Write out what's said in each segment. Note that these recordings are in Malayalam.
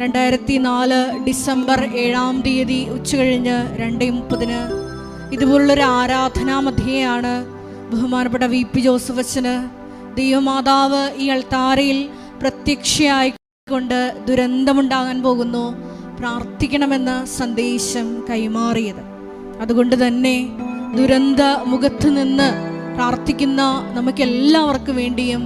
2004 ഡിസംബർ 7-ാം തീയതി ഉച്ചകഴിഞ്ഞ് 2:30 ഇതുപോലുള്ളൊരു ആരാധനാ മധ്യയാണ് ബഹുമാനപ്പെട്ട VP ജോസഫ് അച്ഛന് ദൈവമാതാവ് ഈ അൾത്താരയിൽ പ്രത്യക്ഷയായിക്കൊണ്ട് ദുരന്തമുണ്ടാകാൻ പോകുന്നു, പ്രാർത്ഥിക്കണമെന്ന സന്ദേശം കൈമാറിയത്. അതുകൊണ്ട് തന്നെ ദുരന്ത മുഖത്ത് നിന്ന് പ്രാർത്ഥിക്കുന്ന നമുക്കെല്ലാവർക്കും വേണ്ടിയും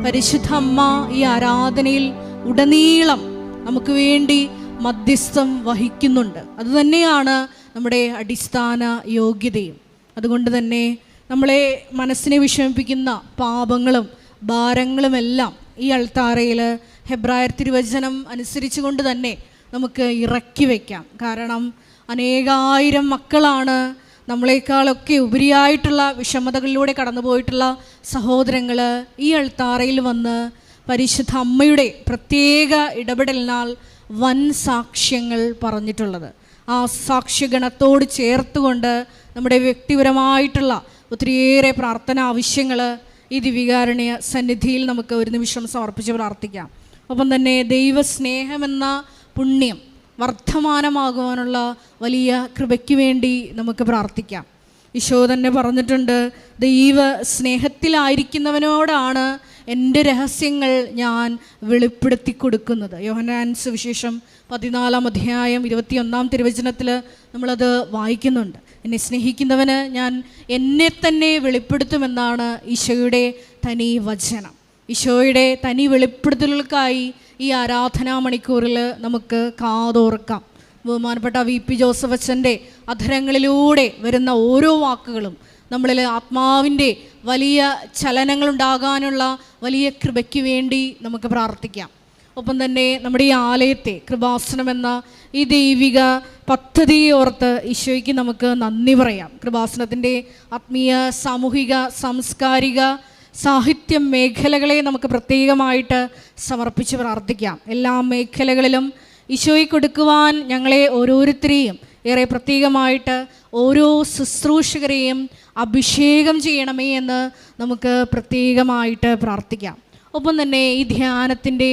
പരിശുദ്ധ അമ്മ ഈ ആരാധനയിൽ ഉടനീളം നമുക്ക് വേണ്ടി മധ്യസ്ഥം വഹിക്കുന്നുണ്ട്. അതുതന്നെയാണ് നമ്മുടെ അടിസ്ഥാന യോഗ്യതയും. അതുകൊണ്ട് തന്നെ നമ്മളെ മനസ്സിനെ വിഷമിപ്പിക്കുന്ന പാപങ്ങളും ഭാരങ്ങളുമെല്ലാം ഈ അൾത്താരയിൽ ഹെബ്രായർ തിരുവചനം അനുസരിച്ച് കൊണ്ട് തന്നെ നമുക്ക് ഇറക്കി വയ്ക്കാം. കാരണം അനേകായിരം മക്കളാണ് നമ്മളെക്കാളൊക്കെ ഉപരിയായിട്ടുള്ള വിഷമതകളിലൂടെ കടന്നുപോയിട്ടുള്ള സഹോദരങ്ങൾ ഈ അൾത്താരയിൽ വന്ന് പരിശുദ്ധ അമ്മയുടെ പ്രത്യേക ഇടപെടലിനാൽ വൻ സാക്ഷ്യങ്ങൾ പറഞ്ഞിട്ടുള്ളത്. ആ സാക്ഷ്യഗണത്തോട് ചേർത്തുകൊണ്ട് നമ്മുടെ വ്യക്തിപരമായിട്ടുള്ള ഒത്തിരിയേറെ പ്രാർത്ഥന ആവശ്യങ്ങൾ ഈ ദിവികാരുണ്യ സന്നിധിയിൽ നമുക്ക് ഒരു നിമിഷം സമർപ്പിച്ച് പ്രാർത്ഥിക്കാം. ഒപ്പം തന്നെ ദൈവസ്നേഹമെന്ന പുണ്യം വർദ്ധമാനമാകുവാനുള്ള വലിയ കൃപയ്ക്ക് വേണ്ടി നമുക്ക് പ്രാർത്ഥിക്കാം. ഈശോ തന്നെ പറഞ്ഞിട്ടുണ്ട്, ദൈവ സ്നേഹത്തിലായിരിക്കുന്നവനോടാണ് എൻ്റെ രഹസ്യങ്ങൾ ഞാൻ വെളിപ്പെടുത്തി കൊടുക്കുന്നത്. യോഹന്നാൻ സുവിശേഷം 14-ാം അധ്യായം 21-ാം തിരുവചനത്തിൽ നമ്മളത് വായിക്കുന്നുണ്ട്. എന്നെ സ്നേഹിക്കുന്നവന് ഞാൻ എന്നെ തന്നെ വെളിപ്പെടുത്തുമെന്നാണ് ഈശോയുടെ തനി വചനം. ഈശോയുടെ തനി വെളിപ്പെടുത്തലുകൾക്കായി ഈ ആരാധനാ മണിക്കൂറിൽ നമുക്ക് കാതോർക്കാം. ബഹുമാനപ്പെട്ട VP ജോസഫ് അച്ഛൻ്റെ അധരങ്ങളിലൂടെ വരുന്ന ഓരോ വാക്കുകളും നമ്മളിൽ ആത്മാവിൻ്റെ വലിയ ചലനങ്ങളുണ്ടാകാനുള്ള വലിയ കൃപയ്ക്ക് വേണ്ടി നമുക്ക് പ്രാർത്ഥിക്കാം. ഒപ്പം തന്നെ നമ്മുടെ ഈ ആലയത്തെ കൃപാസനം എന്ന ഈ ദൈവിക പദ്ധതിയെ ഓർത്ത് ഈശോയ്ക്ക് നമുക്ക് നന്ദി പറയാം. കൃപാസനത്തിൻ്റെ ആത്മീയ, സാമൂഹിക, സാംസ്കാരിക, സാഹിത്യ മേഖലകളെ നമുക്ക് പ്രത്യേകമായിട്ട് സമർപ്പിച്ച് പ്രാർത്ഥിക്കാം. എല്ലാ മേഖലകളിലും ഈശോയ്ക്ക് കൊടുക്കുവാൻ ഞങ്ങളെ ഓരോരുത്തരെയും ഏറെ പ്രത്യേകമായിട്ട് ഓരോ ശുശ്രൂഷകരെയും അഭിഷേകം ചെയ്യണമേ എന്ന് നമുക്ക് പ്രത്യേകമായിട്ട് പ്രാർത്ഥിക്കാം. ഒപ്പം തന്നെ ഈ ധ്യാനത്തിൻ്റെ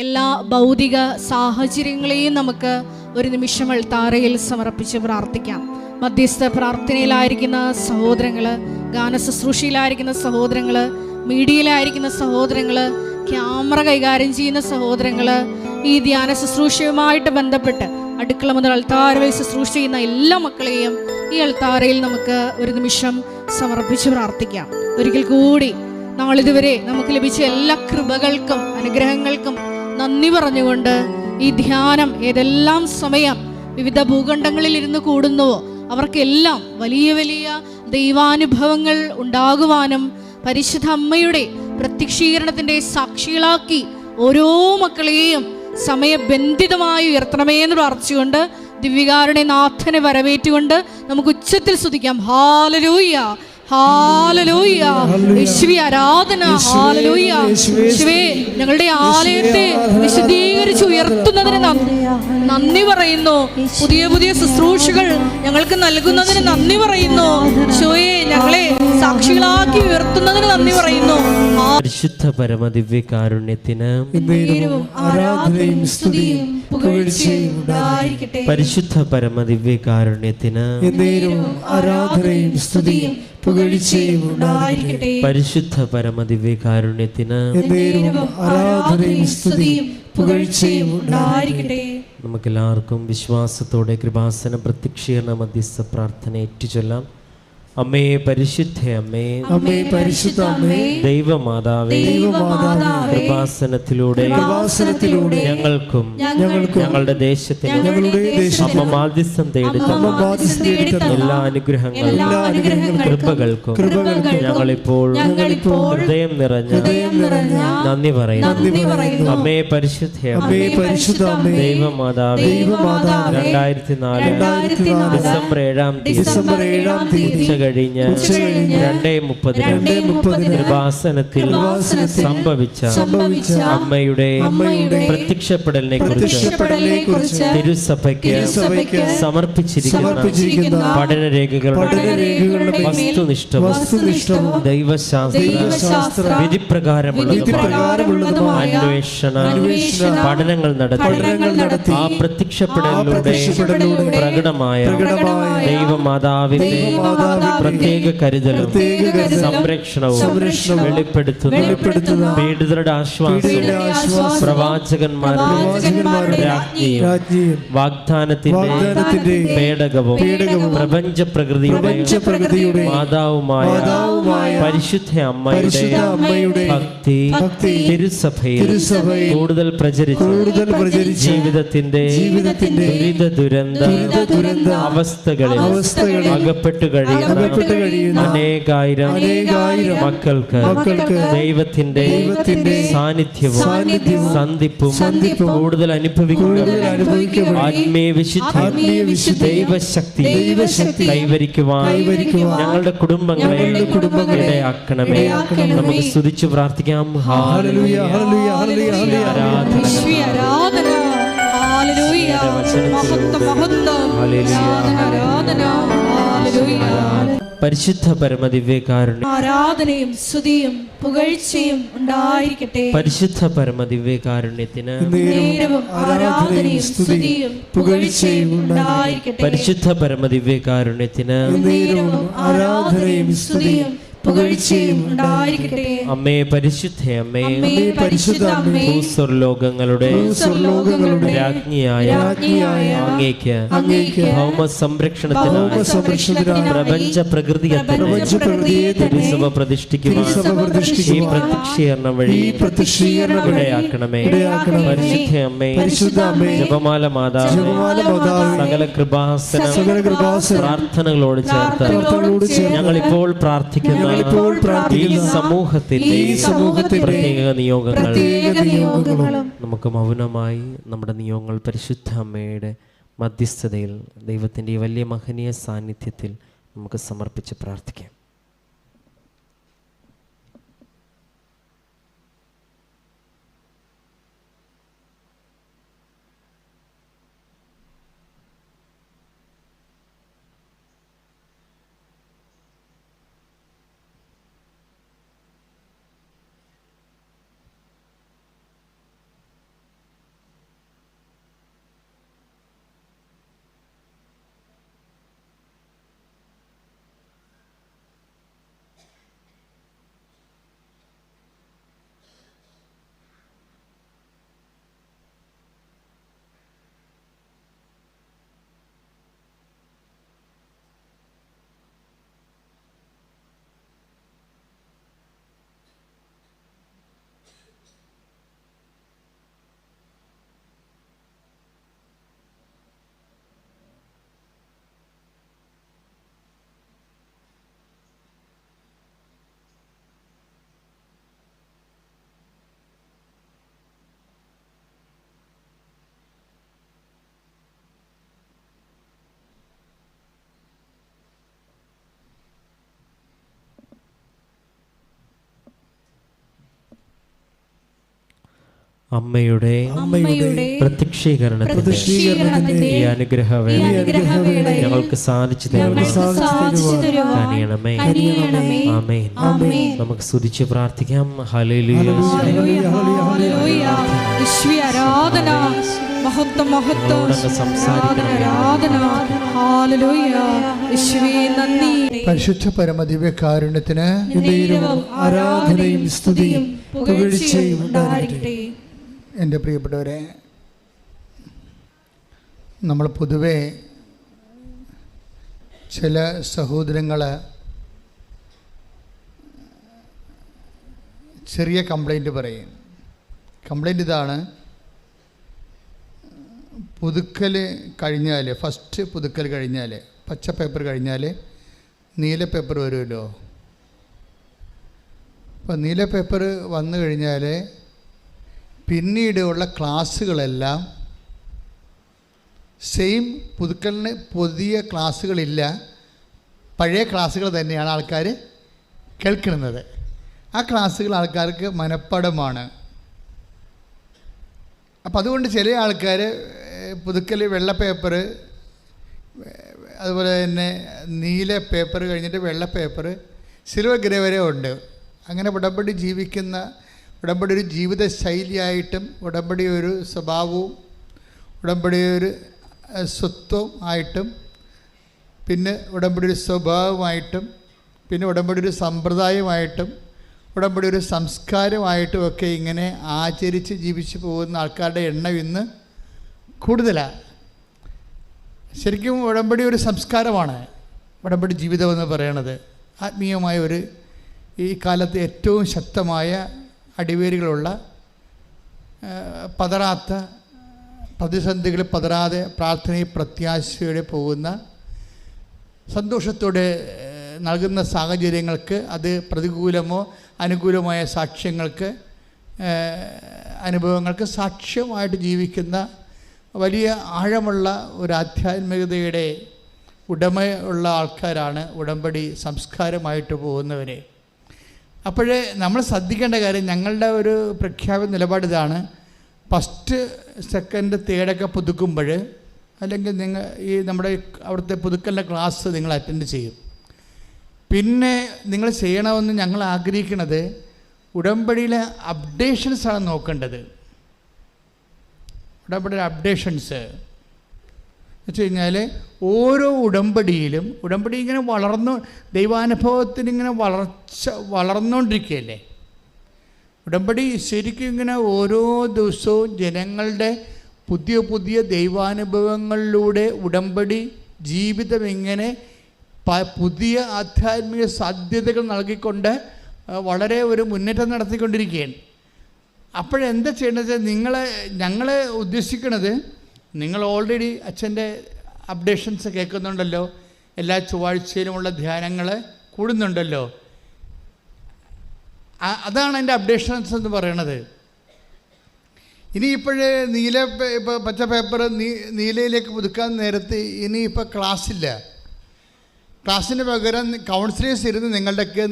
എല്ലാ ഭൗതിക സാഹചര്യങ്ങളെയും നമുക്ക് ഒരു നിമിഷം അൾത്താരയിൽ സമർപ്പിച്ച് പ്രാർത്ഥിക്കാം. മധ്യസ്ഥ പ്രാർത്ഥനയിലായിരിക്കുന്ന സഹോദരങ്ങൾ, ഗാന ശുശ്രൂഷയിലായിരിക്കുന്ന സഹോദരങ്ങൾ, മീഡിയയിലായിരിക്കുന്ന സഹോദരങ്ങൾ, ക്യാമറ കൈകാര്യം ചെയ്യുന്ന സഹോദരങ്ങൾ, ഈ ധ്യാന ശുശ്രൂഷയുമായിട്ട് ബന്ധപ്പെട്ട് അടുക്കള മുതൽ അൾത്താര വരെ ശുശ്രൂഷ ചെയ്യുന്ന എല്ലാ മക്കളെയും ഈ അൾത്താരയിൽ നമുക്ക് ഒരു നിമിഷം സമർപ്പിച്ച് പ്രാർത്ഥിക്കാം. ഒരിക്കൽ കൂടി നാളിതുവരെ നമുക്ക് ലഭിച്ച എല്ലാ കൃപകൾക്കും അനുഗ്രഹങ്ങൾക്കും നന്ദി പറഞ്ഞുകൊണ്ട് ഈ ധ്യാനം ഏതെല്ലാം സമയം വിവിധ ഭൂഖണ്ഡങ്ങളിൽ ഇരുന്ന് കൂടുന്നുവോ അവർക്കെല്ലാം വലിയ വലിയ ദൈവാനുഭവങ്ങൾ ഉണ്ടാകുവാനും പരിശുദ്ധ അമ്മയുടെ പ്രത്യക്ഷീകരണത്തിൻ്റെ സാക്ഷികളാക്കി ഓരോ മക്കളെയും സമയബന്ധിതമായി ഉയർത്തണമേ എന്ന് പ്രാർത്ഥിച്ചുകൊണ്ട് ദിവ്യകാരുണ്യ നാഥനെ വരവേറ്റുകൊണ്ട് നമുക്ക് ഉച്ചത്തിൽ സ്തുതിക്കാം. ഹല്ലേലൂയ, ഹല്ലേലൂയ, യേശുവേ ആരാധന, ഹല്ലേലൂയ. യേശുവേ ഞങ്ങളുടെ ആലയത്തെ വിശദീകരിച്ച് ഉയർത്തുന്നതിന് നന്ദി പറയുന്നു. പുതിയ പുതിയ ശുശ്രൂഷകൾ ഞങ്ങൾക്ക് നൽകുന്നതിന് നന്ദി പറയുന്നു. യേശുവേ ഞങ്ങളെ സാക്ഷികളാക്കി ഉയർത്തുന്നതിന് നന്ദി പറയുന്നു. പരിശുദ്ധ പരമദിവ്യ കാരുണ്യത്തിന് ആരാധനയും സ്തുതിയും പുകഴ്ചയും ഉണ്ടായിരിക്കട്ടെ. പരിശുദ്ധ പരമദിവ്യ കാരുണ്യത്തിന് ആരാധനയും സ്തുതിയും പുകഴ്ചയും ഉണ്ടായിരിക്കട്ടെ. പരിശുദ്ധ പരമദിവ്യ കാരുണ്യത്തിന് ആരാധനയും സ്തുതിയും പുകഴ്ചയും ഉണ്ടായിരിക്കട്ടെ. നമുക്കെല്ലാവർക്കും വിശ്വാസത്തോടെ കൃപാസന പ്രത്യക്ഷീകരണ മധ്യസ്ഥ പ്രാർത്ഥന ഏറ്റുചൊല്ലാം. അമ്മേ പരിശുദ്ധ അമ്മേ, അമ്മേ പരിശുദ്ധ അമ്മേ, ദൈവമാതാവേ, കൃപാസനത്തിലൂടെ ഞങ്ങൾക്കും ഞങ്ങളുടെ ദേശത്തിനും അമ്മ മാധ്യസ്ഥം തേടി എല്ലാ അനുഗ്രഹങ്ങളും കൃപകൾക്കും ഞങ്ങളിപ്പോൾ ഹൃദയം നിറഞ്ഞ നന്ദി പറയുന്നു. അമ്മേ പരിശുദ്ധ അമ്മേ, ദൈവമാതാവേ, 2004 ഡിസംബർ 7-ാം തീയതി ഉച്ചകഴിഞ്ഞ് 2:30 കൃപാസനത്തിൽ സംഭവിച്ച അമ്മയുടെ പ്രത്യക്ഷപ്പെടലിനെ കുറിച്ച് തിരുസഭയ്ക്ക് സമർപ്പിച്ചിരിക്കുന്ന പഠനരേഖകളുടെ വസ്തുനിഷ്ഠവും ദൈവശാസ്ത്ര വിധിപ്രകാരമുള്ളതുമായ അന്വേഷണ പഠനങ്ങൾ നടത്തി ആ പ്രത്യക്ഷപ്പെടലിലൂടെ പ്രകടമായ ദൈവമാതാവിന്റെ പ്രത്യേക കരുതലും സംരക്ഷണവും വെളിപ്പെടുത്തുന്ന പീഡിതരുടെ ആശ്വാസവും പ്രവാചകന്മാരുടെ രാജ്ഞിയും വാഗ്ദാനത്തിന്റെ പേടകവും പ്രപഞ്ച പ്രകൃതിയുടെ മാതാവുമായ പരിശുദ്ധ അമ്മയുടെ ഭക്തി തിരുസഭയിൽ കൂടുതൽ പ്രചരിച്ച് ജീവിതത്തിന്റെ ദുരിത ദുരന്ത അവസ്ഥകളിൽ അകപ്പെട്ടു കഴിയുന്ന അനേകായിരം മക്കൾക്ക് ദൈവത്തിന്റെ സാന്നിധ്യവും സന്ധിപ്പും കൂടുതൽ അനുഭവിക്കുക ആത്മീയ വിശുദ്ധി ദൈവശക്തി കൈവരിക്കുവാൻ ഞങ്ങളുടെ കുടുംബങ്ങളെ ഇടയാക്കണമേ. നമുക്ക് സ്തുതിച്ചു പ്രാർത്ഥിക്കാം. ഹല്ലേലൂയ ഹല്ലേലൂയ ഹല്ലേലൂയ ആരാധന പരിശുദ്ധ പരമദിവ്യകാരുണ്യം ആരാധനയും സ്തുതിയും പുകഴ്ചയും ഉണ്ടായിരിക്കട്ടെ. പരിശുദ്ധ പരമദിവ്യകാരുണ്യത്തിന് ആരാധനയും സ്തുതിയും പുകഴ്ചയും ഉണ്ടായിരിക്കട്ടെ. പരിശുദ്ധ പരമദിവ്യകാരുണ്യത്തിന് ആരാധനയും സ്തുതിയും പുകഴ്ചയും ഉണ്ടായിരിക്കട്ടെ. അമ്മേ പരിശുദ്ധ അമ്മേ പരിശുദ്ധ അമ്മേ ഭൂസ്വർലോകങ്ങളുടെ രാജ്ഞിയായ അങ്ങേക്ക് ഭൗമ സംരക്ഷണത്തിനായി പ്രപഞ്ച പ്രകൃതിയെ തിരുസഭ പ്രതിഷ്ഠിക്കുവാൻ ഈ പ്രത്യക്ഷീകരണം വഴി ഇടയാക്കണമേ. പരിശുദ്ധ അമ്മേ ജപമാല മാതാവേ സകല കൃപാസന പ്രാർത്ഥനകളോട് ചേർത്ത് ഞങ്ങളിപ്പോൾ പ്രാർത്ഥിക്കുന്ന ഈ സമൂഹത്തിന്റെ പ്രത്യേക നിയോഗങ്ങളും നമുക്ക് മൗനമായി നമ്മുടെ നിയോഗങ്ങൾ പരിശുദ്ധ അമ്മയുടെ മധ്യസ്ഥതയിൽ ദൈവത്തിൻ്റെ ഈ വലിയ മഹനീയ സാന്നിധ്യത്തിൽ നമുക്ക് സമർപ്പിച്ച് പ്രാർത്ഥിക്കാം. അമ്മയുടെ പ്രത്യക്ഷീകരണത്തിന്റെ ഈ അനുഗ്രഹവേള ഞങ്ങൾക്ക് സാധിച്ചു തരണമേ. ആമേൻ. നമുക്ക് സ്തുതിച്ച് പ്രാർത്ഥിക്കാം. ഹല്ലേലൂയ പരിശുദ്ധ പരമദിവ്യകാരുണ്യത്തിന് ആരാധനയും സ്തുതിയും പുകഴ്ചയും ഉണ്ടായിരിക്കട്ടെ. എൻ്റെ പ്രിയപ്പെട്ടവരെ, നമ്മൾ പൊതുവെ ചില സഹോദരങ്ങൾ ചെറിയ കംപ്ലൈൻറ്റ് പറയും. കംപ്ലൈൻറ്റ് ഇതാണ്: പുതുക്കൽ കഴിഞ്ഞാൽ, ഫസ്റ്റ് പുതുക്കൽ കഴിഞ്ഞാൽ, പച്ച പേപ്പർ കഴിഞ്ഞാൽ നീല പേപ്പർ വരുമല്ലോ. അപ്പോൾ നീല പേപ്പർ വന്നു കഴിഞ്ഞാൽ പിന്നീടുള്ള ക്ലാസ്സുകളെല്ലാം സെയിം, പുതുക്കലിന് പുതിയ ക്ലാസ്സുകളില്ല, പഴയ ക്ലാസ്സുകൾ തന്നെയാണ് ആൾക്കാർ കേൾക്കുന്നത്. ആ ക്ലാസ്സുകൾ ആൾക്കാർക്ക് മനഃപ്പാഠമാണ്. അപ്പം അതുകൊണ്ട് ചില ആൾക്കാർ പുതുക്കൽ വെള്ള പേപ്പർ, അതുപോലെ തന്നെ നീല പേപ്പർ കഴിഞ്ഞിട്ട് വെള്ള പേപ്പർ, സിൽവർ ഗ്രേ വരെ ഉണ്ട്. അങ്ങനെ ഉടമ്പടി ജീവിക്കുന്ന, ഉടമ്പടി ഒരു ജീവിത ശൈലിയായിട്ടും ഉടമ്പടി ഒരു സ്വഭാവവും ഉടമ്പടി ഒരു സ്വത്വം ആയിട്ടും പിന്നെ ഉടമ്പടി ഒരു സ്വഭാവമായിട്ടും പിന്നെ ഉടമ്പടി ഒരു സമ്പ്രദായമായിട്ടും ഉടമ്പടി ഒരു സംസ്കാരമായിട്ടും ഒക്കെ ഇങ്ങനെ ആചരിച്ച് ജീവിച്ചു പോകുന്ന ആൾക്കാരുടെ എണ്ണം ഇന്ന് കൂടുതലാണ്. ശരിക്കും ഉടമ്പടി ഒരു സംസ്കാരമാണ്. ഉടമ്പടി ജീവിതം എന്ന് പറയണത് ആത്മീയമായ ഒരു, ഈ കാലത്ത് ഏറ്റവും ശക്തമായ അടിവേരുകളുള്ള, പതറാത്ത, പ്രതിസന്ധികൾ പതറാതെ പ്രാർത്ഥനയിൽ പ്രത്യാശയോടെ പോകുന്ന, സന്തോഷത്തോടെ നൽകുന്ന സാഹചര്യങ്ങൾക്ക്, അത് പ്രതികൂലമോ അനുകൂലമായ സാക്ഷ്യങ്ങൾക്ക്, അനുഭവങ്ങൾക്ക് സാക്ഷ്യമായിട്ട് ജീവിക്കുന്ന വലിയ ആഴമുള്ള ഒരു ആധ്യാത്മികതയുടെ ഉടമയുള്ള ആൾക്കാരാണ് ഉടമ്പടി സംസ്കാരമായിട്ട് പോകുന്നവരെ. അപ്പോഴേ നമ്മൾ ശ്രദ്ധിക്കേണ്ട കാര്യം, ഞങ്ങളുടെ ഒരു പ്രഖ്യാപിത നിലപാട് ഇതാണ്: ഫസ്റ്റ് സെക്കൻഡ് തേർഡൊക്കെ പുതുക്കുമ്പോൾ, അല്ലെങ്കിൽ നിങ്ങൾ ഈ നമ്മുടെ അവിടുത്തെ പുതുക്കലിൻ്റെ ക്ലാസ് നിങ്ങൾ അറ്റൻഡ് ചെയ്യും. പിന്നെ നിങ്ങൾ ചെയ്യണമെന്ന് ഞങ്ങൾ ആഗ്രഹിക്കുന്നത് ഉടമ്പടിയിലെ അപ്ഡേഷൻസാണ് നോക്കേണ്ടത്. ഉടമ്പടിയിലെ അപ്ഡേഷൻസ് എന്ന് വെച്ച് കഴിഞ്ഞാൽ ഓരോ ഉടമ്പടിയിലും, ഉടമ്പടി ഇങ്ങനെ ദൈവാനുഭവത്തിന് ഇങ്ങനെ വളർന്നുകൊണ്ടിരിക്കുകയല്ലേ. ഉടമ്പടി ശരിക്കും ഇങ്ങനെ ഓരോ ദിവസവും ജനങ്ങളുടെ പുതിയ പുതിയ ദൈവാനുഭവങ്ങളിലൂടെ ഉടമ്പടി ജീവിതം ഇങ്ങനെ പുതിയ ആധ്യാത്മിക സാധ്യതകൾ നൽകിക്കൊണ്ട് വളരെ ഒരു മുന്നേറ്റം നടത്തിക്കൊണ്ടിരിക്കുകയാണ്. അപ്പോഴെന്താ ചെയ്യേണ്ടത്? ഞങ്ങൾ ഉദ്ദേശിക്കുന്നത്, നിങ്ങൾ ഓൾറെഡി അച്ഛൻ്റെ അപ്ഡേഷൻസ് കേൾക്കുന്നുണ്ടല്ലോ, എല്ലാ ചൊവ്വാഴ്ചയിലുമുള്ള ധ്യാനങ്ങൾ കൂടുന്നുണ്ടല്ലോ. അതാണ് എൻ്റെ അപ്ഡേഷൻസ് എന്ന് പറയണത്. ഇനിയിപ്പോഴേ ഇപ്പോൾ പച്ച പേപ്പർ നീലയിലേക്ക് പുതുക്കാൻ നേരത്ത് ഇനിയിപ്പോൾ ക്ലാസ്സില്ല. ക്ലാസ്സിന് പകരം കൗൺസിലേഴ്സ് ഇരുന്ന് നിങ്ങളുടെയൊക്കെ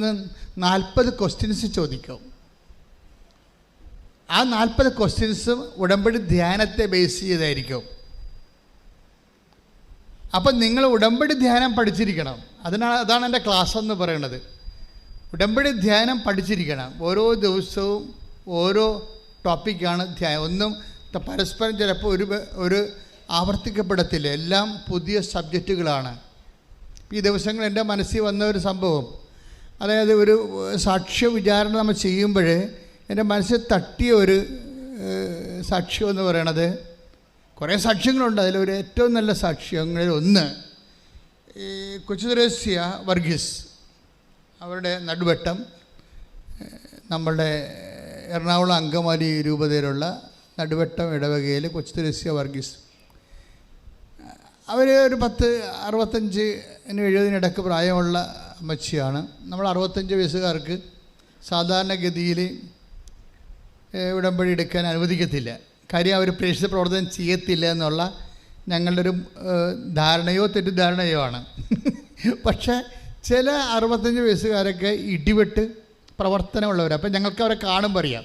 40 ക്വസ്റ്റ്യൻസ് ചോദിക്കും. ആ 40 ക്വസ്റ്റ്യൻസും ഉടമ്പടി ധ്യാനത്തെ ബേസ് ചെയ്തായിരിക്കും. അപ്പം നിങ്ങൾ ഉടമ്പടി ധ്യാനം പഠിച്ചിരിക്കണം. അതാണ് എൻ്റെ ക്ലാസ് എന്ന് പറയുന്നത്. ഉടമ്പടി ധ്യാനം പഠിച്ചിരിക്കണം. ഓരോ ദിവസവും ഓരോ ടോപ്പിക്കാണ് ധ്യാനം. ഒന്നും പരസ്പരം ചിലപ്പോൾ ഒരു ആവർത്തിക്കപ്പെടത്തില്ല. എല്ലാം പുതിയ സബ്ജക്റ്റുകളാണ്. ഈ ദിവസങ്ങൾ എൻ്റെ മനസ്സിൽ വന്ന ഒരു സംഭവം, അതായത് ഒരു സാക്ഷ്യ വിചാരണ നമ്മൾ ചെയ്യുമ്പോൾ എൻ്റെ മനസ്സിൽ തട്ടിയ ഒരു സാക്ഷ്യം എന്ന് പറയണത്, കുറേ സാക്ഷ്യങ്ങളുണ്ട്, അതിലൊരു ഏറ്റവും നല്ല സാക്ഷ്യങ്ങളിൽ ഒന്ന് ഈ കൊച്ചുത്രേസ്യ വർഗീസ്, അവരുടെ നടുവട്ടം, നമ്മളുടെ എറണാകുളം അങ്കമാലി രൂപതയിലുള്ള നടുവട്ടം ഇടവകയിൽ കൊച്ചുത്രേസ്യ വർഗീസ്, അവർ ഒരു 65-70 പ്രായമുള്ള അമ്മച്ചിയാണ്. നമ്മൾ 65 വയസ്സുകാർക്ക് സാധാരണഗതിയിൽ ഉടമ്പടി എടുക്കാൻ അനുവദിക്കത്തില്ല. കാര്യം അവർ പ്രേക്ഷിത പ്രവർത്തനം ചെയ്യത്തില്ല എന്നുള്ള ഞങ്ങളുടെ ഒരു ധാരണയോ തെറ്റിദ്ധാരണയോ ആണ്. പക്ഷേ ചില 65 വയസ്സുകാരൊക്കെ ഇടിവെട്ട് പ്രവർത്തനമുള്ളവർ. അപ്പം ഞങ്ങൾക്ക് അവരെ കാണുമ്പോൾ അറിയാം.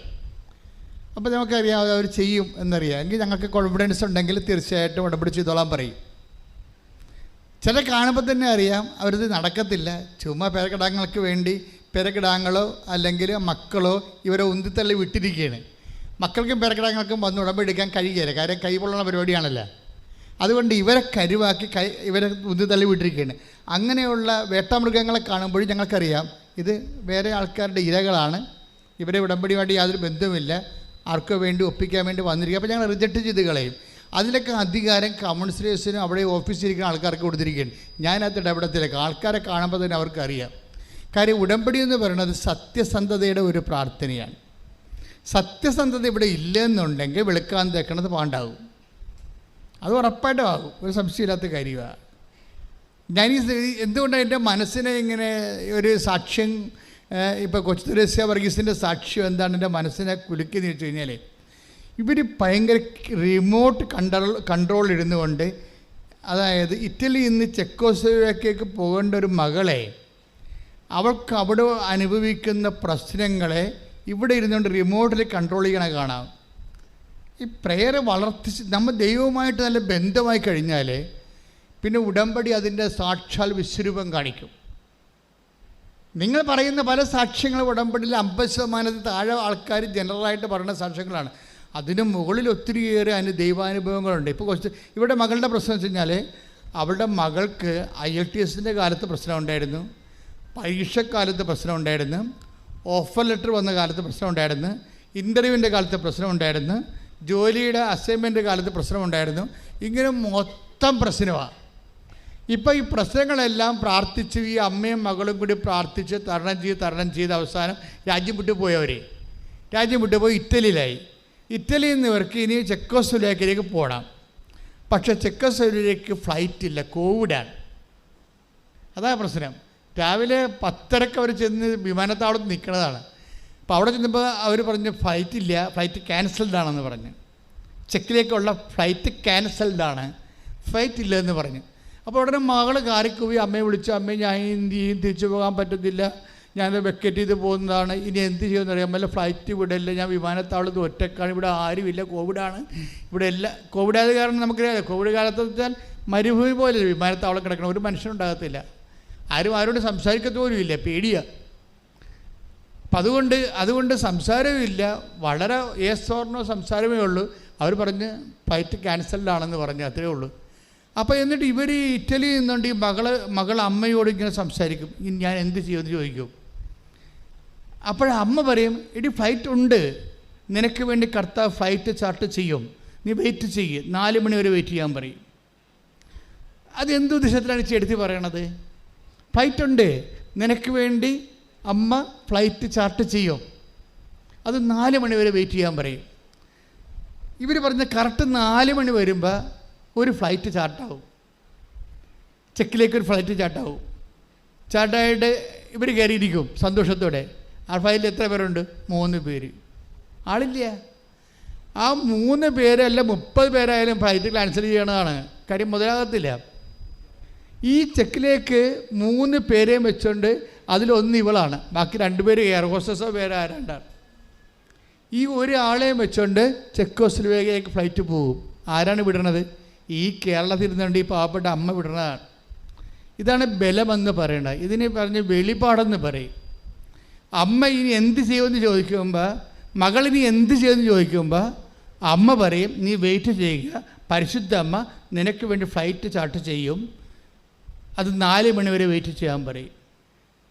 അപ്പോൾ നമുക്കറിയാം അവർ ചെയ്യും എന്നറിയാം. എങ്കിൽ ഞങ്ങൾക്ക് കോൺഫിഡൻസ് ഉണ്ടെങ്കിൽ തീർച്ചയായിട്ടും ഉടമ്പടി ചെയ്തോളാൻ പറയും. ചില കാണുമ്പോൾ തന്നെ അറിയാം അവരത് നടക്കത്തില്ല. ചുമ്മാ പേരക്കിടാങ്ങൾക്ക് വേണ്ടി പേരക്കിടാങ്ങളോ അല്ലെങ്കിൽ മക്കളോ ഇവരെ ഉന്തിത്തള്ളി വിട്ടിരിക്കുകയാണ്. മക്കൾക്കും പേരക്കിടാങ്ങൾക്കും വന്ന് ഉടമ്പടി എടുക്കാൻ കഴിയുകയില്ല. കാര്യം കൈപൊള്ളുന്ന പരിപാടിയാണല്ലോ. അതുകൊണ്ട് ഇവരെ കരുവാക്കി ഇവരെ ഉന്തിത്തള്ളി വിട്ടിരിക്കുകയാണ്. അങ്ങനെയുള്ള വേട്ടാമൃഗങ്ങളെ കാണുമ്പോഴും ഞങ്ങൾക്കറിയാം ഇത് വേറെ ആൾക്കാരുടെ ഇരകളാണ്, ഇവരെ ഉടമ്പടിയുമായിട്ട് യാതൊരു ബന്ധവുമില്ല, ആർക്കോ വേണ്ടി ഒപ്പിക്കാൻ വേണ്ടി വന്നിരിക്കുക. അപ്പോൾ ഞങ്ങൾ റിജക്റ്റ് ചെയ്ത് കളയും. അതിലൊക്കെ അധികാരം കമ്മ്യൂണിസ്റ്റേഴ്സിനും അവിടെ ഓഫീസിലിരിക്കുന്ന ആൾക്കാർക്ക് കൊടുത്തിരിക്കുകയാണ്. ഞാനകത്ത് ഇടപെടത്തിലേക്ക് ആൾക്കാരെ കാണുമ്പോൾ തന്നെ അവർക്കറിയാം. കാര്യം ഉടമ്പടി എന്ന് പറയുന്നത് സത്യസന്ധതയുടെ ഒരു പ്രാർത്ഥനയാണ്. സത്യസന്ധത ഇവിടെ ഇല്ലെന്നുണ്ടെങ്കിൽ വെളുക്കാൻ തേക്കണത് പാണ്ടാകും. അത് ഉറപ്പായിട്ടും ആകും, ഒരു സംശയമില്ലാത്ത കാര്യമാണ്. ഞാൻ എന്തുകൊണ്ടാണ് എൻ്റെ മനസ്സിനെ ഇങ്ങനെ ഒരു സാക്ഷ്യം, ഇപ്പോൾ കൊച്ചുത്രേസ്യ വർഗീസിൻ്റെ സാക്ഷ്യം എന്താണ് എൻ്റെ മനസ്സിനെ കുലുക്കിയെന്ന് വെച്ച് കഴിഞ്ഞാൽ, ഇവർ ഭയങ്കര റിമോട്ട് കൺട്രോൾ ഇരുന്നുകൊണ്ട് അതായത് ഇറ്റലിയിൽ നിന്ന് ചെക്കോസ്ലോവാക്യയിലേക്ക് പോകേണ്ട ഒരു മകളെ, അവൾക്ക് അവിടെ അനുഭവിക്കുന്ന പ്രശ്നങ്ങളെ ഇവിടെ ഇരുന്നുകൊണ്ട് റിമോട്ടിൽ കൺട്രോൾ ചെയ്യണ കാണാം. ഈ പ്രെയർ വളർത്തിച്ച് നമ്മൾ ദൈവവുമായിട്ട് നല്ല ബന്ധമായി കഴിഞ്ഞാൽ പിന്നെ ഉടമ്പടി അതിൻ്റെ സാക്ഷാൽ വിശ്വരൂപം കാണിക്കും. നിങ്ങൾ പറയുന്ന പല സാക്ഷ്യങ്ങളും ഉടമ്പടിയിൽ 50% താഴെ ആൾക്കാർ ജനറലായിട്ട് പറയുന്ന സാക്ഷ്യങ്ങളാണ്. അതിന് മുകളിൽ ഒത്തിരിയേറെ അതിന് ദൈവാനുഭവങ്ങളുണ്ട്. ഇപ്പോൾ കുറച്ച് ഇവിടെ മകളുടെ പ്രശ്നം വെച്ച് കഴിഞ്ഞാൽ അവളുടെ മകൾക്ക് IELTS കാലത്ത് പ്രശ്നം ഉണ്ടായിരുന്നു, പരീക്ഷക്കാലത്ത് പ്രശ്നം ഉണ്ടായിരുന്നു, ഓഫർ ലെറ്റർ വന്ന കാലത്ത് പ്രശ്നം ഉണ്ടായിരുന്നു, ഇൻ്റർവ്യൂവിൻ്റെ കാലത്ത് പ്രശ്നം ഉണ്ടായിരുന്നു, ജോലിയുടെ അസൈൻമെൻറ്റ് കാലത്ത് പ്രശ്നം ഉണ്ടായിരുന്നു. ഇങ്ങനെ മൊത്തം പ്രശ്നമാണ്. ഇപ്പോൾ ഈ പ്രശ്നങ്ങളെല്ലാം പ്രാർത്ഥിച്ച് ഈ അമ്മയും മകളും കൂടി പ്രാർത്ഥിച്ച് തരണം ചെയ്ത് അവസാനം രാജ്യം വിട്ടുപോയി ഇറ്റലിയിലായി. ഇറ്റലിയിൽ നിന്ന് ഇവർക്ക് ഇനി ചെക്കോസ്ലോവാക്യയിലേക്ക് പോകണം. പക്ഷേ ചെക്കോസ്ലോവാക്യയിലേക്ക് ഫ്ലൈറ്റ് ഇല്ല, കോവിഡാണ്. അതാണ് പ്രശ്നം. രാവിലെ 10:30 അവർ ചെന്ന് വിമാനത്താവളത്തിൽ നിൽക്കുന്നതാണ്. അപ്പോൾ അവിടെ ചെന്നപ്പോൾ അവർ പറഞ്ഞു ഫ്ലൈറ്റ് ഇല്ല, ഫ്ലൈറ്റ് ക്യാൻസൽഡ് ആണെന്ന് പറഞ്ഞു. ചെക്കിലേക്കുള്ള ഫ്ലൈറ്റ് ക്യാൻസൽഡാണ്, ഫ്ലൈറ്റ് ഇല്ല എന്ന് പറഞ്ഞു. അപ്പോൾ ഉടനെ മകൾ കാറിക്കൂവി അമ്മയെ വിളിച്ചു, അമ്മയെ ഞാൻ എന്ത് ചെയ്യും, തിരിച്ചു പോകാൻ പറ്റത്തില്ല, ഞാൻ വെക്കറ്റ് ചെയ്ത് പോകുന്നതാണ്, ഇനി എന്ത് ചെയ്യുമെന്ന് അറിയാൻ പറ്റില്ല, ഫ്ലൈറ്റ് വിടില്ല, ഞാൻ വിമാനത്താവളത്തിൽ ഒറ്റക്കാണ്, ഇവിടെ ആരുമില്ല, കോവിഡാണ്, ഇവിടെ എല്ലാം കോവിഡായത് കാരണം നമുക്കറിയാം. കോവിഡ് കാലത്ത് വെച്ചാൽ മരുഭൂമി പോലെ വിമാനത്താവളം കിടക്കണം, ഒരു മനുഷ്യനുണ്ടാകത്തില്ല, ആരോട് സംസാരിക്കത്ത് പോലും ഇല്ല, പേടിയാണ്. അപ്പം അതുകൊണ്ട് സംസാരമില്ല, വളരെ ഏസോർണോ സംസാരമേ ഉള്ളൂ. അവർ പറഞ്ഞ് ഫ്ലൈറ്റ് ക്യാൻസൽഡ് ആണെന്ന് പറഞ്ഞു, അത്രയേ ഉള്ളൂ. അപ്പോൾ എന്നിട്ട് ഇവർ ഇറ്റലിയിൽ നിന്നുകൊണ്ട് ഈ മകൾ അമ്മയോട് ഇങ്ങനെ സംസാരിക്കും, ഞാൻ എന്ത് ചെയ്യുമെന്ന് ചോദിക്കും. അപ്പോഴമ്മ പറയും, എടി ഫ്ലൈറ്റ് ഉണ്ട്, നിനക്ക് വേണ്ടി കർത്താവ് ഫ്ലൈറ്റ് ചാർട്ട് ചെയ്യും, നീ വെയിറ്റ് ചെയ്യ്, 4 മണി വരെ വെയിറ്റ് ചെയ്യാൻ പറയും. അതെന്ത് ഉദ്ദേശത്തിലാണ് ചേട്ടത്തി പറയണത്? ഫ്ലൈറ്റ് ഉണ്ട്, നിനക്ക് വേണ്ടി അമ്മ ഫ്ലൈറ്റ് ചാർട്ട് ചെയ്യും, അത് 4 മണി വരെ വെയിറ്റ് ചെയ്യാൻ പറയും. ഇവർ പറഞ്ഞ കറക്റ്റ് 4 മണി വരുമ്പോൾ ഒരു ഫ്ലൈറ്റ് ചാർട്ടാവും, ചെക്കിലേക്ക് ഒരു ഫ്ലൈറ്റ് ചാർട്ടാവും. ചാർട്ടായിട്ട് ഇവർ കയറിയിരിക്കും സന്തോഷത്തോടെ. ആ ഫ്ലൈറ്റിൽ എത്ര പേരുണ്ട്? 3 പേര്. ആളില്ല. ആ 3 പേരല്ല 30 പേരായാലും ഫ്ലൈറ്റ് ക്യാൻസൽ ചെയ്യണതാണ്, കാര്യം മുതലാകത്തില്ല. ഈ ചെക്കിലേക്ക് 3 പേരെയും വെച്ചുകൊണ്ട് അതിലൊന്ന് ഇവളാണ്, ബാക്കി 2 പേര് എയർ ഹോസ്റ്റസോ വേറെ ആരാണ്ടാണ്. ഈ ഒരാളെയും വെച്ചുകൊണ്ട് ചെക്കോസ്ലോവാക്യയിലേക്ക് ഫ്ലൈറ്റ് പോകും. ആരാണ് വിടണത്? ഈ കേരളത്തിൽ നിന്നുകൊണ്ട് ഈ പാവപ്പെട്ട അമ്മ വിടണതാണ്. ഇതാണ് ബലമെന്ന് പറയണത്. ഇതിനെ പറഞ്ഞ് വെളിപാടെന്ന് പറയും. അമ്മ ഇനി എന്ത് ചെയ്യുമെന്ന് ചോദിക്കുമ്പോൾ, മകളിനി എന്ത് ചെയ്യുമെന്ന് ചോദിക്കുമ്പോൾ അമ്മ പറയും, നീ വെയിറ്റ് ചെയ്യുക, പരിശുദ്ധ അമ്മ നിനക്ക് വേണ്ടി ഫ്ലൈറ്റ് ചാർട്ട് ചെയ്യും, അത് 4 മണി വരെ വെയിറ്റ് ചെയ്യാൻ പറയും.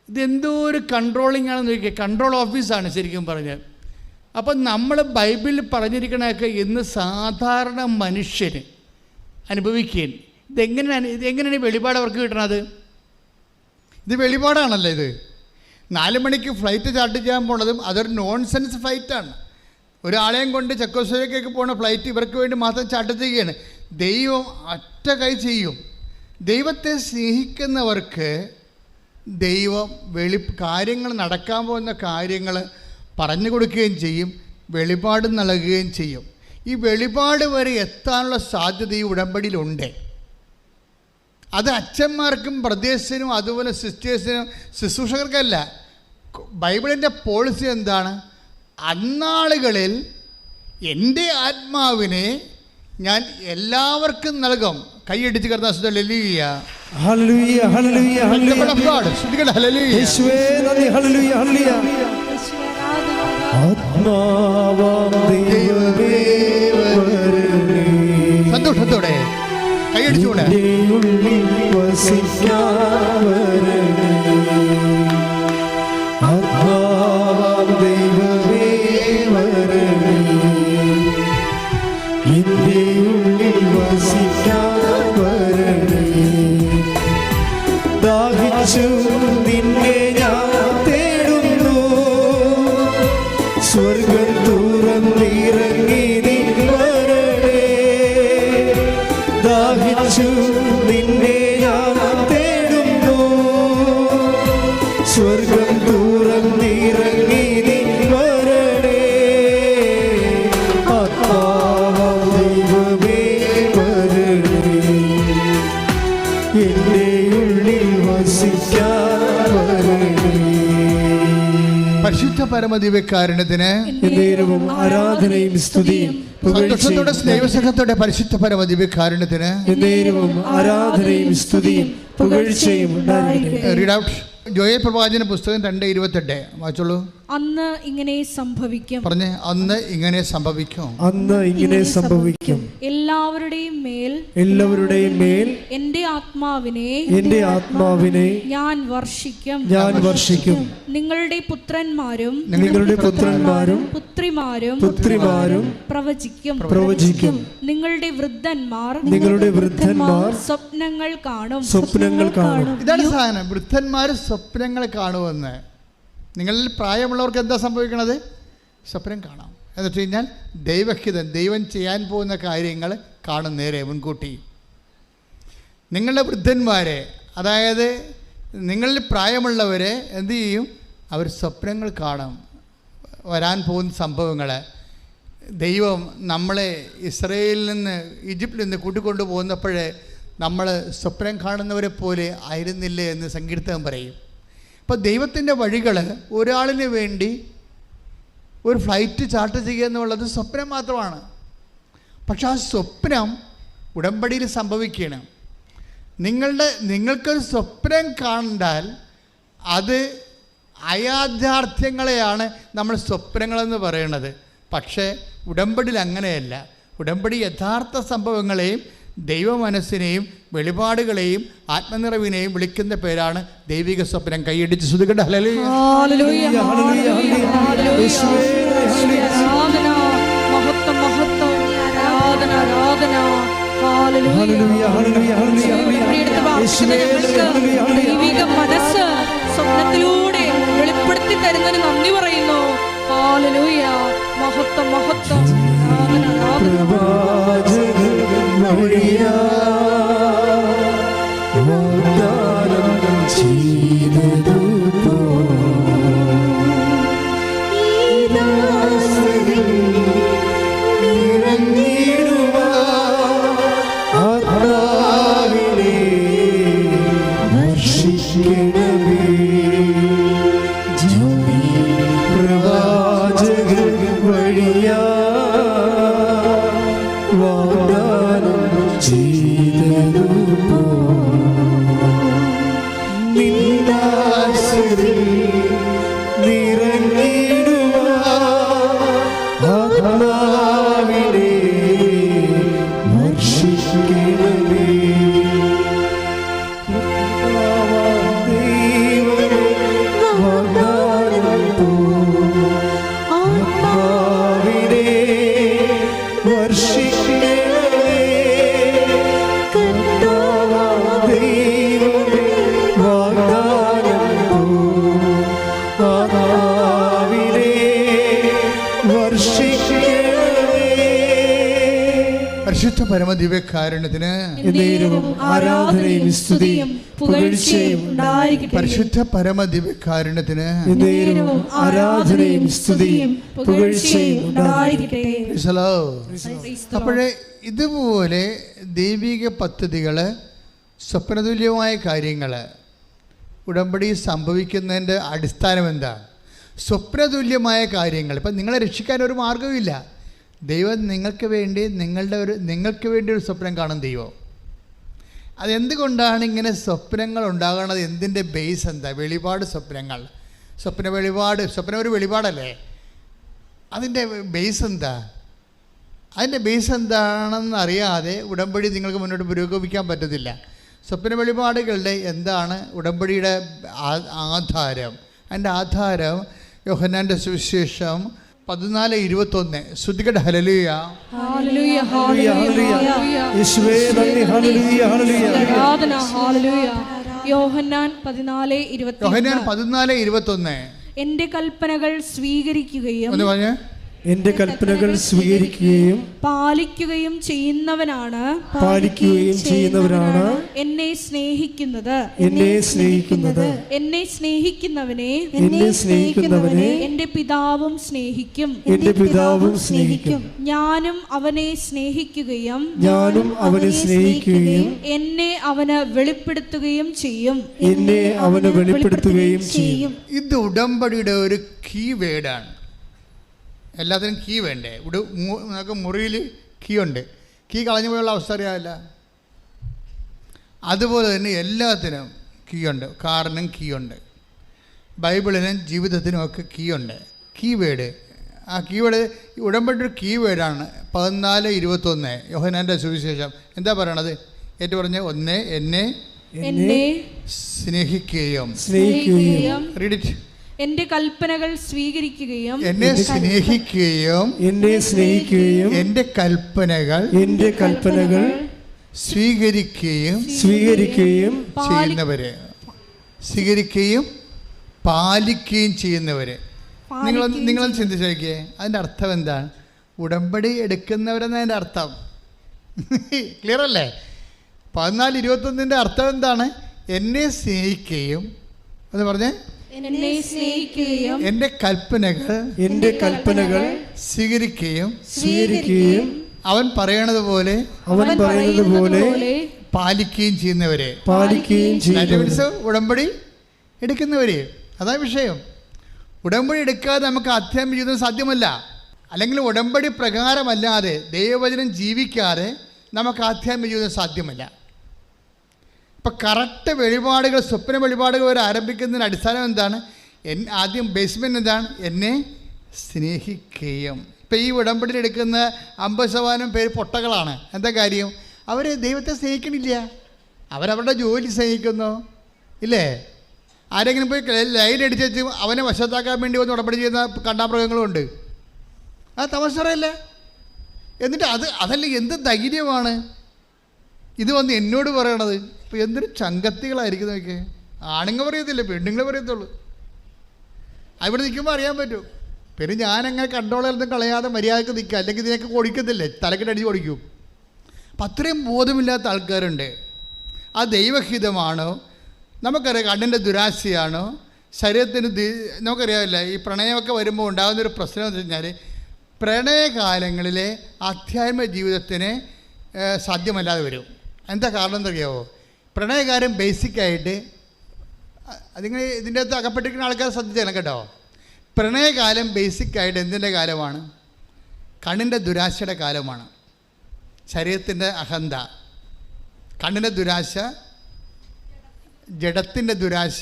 ഇതെന്തോ ഒരു കൺട്രോളിംഗ് ആണെന്ന് ചോദിക്കുക, കൺട്രോൾ ഓഫീസാണ് ശരിക്കും പറഞ്ഞാൽ. അപ്പം നമ്മൾ ബൈബിളിൽ പറഞ്ഞിരിക്കണതൊക്കെ ഇന്ന് സാധാരണ മനുഷ്യന് അനുഭവിക്കുകയും ഇതെങ്ങനെയാണ് വെളിപാട് അവർക്ക് കിട്ടണത്? ഇത് വെളിപാടാണല്ലോ. ഇത് 4 മണിക്ക് ഫ്ലൈറ്റ് ചാർട്ട് ചെയ്യാൻ പോണതും അതൊരു നോൺസെൻസ് ഫ്ലൈറ്റാണ്. ഒരാളെയും കൊണ്ട് ചെക്കോസ്ലോവാക്യയിലേക്ക് പോകുന്ന ഫ്ലൈറ്റ് ഇവർക്ക് വേണ്ടി മാത്രം ചാർട്ട് ചെയ്യുകയാണ്. ദൈവം ഒറ്റ കൈ ചെയ്യും. ദൈവത്തെ സ്നേഹിക്കുന്നവർക്ക് ദൈവം കാര്യങ്ങൾ നടക്കാൻ പോകുന്ന കാര്യങ്ങൾ പറഞ്ഞു കൊടുക്കുകയും ചെയ്യും, വെളിപാട് നൽകുകയും ചെയ്യും. ഈ വെളിപാട് വരെ എത്താനുള്ള സാധ്യത ഈ ഉടമ്പടിയിലുണ്ട്. അത് അച്ഛന്മാർക്കും ബ്രദേഴ്സിനും അതുപോലെ സിസ്റ്റേഴ്സിനും ശുശ്രൂഷകർക്കല്ല. ബൈബിളിൻ്റെ പോളിസി എന്താണ്? അന്നാളുകളിൽ എൻ്റെ ആത്മാവിനെ ഞാൻ എല്ലാവർക്കും നൽകും. കൈയടിച്ച് കർത്താവേ ഹല്ലേലൂയ ഹല്ലേലൂയ ഹല്ലേലൂയ ഹല്ലേലൂയ യേശുവേ നന്ദി ഹല്ലേലൂയ ഹല്ലേലൂയ ആത്മാവാം ദൈവമേ വരണേ. സന്തോഷത്തോടെ കൈയടിച്ചുകൊണ്ട് ഉള്ളിൽ വസിക്കാൻ വരണേ. ആത്മാവാം ദൈവമേ വരണേ, എൻ്റെ ഉള്ളിൽ വസിക്കാൻ വരണേ. ദാഹിച്ചു നിന്നെ ഞാൻ തേടുന്നു, സ്വർഗം തുറന്നിറങ്ങി നീ വരണേ. ദാഹിച്ചു നിന്നെ ഞാൻ തേടുന്നു, സ്വർഗം തുറന്നിറങ്ങി നീ വരണേ. ആത്മാവാം ദൈവമേ വരണേ. പരമദിവ്യകാരുണ്യത്തിന് എന്നേരവും ആരാധനയും സ്തുതിയും സന്തോഷത്തോടെ സ്നേഹസഹത്തോടെ പരിശുദ്ധ പരമദിവ്യകാരുണ്യത്തിന് എന്നേരവും ആരാധനയും സ്തുതിയും പുകഴ്ചയും ഉണ്ടായിരിക്കട്ടെ. റീഡ് ഔട്ട് ജോയേൽ പ്രവാചന പുസ്തകം 2:28 വായിച്ചോളൂ. അന്ന് ഇങ്ങനെ സംഭവിക്കും. പറഞ്ഞേ, അന്ന് ഇങ്ങനെ സംഭവിക്കും. അന്ന് ഇങ്ങനെ സംഭവിക്കും. എല്ലാവരുടെയും മേൽ എന്റെ ആത്മാവിനെ ഞാൻ വർഷിക്കും. നിങ്ങളുടെ പുത്രന്മാരും പുത്രിമാരും പ്രവചിക്കും. നിങ്ങളുടെ വൃദ്ധന്മാർ സ്വപ്നങ്ങൾ കാണും. ഇതാണ് സാധനം. വൃദ്ധന്മാർ സ്വപ്നങ്ങൾ കാണുമെന്ന്. നിങ്ങളിൽ പ്രായമുള്ളവർക്ക് എന്താ സംഭവിക്കണത്? സ്വപ്നം കാണാം. എന്ന് വെച്ച് കഴിഞ്ഞാൽ ദൈവഹിതം, ദൈവം ചെയ്യാൻ പോകുന്ന കാര്യങ്ങൾ കാണും നേരെ മുൻകൂട്ടി. നിങ്ങളുടെ വൃദ്ധന്മാരെ, അതായത് നിങ്ങളിൽ പ്രായമുള്ളവരെ എന്ത് ചെയ്യും? അവർ സ്വപ്നങ്ങൾ കാണും, വരാൻ പോകുന്ന സംഭവങ്ങൾ. ദൈവം നമ്മളെ ഇസ്രയേലിൽ നിന്ന്, ഈജിപ്തിൽ നിന്ന് കൂട്ടിക്കൊണ്ടു പോകുന്നപ്പോഴേ നമ്മൾ സ്വപ്നം കാണുന്നവരെ പോലെ ആയിരുന്നില്ലേ എന്ന് സങ്കീർത്തനം പറയും. അപ്പോൾ ദൈവത്തിൻ്റെ വഴികൾ ഒരാളിന് വേണ്ടി ഒരു ഫ്ലൈറ്റ് ചാർട്ട് ചെയ്യുക എന്നുള്ളത് സ്വപ്നം മാത്രമാണ്. പക്ഷെ ആ സ്വപ്നം ഉടമ്പടിയിൽ സംഭവിക്കുകയാണ്. നിങ്ങൾക്കൊരു സ്വപ്നം കണ്ടാൽ അത് അയാഥാർത്ഥ്യങ്ങളെയാണ് നമ്മൾ സ്വപ്നങ്ങളെന്ന് പറയുന്നത്. പക്ഷേ ഉടമ്പടിയിൽ അങ്ങനെയല്ല. ഉടമ്പടി യഥാർത്ഥ സംഭവങ്ങളെയും ദൈവ മനസ്സിനെയും വെളിപാടുകളെയും ആത്മനിറവിനെയും വിളിക്കുന്ന പേരാണ് ദൈവിക സ്വപ്നം. കൈയടിച്ച് സ്തുതിക്കട്ടെ. ഹല്ലേലൂയ. ദൈവിക മനസ്സ് സ്വപ്നത്തിലൂടെ വെളിപ്പെടുത്തി തരുന്നതിന് നന്ദി പറയുന്നു. ഹല്ലേലൂയ. മഹത്വം മഹത്വം. പരിശുദ്ധ പരമദിവ്യകാരുണ്യത്തിന് ആരാധനയും സ്തുതിയും പുകഴ്ചയും ഉണ്ടായിരിക്കട്ടെ. പരിശുദ്ധ പരമദിവ്യകാരുണ്യത്തിന് ആരാധനയും സ്തുതിയും പുകഴ്ചയും ഉണ്ടായിരിക്കട്ടെ. അപ്പോഴേ ഇതുപോലെ ദൈവിക പദ്ധതികൾ, സ്വപ്നതുല്യമായ കാര്യങ്ങൾ ഉടമ്പടി സംഭവിക്കുന്നതിൻ്റെ അടിസ്ഥാനം എന്താണ്? സ്വപ്നതുല്യമായ കാര്യങ്ങൾ. ഇപ്പം നിങ്ങളെ രക്ഷിക്കാൻ ഒരു മാർഗവുമില്ല. ദൈവം നിങ്ങൾക്ക് വേണ്ടി ഒരു സ്വപ്നം കാണും ദൈവം. അതെന്തുകൊണ്ടാണ് ഇങ്ങനെ സ്വപ്നങ്ങൾ ഉണ്ടാകുന്നത്? എന്തിൻ്റെ ബേസ് എന്താ? വെളിപാട് സ്വപ്നങ്ങൾ. സ്വപ്നം ഒരു വെളിപാടല്ലേ? അതിൻ്റെ ബേസ് എന്താ? അതിൻ്റെ ബേസ് എന്താണെന്ന് അറിയാതെ ഉടമ്പടി നിങ്ങൾക്ക് മുന്നോട്ട് പുരോഗമിക്കാൻ പറ്റത്തില്ല. സ്വപ്ന വെളിപാടുകളുടെ എന്താണ് ഉടമ്പടിയുടെ ആധാരം? അതിൻ്റെ ആധാരം യോഹന്നാൻ്റെ സുവിശേഷം 14:21. ശ്രുതികട. ഹല്ലേലൂയ. യോഹന്നാൻ 14:21. യോഹന്നാൻ 14:21. എന്റെ കൽപ്പനകൾ സ്വീകരിക്കുകയും എൻ്റെ കൽപ്പനകൾ സ്വീകരിക്കുകയും പാലിക്കുകയും ചെയ്യുന്നവനാണ് എന്നെ സ്നേഹിക്കുന്നത്. എന്നെ സ്നേഹിക്കുന്നവനെ എൻ്റെ പിതാവും സ്നേഹിക്കും. ഞാനും അവനെ സ്നേഹിക്കുകയും എന്നെ അവന് വെളിപ്പെടുത്തുകയും ചെയ്യും. ഇത് ഉടമ്പടിയുടെ ഒരു കീ വേർഡാണ്. എല്ലാത്തിനും കീ വേണ്ടേ? നമുക്ക് മുറിയിൽ കീ ഉണ്ട്. കീ കളഞ്ഞു പോയുള്ള അവസ്ഥ അറിയാമല്ല. അതുപോലെ തന്നെ എല്ലാത്തിനും കീ ഉണ്ട്. കാറിനും കീ ഉണ്ട്, ബൈബിളിനും ജീവിതത്തിനും ഒക്കെ കീ ഉണ്ട്. കീ വേഡ്, ആ കീ വേഡ് ഉടമ്പടി ഒരു കീ വേഡാണ്. 14:21 യോഹന്നാൻ്റെ സുവിശേഷം എന്താ പറയണത്? ഏറ്റു പറഞ്ഞ് ഒന്ന് എന്നെ സ്നേഹിക്കുകയും റീഡ് ഇറ്റ്. എന്റെ കൽപ്പനകൾ സ്വീകരിക്കുകയും എന്നെ സ്നേഹിക്കുകയും എന്റെ കൽപ്പനകൾ സ്വീകരിക്കുകയും ചെയ്യുന്നവരെ, സ്വീകരിക്കുകയും പാലിക്കുകയും ചെയ്യുന്നവരെ. നിങ്ങൾ ചിന്തിച്ചു നോക്കിയേ, അതിൻ്റെ അർത്ഥം എന്താണ്? ഉടമ്പടി എടുക്കുന്നവരെന്നതിൻ്റെ അർത്ഥം ക്ലിയർ അല്ലേ? 14:21 അർത്ഥം എന്താണ്? എന്നെ സ്നേഹിക്കുകയും എന്ന് പറഞ്ഞേ എന്റെ കൽപ്പനകൾ സ്വീകരിക്കുകയും അവൻ പറയണത് പോലെ പാലിക്കുകയും ചെയ്യുന്നവരെ. ഉടമ്പടി എടുക്കുന്നവരെ, അതാ വിഷയം. ഉടമ്പടി എടുക്കാതെ നമുക്ക് ആധ്യാത്മിക ജീവിതം സാധ്യമല്ല. അല്ലെങ്കിൽ ഉടമ്പടി പ്രകാരമല്ലാതെ ദൈവവചനം ജീവിക്കാതെ നമുക്ക് ആധ്യാത്മിക ജീവിതം സാധ്യമല്ല. ഇപ്പം കറക്റ്റ് വെളിപാടുകൾ, സ്വപ്ന വെളിപാടുകൾ വരെ ആരംഭിക്കുന്നതിന് അടിസ്ഥാനം എന്താണ്? ആദ്യം ബേസ്മെൻറ്റ് എന്താണ്? എന്നെ സ്നേഹിക്കുകയും. ഇപ്പം ഈ ഉടമ്പടിയിൽ എടുക്കുന്ന 50% പേര് പൊട്ടകളാണ്. എന്താ കാര്യം? അവർ ദൈവത്തെ സ്നേഹിക്കണില്ല, അവരവരുടെ ജോലി സ്നേഹിക്കുന്നു, ഇല്ലേ? ആരെങ്കിലും പോയി ലൈൻ അടിച്ച് വെച്ച് അവനെ വശത്താക്കാൻ വേണ്ടി വന്ന് ഉടമ്പടി ചെയ്യുന്ന കണ്ടാമൃഗങ്ങളുണ്ട്. അത് തമസ്സറയല്ലേ? എന്നിട്ട് അതല്ല, എന്ത് ധൈര്യമാണ് ഇത് വന്ന് എന്നോട് പറയണത്? ഇപ്പോൾ എന്തൊരു ചങ്കത്തികളായിരിക്കും നോക്കിയേ. ആണുങ്ങൾ പറയത്തില്ല, പെണ്ണുങ്ങൾ പറയത്തുള്ളൂ. അവിടെ നിൽക്കുമ്പോൾ അറിയാൻ പറ്റും. പിന്നെ ഞാനങ്ങനെ കൺട്രോളൊന്നും കളയാതെ മര്യാദക്ക് നിൽക്കുക, അല്ലെങ്കിൽ ഇതിനൊക്കെ ഓടിക്കത്തില്ലേ, തലക്കെട്ടടിച്ച് ഓടിക്കും. അപ്പം അത്രയും ബോധമില്ലാത്ത ആൾക്കാരുണ്ട്. ആ ദൈവഹിതമാണോ? നമുക്കറിയാം കണ്ണിൻ്റെ ദുരാശയാണോ? ശരീരത്തിന് നമുക്കറിയാമില്ല. ഈ പ്രണയമൊക്കെ വരുമ്പോൾ ഉണ്ടാകുന്നൊരു പ്രശ്നം എന്ന് വെച്ച് കഴിഞ്ഞാൽ പ്രണയകാലങ്ങളിലെ ആധ്യാത്മിക ജീവിതത്തിന് സാധ്യമല്ലാതെ വരും. എന്താ കാരണം എന്നറിയാമോ? പ്രണയകാലം ബേസിക്കായിട്ട് അതിങ്ങനെ ഇതിൻ്റെ അകത്ത് അകപ്പെട്ടിരിക്കുന്ന ആൾക്കാർ ശ്രദ്ധിച്ചാലും കേട്ടോ. പ്രണയകാലം ബേസിക്കായിട്ട് എന്തിൻ്റെ കാലമാണ്? കണ്ണിൻ്റെ ദുരാശയുടെ കാലമാണ്. ശരീരത്തിൻ്റെ അഹന്ത, കണ്ണിൻ്റെ ദുരാശ, ജഡത്തിൻ്റെ ദുരാശ,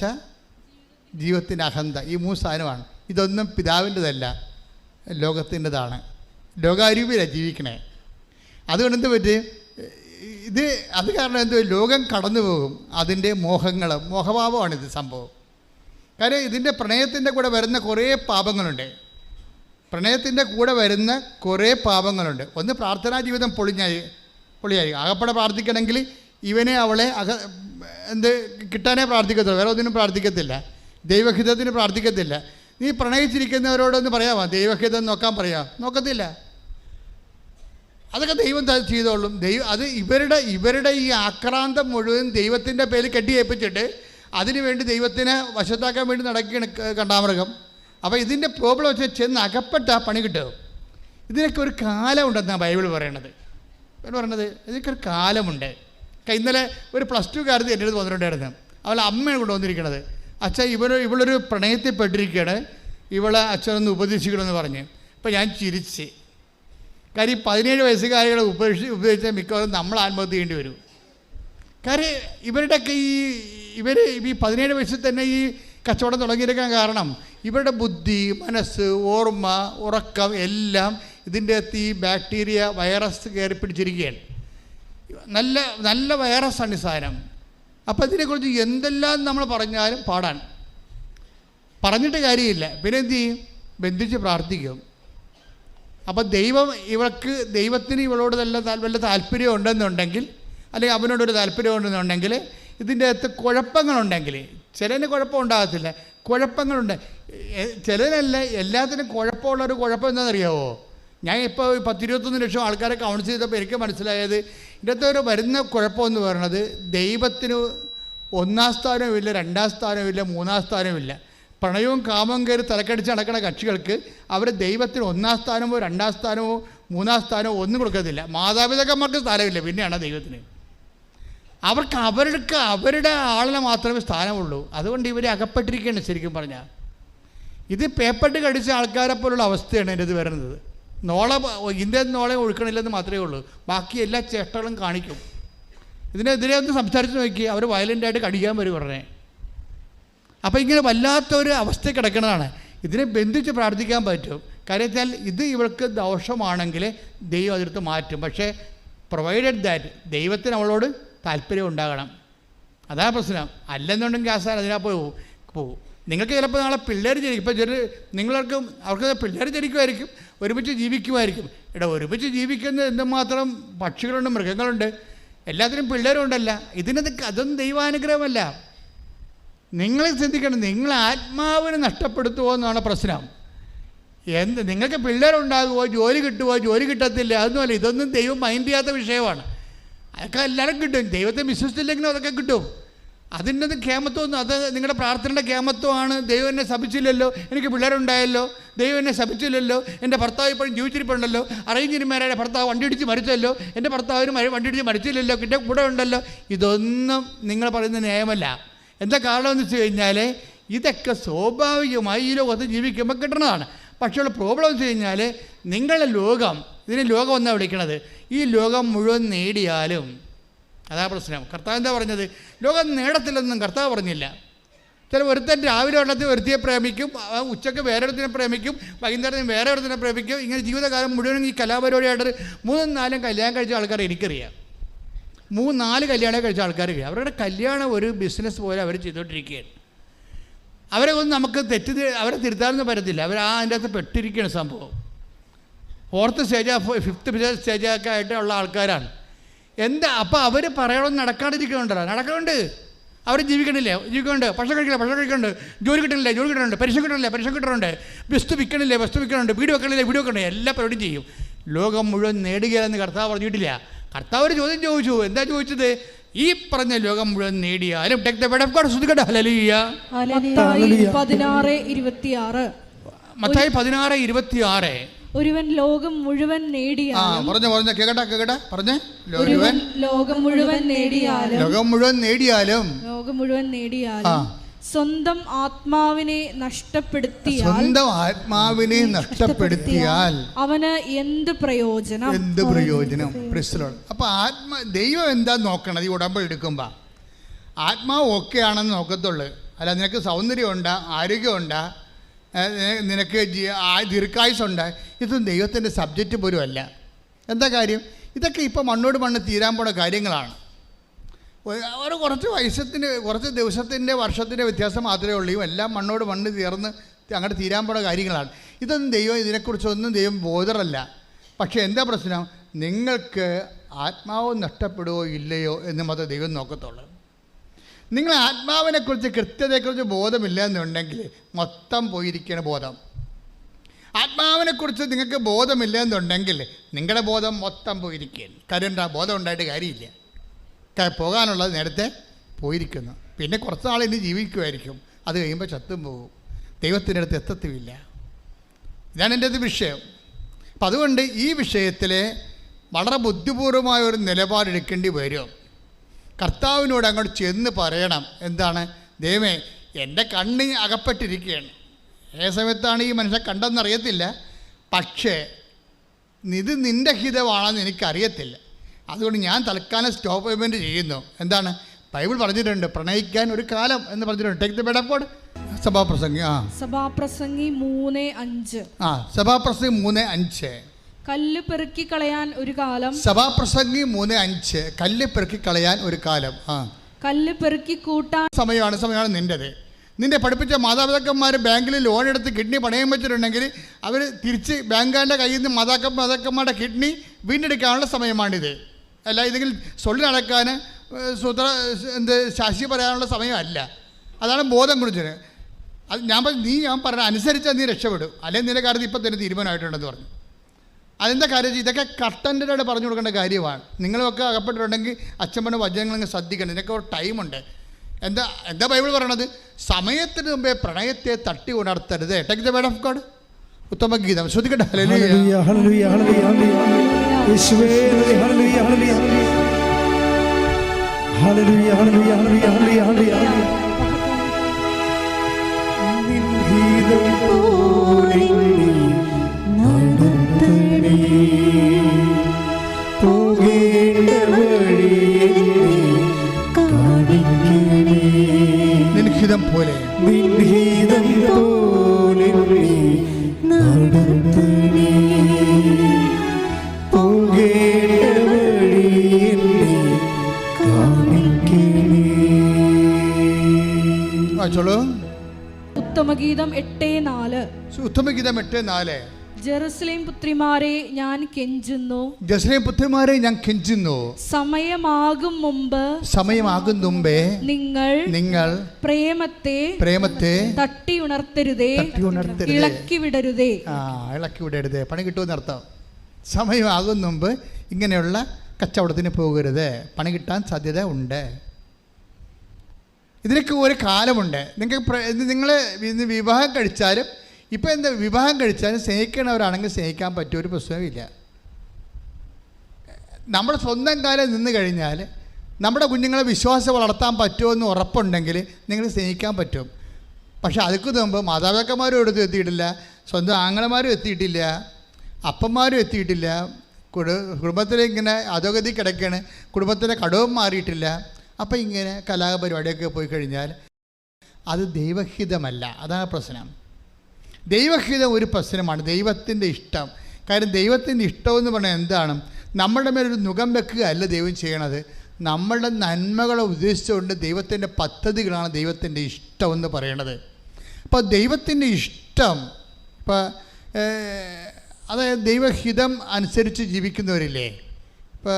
ജീവിതത്തിൻ്റെ അഹന്ത, ഈ 3 സാധനമാണ്. ഇതൊന്നും പിതാവിൻ്റെതല്ല, ലോകത്തിൻ്റെതാണ്. ലോകാരൂപിയിലാണ് ജീവിക്കണേ. അതുകൊണ്ട് എന്ത് പറ്റി? അത് കാരണം എന്തോ ലോകം കടന്നു പോകും. അതിൻ്റെ മോഹഭാവമാണിത് സംഭവം. കാര്യം ഇതിൻ്റെ പ്രണയത്തിൻ്റെ കൂടെ വരുന്ന കുറേ പാപങ്ങളുണ്ട്. ഒന്ന് പ്രാർത്ഥനാ ജീവിതം പൊളിയായി. അകപ്പെടെ പ്രാർത്ഥിക്കണമെങ്കിൽ ഇവനെ അവളെ കിട്ടാനേ പ്രാർത്ഥിക്കത്തുള്ളൂ, വേറെ ഒന്നിനും പ്രാർത്ഥിക്കത്തില്ല. ദൈവഹിതത്തിന് പ്രാർത്ഥിക്കത്തില്ല. നീ പ്രണയിച്ചിരിക്കുന്നവരോടൊന്ന് പറയാമോ ദൈവഹിതം നോക്കാൻ? നോക്കത്തില്ല. അതൊക്കെ ദൈവം ചെയ്തോളും. അത് ഇവരുടെ ഈ ആക്രാന്തം മുഴുവൻ ദൈവത്തിൻ്റെ പേരിൽ കെട്ടിയേൽപ്പിച്ചിട്ട് അതിനുവേണ്ടി ദൈവത്തിനെ വശത്താക്കാൻ വേണ്ടി നടക്കുകയാണ് കണ്ടാമൃഗം. അപ്പോൾ ഇതിൻ്റെ പ്രോബ്ലം വെച്ചാൽ ചെന്ന് അകപ്പെട്ട പണി കിട്ടും. ഇതിനൊക്കെ ഒരു കാലമുണ്ടെന്നാണ് ബൈബിൾ പറയണത്. ഇതിനൊക്കെ ഒരു കാലമുണ്ട്. ഇന്നലെ ഒരു +2 കാരത്തി എൻ്റെ അടുത്ത് വന്നിട്ടുണ്ടായിരുന്നു. അവളെ അമ്മയാണ് കൊണ്ടുവന്നിരിക്കണത്. അച്ഛൻ ഇവളൊരു പ്രണയത്തിൽ പെട്ടിരിക്കുകയാണ്, ഇവളെ അച്ഛനൊന്ന് ഉപദേശിക്കണമെന്ന് പറഞ്ഞ്. അപ്പോൾ ഞാൻ ചിരിച്ച്. കാര്യം 17 വയസ്സുകാരികളെ ഉപദേശിച്ചാൽ മിക്കവാറും നമ്മൾ ആത്മഹത്യ ചെയ്യേണ്ടി വരും. കാര്യം ഇവരുടെയൊക്കെ ഈ 17 വയസ്സിൽ തന്നെ ഈ കച്ചവടം തുടങ്ങിയിരിക്കാൻ കാരണം ഇവരുടെ ബുദ്ധി, മനസ്സ്, ഓർമ്മ, ഉറക്കം എല്ലാം ഇതിൻ്റെ അകത്ത് ഈ ബാക്ടീരിയ, വൈറസ് കയറി പിടിച്ചിരിക്കുകയാണ്. നല്ല വൈറസാണ് ഈ സാധനം. അപ്പോൾ ഇതിനെക്കുറിച്ച് എന്തെല്ലാം നമ്മൾ പറഞ്ഞാലും പാടാണ്, പറഞ്ഞിട്ട് കാര്യമില്ല. പിന്നെ എന്ത് ചെയ്യും? ബന്ധിച്ച് പ്രാർത്ഥിക്കും. അപ്പം ദൈവത്തിന് ഇവളോട് വല്ല താല്പര്യം ഉണ്ടെന്നുണ്ടെങ്കിൽ, അല്ലെങ്കിൽ അവനോടൊരു താല്പര്യം ഉണ്ടെന്നുണ്ടെങ്കിൽ, ഇതിൻ്റെ അകത്ത് കുഴപ്പങ്ങളുണ്ടെങ്കിൽ, ചിലതിന് കുഴപ്പം ഉണ്ടാകത്തില്ല, കുഴപ്പങ്ങളുണ്ട്. ചിലതിനല്ല, എല്ലാത്തിനും കുഴപ്പമുള്ളൊരു കുഴപ്പം എന്താണെന്നറിയാമോ? ഞാൻ ഇപ്പോൾ 10-21 ലക്ഷം ആൾക്കാരെ കൗൺസിൽ ചെയ്തപ്പോൾ എനിക്ക് മനസ്സിലായത് ഇതിൻ്റെ ഒരു വരുന്ന കുഴപ്പമെന്ന് പറയുന്നത്, ദൈവത്തിന് 1-ാം സ്ഥാനവുമില്ല, 2-ാം സ്ഥാനവുമില്ല, 3-ാം സ്ഥാനവുമില്ല. പ്രണയവും കാമവും കയറി തലക്കടിച്ച് നടക്കുന്ന കക്ഷികൾക്ക് അവർ ദൈവത്തിന് 1-ാം സ്ഥാനമോ 2-ാം സ്ഥാനമോ 3-ാം സ്ഥാനമോ ഒന്നും കൊടുക്കത്തില്ല. മാതാപിതാക്കന്മാർക്ക് സ്ഥാനമില്ല, പിന്നെയാണ് ദൈവത്തിന്. അവരുടെ ആളിനെ മാത്രമേ സ്ഥാനമുള്ളൂ. അതുകൊണ്ട് ഇവരെ അകപ്പെട്ടിരിക്കുകയാണ്. ശരിക്കും പറഞ്ഞാൽ ഇത് പേപ്പറിട്ട് കടിച്ച ആൾക്കാരെ പോലുള്ള അവസ്ഥയാണ് എൻ്റെ ഇത് വരുന്നത്. ഇന്ത്യൻ നോളെ ഒഴുക്കണില്ലെന്ന് മാത്രമേ ഉള്ളൂ, ബാക്കി എല്ലാ ചേഷ്ടകളും കാണിക്കും. ഇതിനെതിരെ ഒന്ന് സംസാരിച്ച് നോക്കി, അവർ വയലൻ്റായിട്ട് കടിക്കാൻ വരും ഉടനെ. അപ്പോൾ ഇങ്ങനെ വല്ലാത്തൊരു അവസ്ഥ കിടക്കുന്നതാണ്. ഇതിനെ ബന്ധിച്ച് പ്രാർത്ഥിക്കാൻ പറ്റും. കാര്യം വെച്ചാൽ ഇത് ഇവൾക്ക് ദോഷമാണെങ്കിൽ ദൈവം അതിർത്ത് മാറ്റും. പക്ഷേ പ്രൊവൈഡഡ് ദാറ്റ് ദൈവത്തിന് അവളോട് താല്പര്യം ഉണ്ടാകണം. അതാ പ്രശ്നം. അല്ലെന്നുണ്ടെങ്കിൽ ആസാൻ അതിനാ പോകും. നിങ്ങൾക്ക് ചിലപ്പോൾ നാളെ പിള്ളേർ ജനിക്കും. ഇപ്പോൾ അവർക്ക് പിള്ളേർ ജനിക്കുമായിരിക്കും, ഒരുമിച്ച് ജീവിക്കുമായിരിക്കും. ഒരുമിച്ച് ജീവിക്കുന്ന എന്തുമാത്രം പക്ഷികളുണ്ട്, മൃഗങ്ങളുണ്ട്, എല്ലാത്തിനും പിള്ളേരുണ്ടല്ല. അതൊന്നും ദൈവാനുഗ്രഹമല്ല. നിങ്ങൾ ചിന്തിക്കണം, നിങ്ങൾ ആത്മാവിനെ നഷ്ടപ്പെടുത്തുമോ എന്നാണ് പ്രശ്നം. നിങ്ങൾക്ക് പിള്ളേരുണ്ടാകുമോ, ജോലി കിട്ടുമോ, ജോലി കിട്ടത്തില്ല, അതൊന്നുമല്ല. ഇതൊന്നും ദൈവം മൈൻഡ് ചെയ്യാത്ത വിഷയമാണ്. അതൊക്കെ എല്ലാവരും കിട്ടും. ദൈവത്തെ വിശ്വസിച്ചില്ലെങ്കിലും അതൊക്കെ കിട്ടും. അതിൻ്റെ കേമത്വമൊന്നും, അത് നിങ്ങളുടെ പ്രാർത്ഥനയുടെ കേമത്വമാണ്. ദൈവം എന്നെ ശപിച്ചില്ലല്ലോ, എനിക്ക് പിള്ളേരുണ്ടായല്ലോ, ദൈവം എന്നെ ശപിച്ചില്ലല്ലോ, എൻ്റെ ഭർത്താവ് ഇപ്പോഴും ജീവിച്ചിരിപ്പുണ്ടല്ലോ, അറേഞ്ച് മാരേജ് ഭർത്താവ് വണ്ടി ഇടിച്ച് മരിച്ചല്ലോ, എൻ്റെ ഭർത്താവിന് വണ്ടി ഇടിച്ച് മരിച്ചില്ലല്ലോ, കിട്ടിയ കൂടെ ഉണ്ടല്ലോ. ഇതൊന്നും നിങ്ങൾ പറയുന്ന ന്യായമല്ല. എന്താ കാരണമെന്ന് വെച്ച് കഴിഞ്ഞാൽ ഇതൊക്കെ സ്വാഭാവികമായി ഈ ലോകത്ത് ജീവിക്കുമ്പോൾ കിട്ടുന്നതാണ്. പക്ഷേ ഉള്ള പ്രോബ്ലം വെച്ച് കഴിഞ്ഞാൽ നിങ്ങളുടെ ലോകം, ഇതിനെ ലോകം എന്നാണ് വിളിക്കണത്, ഈ ലോകം മുഴുവൻ നേടിയാലും അതാ പ്രശ്നം. കർത്താവ് എന്താ പറഞ്ഞത്? ലോകം നേടത്തില്ലെന്നും കർത്താവ് പറഞ്ഞില്ല. ഒരുത്തൻ രാവിലെ വെള്ളത്തിൽ ഒരുത്തിയെ പ്രേമിക്കും, ഉച്ചയ്ക്ക് വേറെ ഒരുത്തിനെ പ്രേമിക്കും, വൈകുന്നേരം വേറെ ഒരുത്തിനെ പ്രേമിക്കും. ഇങ്ങനെ ജീവിതകാലം മുഴുവനും ഈ കലാപരിപാടിയായിട്ട് 3-4 കല്യാണം കഴിച്ച ആൾക്കാരെ എനിക്കറിയാം. 3-4 കല്യാണം കഴിച്ച ആൾക്കാർക്ക് അവരുടെ കല്യാണം ഒരു ബിസിനസ് പോലെ അവർ ചെയ്തുകൊണ്ടിരിക്കുകയാണ്. അവരെ ഒന്നും നമുക്ക് അവരെ തിരുത്താനൊന്നും പറ്റത്തില്ല. അവർ അതിൻ്റെ അകത്ത് പെട്ടിരിക്കുകയാണ് സംഭവം. 4th സ്റ്റേജ് 5th സ്റ്റേജൊക്കെ ആയിട്ടുള്ള ആൾക്കാരാണ്. അപ്പോൾ അവർ പറയണമെന്ന് നടക്കാനുണ്ട്. അവർ ജീവിക്കുന്നുണ്ട്, ഭക്ഷണം കഴിക്കുന്നുണ്ട്, ജോലി കിട്ടുന്നുണ്ട്, പരീക്ഷ കിട്ടുന്നുണ്ട്, വസ്തു വിൽക്കണില്ലേ, വീട് വെക്കണില്ലേ, എല്ലാ പരിപാടിയും ചെയ്യും. ലോകം മുഴുവൻ നേടുകയെന്ന് കർത്താവ് പറഞ്ഞിട്ടില്ല. കർത്താവ് ഒരു ചോദ്യം ചോദിച്ചു. എന്താ ചോദിച്ചത്? ഈ പറഞ്ഞ ലോകം മുഴുവൻ നേടിയാലും മത്തായി 16:26 ഒരുവൻ ലോകം മുഴുവൻ നേടിയാലും ലോകം മുഴുവൻ നേടിയാലും സ്വന്തം ആത്മാവിനെ നഷ്ടപ്പെടുത്തിയാൽ അവന് എന്ത് പ്രയോജനം? അപ്പൊ ദൈവം എന്താ നോക്കണത്? ഈ ഉടമ്പടി എടുക്കുമ്പോ ആത്മാവ് ഓക്കെ ആണെന്ന് നോക്കത്തുള്ളു. അല്ല നിനക്ക് സൗന്ദര്യമുണ്ടാ, ആരോഗ്യമുണ്ടാ, നിനക്ക് ദീർഘായുസുണ്ട്, ഇതൊന്നും ദൈവത്തിൻ്റെ സബ്ജക്റ്റ് പോലും അല്ല. എന്താ കാര്യം? ഇതൊക്കെ ഇപ്പോൾ മണ്ണോട് മണ്ണ് തീരാൻ പോണ കാര്യങ്ങളാണ്. കുറച്ച് ദിവസത്തിൻ്റെ വർഷത്തിൻ്റെ വ്യത്യാസം മാത്രമേ ഉള്ളൂ. എല്ലാം മണ്ണോട് മണ്ണ് തീർന്ന് അങ്ങോട്ട് തീരാൻ പോണ കാര്യങ്ങളാണ്. ഇതൊന്നും ദൈവം ഇതിനെക്കുറിച്ചൊന്നും ദൈവം ബോധറല്ല. പക്ഷേ എന്താ പ്രശ്നം? നിങ്ങൾക്ക് ആത്മാവ് നഷ്ടപ്പെടുകയോ ഇല്ലയോ എന്ന് മാത്രമേ ദൈവം നോക്കത്തുള്ളൂ. നിങ്ങൾ ആത്മാവിനെക്കുറിച്ച് കൃത്യതയെക്കുറിച്ച് ബോധമില്ല എന്നുണ്ടെങ്കിൽ മൊത്തം പോയിരിക്കുകയാണ് ബോധം. ആത്മാവിനെക്കുറിച്ച് നിങ്ങൾക്ക് ബോധമില്ല എന്നുണ്ടെങ്കിൽ നിങ്ങളുടെ ബോധം മൊത്തം പോയിരിക്കുകയാണ്. കാര്യം എന്താ? ബോധം ഉണ്ടായിട്ട് കാര്യമില്ല. പോകാനുള്ളത് നേരത്തെ പോയിരിക്കുന്നു. പിന്നെ കുറച്ച് നാൾ ഇനി ജീവിക്കുമായിരിക്കും. അത് കഴിയുമ്പോൾ ചത്തും പോകും. ദൈവത്തിൻ്റെ അടുത്ത് എത്തത്തുമില്ല. ഇതാണ് എൻ്റെ അത് വിഷയം. അപ്പം അതുകൊണ്ട് ഈ വിഷയത്തിൽ വളരെ ബുദ്ധിപൂർവമായ ഒരു നിലപാടെടുക്കേണ്ടി വരും. കർത്താവിനോട് അങ്ങോട്ട് ചെന്ന് പറയണം. എന്താണ്? ദൈവമേ, എൻ്റെ കണ്ണ് അകപ്പെട്ടിരിക്കുകയാണ്. ഏ സമയത്താണ് ഈ മനുഷ്യൻ കണ്ടെന്നറിയത്തില്ല. പക്ഷേ ഇത് നിൻ്റെ ഹിതമാണെന്ന് എനിക്കറിയത്തില്ല. അതുകൊണ്ട് ഞാൻ തൽക്കാലം സ്റ്റോപ്പ് പേയ്മെൻറ്റ് ചെയ്യുന്നു. എന്താണ്? ബൈബിൾ പറഞ്ഞിട്ടുണ്ട്, പ്രണയിക്കാൻ ഒരു കാലം എന്ന് പറഞ്ഞിട്ടുണ്ട്. Take the bed of God. സഭാപ്രസംഗി 3:5 കല്ല് പെറുക്കി കളയാൻ ഒരു കാലം. സഭാപ്രസംഗി 3:5 കല്ല് പെറുക്കി കളയാൻ ഒരു കാലം. കല്ല് പെറുക്കി കൂട്ടാൻ സമയമാണ് നിൻ്റെത്. നിന്നെ പഠിപ്പിച്ച മാതാപിതാക്കന്മാർ ബാങ്കിൽ ലോൺ എടുത്ത് കിഡ്നി പണയം വെച്ചിട്ടുണ്ടെങ്കിൽ അവർ തിരിച്ച് ബാങ്കാരുടെ കയ്യിൽ നിന്ന് മാതാക്കന്മാരുടെ കിഡ്നി വീണ്ടെടുക്കാനുള്ള സമയമാണിത്. അല്ല ഇതെങ്കിൽ സൊള്ളി നടക്കാൻ ശാശി പറയാനുള്ള സമയമല്ല. അതാണ് ബോധം കുറിച്ചത്. അത് ഞാൻ പറഞ്ഞ അനുസരിച്ചാൽ നീ രക്ഷപ്പെടും, അല്ലെങ്കിൽ നിന്റെ കാര്യത്തിൽ ഇപ്പം തന്നെ തീരുമാനമായിട്ടുണ്ടെന്ന് പറഞ്ഞു. അതെന്താ കാര്യം? ഇതൊക്കെ കട്ടൻ്റെതായിട്ട് പറഞ്ഞു കൊടുക്കേണ്ട കാര്യമാണ്. നിങ്ങളൊക്കെ അകപ്പെട്ടിട്ടുണ്ടെങ്കിൽ അച്ഛമ്മൻ്റെ വചനങ്ങൾ ശ്രദ്ധിക്കണം. ഇതിനൊക്കെ ഒരു ടൈമുണ്ട്. എന്താ ബൈബിൾ പറയണത്? സമയത്തിന് മുമ്പേ പ്രണയത്തെ തട്ടി ഉണർത്തരുത്. Take the word of God. ഉത്തമ ഗീതം ശ്രദ്ധിക്കട്ടെ. ഹല്ലേലൂയ ഹല്ലേലൂയ ഹല്ലേലൂയ യേശുവേ ഹല്ലേലൂയ ഹല്ലേലൂയ ഹല്ലേലൂയ ഹല്ലേലൂയ ഹല്ലേലൂയ ഹല്ലേലൂയ നിൻ ഗീതം പോലെ നടത്തണേ പോകേണ്ട വഴിയെ കാണിക്കണേ നിൻ ഗീതം പോലെ നടത്തണേ പോകേണ്ട വഴിയെ കാണിക്കണേ. വായിച്ചോളൂ. ഉത്തമഗീതം 8:4. ഉത്തമഗീതം 8:4. ജെറുസലേം പുത്രിമാരെ ഞാൻ കെഞ്ചുന്നു, ജെറുസലേം പുത്രിമാരെ ഞാൻ കെഞ്ചുന്നു, സമയമാകും മുമ്പേ നിങ്ങൾ പ്രേമത്തെ തട്ടി ഉണർത്തരുതേ, ഇളക്കി വിടരുതേ. ഇളക്കി വിടരുത്, പണി കിട്ടുമെന്നർത്ഥം. സമയമാകും മുമ്പ് ഇങ്ങനെയുള്ള കച്ചവടത്തിന് പോകരുത്, പണി കിട്ടാൻ സാധ്യത ഉണ്ട്. ഇതിനൊക്കെ ഒരു കാലമുണ്ട്. നിങ്ങൾ വിവാഹം കഴിച്ചാലും ഇപ്പം വിവാഹം കഴിച്ചാലും സ്നേഹിക്കണവരാണെങ്കിൽ സ്നേഹിക്കാൻ പറ്റിയ ഒരു പ്രശ്നമില്ല. നമ്മുടെ സ്വന്തം കാലം നിന്ന് കഴിഞ്ഞാൽ നമ്മുടെ കുഞ്ഞുങ്ങളെ വിശ്വാസം വളർത്താൻ പറ്റുമെന്ന് ഉറപ്പുണ്ടെങ്കിൽ നിങ്ങൾ സ്നേഹിക്കാൻ പറ്റും. പക്ഷെ അതിക്ക് മുമ്പ് മാതാപിതാക്കന്മാരും എടുത്ത് എത്തിയിട്ടില്ല, സ്വന്തം ആങ്ങളമാരും എത്തിയിട്ടില്ല, അപ്പന്മാരും എത്തിയിട്ടില്ല, കുടുംബത്തിലിങ്ങനെ അധോഗതി കിടക്കുകയാണ്, കുടുംബത്തിൻ്റെ കടവും മാറിയിട്ടില്ല. അപ്പം ഇങ്ങനെ കലാപരിപാടിയൊക്കെ പോയി കഴിഞ്ഞാൽ അത് ദൈവഹിതമല്ല. അതാണ് പ്രശ്നം. ദൈവഹിതം ഒരു പ്രശ്നമാണ്, ദൈവത്തിൻ്റെ ഇഷ്ടം. കാര്യം ദൈവത്തിൻ്റെ ഇഷ്ടമെന്ന് പറഞ്ഞാൽ എന്താണ്? നമ്മളുടെ മേലൊരു നുകം വെക്കുക അല്ല ദൈവം ചെയ്യണത്. നമ്മളുടെ നന്മകളെ ഉദ്ദേശിച്ചുകൊണ്ട് ദൈവത്തിൻ്റെ പദ്ധതികളാണ് ദൈവത്തിൻ്റെ ഇഷ്ടമെന്ന് പറയണത്. അപ്പോൾ ദൈവത്തിൻ്റെ ഇഷ്ടം, ഇപ്പോൾ അതായത് ദൈവഹിതം അനുസരിച്ച് ജീവിക്കുന്നവരില്ലേ? ഇപ്പോൾ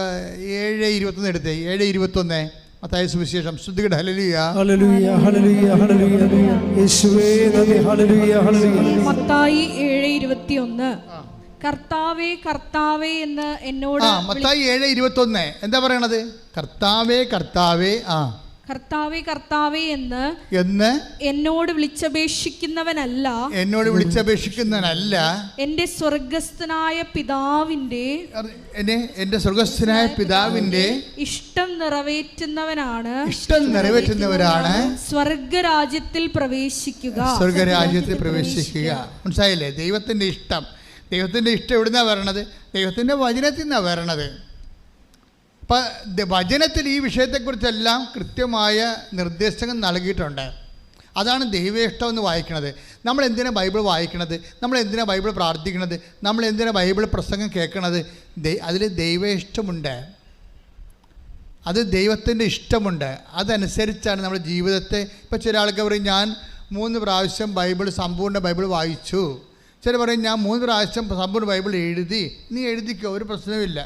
7:21 എടുത്തേ. 7:21 മത്തായി സുവിശേഷം. ശ്രദ്ധിക്കട്ടെ. ഹല്ലേലൂയ ഹല്ലേലൂയ ഹല്ലേലൂയ ഹല്ലേലൂയ യേശുവേ നന്ദി. ഹല്ലേലൂയ ഹല്ലേലൂയ. മത്തായി 7:21. കർത്താവേ കർത്താവേ എന്ന് എന്നോട്. മത്തായി 7:21 എന്താ പറയണത്? കർത്താവേ കർത്താവേ കർത്താവേ കർത്താവേ എന്ന് എന്നോട് വിളിച്ചപേക്ഷിക്കുന്നവനല്ല എന്റെ സ്വർഗസ്ഥനായ പിതാവിന്റെ ഇഷ്ടം നിറവേറ്റുന്നവനാണ് സ്വർഗരാജ്യത്തിൽ പ്രവേശിക്കുക. മനസ്സിലായില്ലേ? ദൈവത്തിന്റെ ഇഷ്ടം എവിടുന്നാ വരണത്? ദൈവത്തിന്റെ വചനത്തിൽ നിന്നാണ് വരണത്. അപ്പം വചനത്തിൽ ഈ വിഷയത്തെക്കുറിച്ചെല്ലാം കൃത്യമായ നിർദ്ദേശങ്ങൾ നൽകിയിട്ടുണ്ട്. അതാണ് ദൈവേഷ്ടം എന്ന് വായിക്കണത്. നമ്മൾ എന്തിനാണ് ബൈബിൾ വായിക്കണത്? നമ്മൾ എന്തിനാണ് ബൈബിൾ പ്രാർത്ഥിക്കണത്? നമ്മൾ എന്തിനാണ് ബൈബിൾ പ്രസംഗം കേൾക്കണത്? അതിൽ ദൈവേഷ്ടമുണ്ട്, അത് ദൈവത്തിൻ്റെ ഇഷ്ടമുണ്ട്. അതനുസരിച്ചാണ് നമ്മുടെ ജീവിതത്തെ. ഇപ്പോൾ ചില ആൾക്ക് പറയും ഞാൻ 3 പ്രാവശ്യം സമ്പൂർണ്ണ ബൈബിൾ വായിച്ചു. ചില പറയും ഞാൻ 3 പ്രാവശ്യം സമ്പൂർണ്ണ ബൈബിൾ എഴുതി. നീ എഴുതിക്കോ, ഒരു പ്രശ്നവുമില്ല.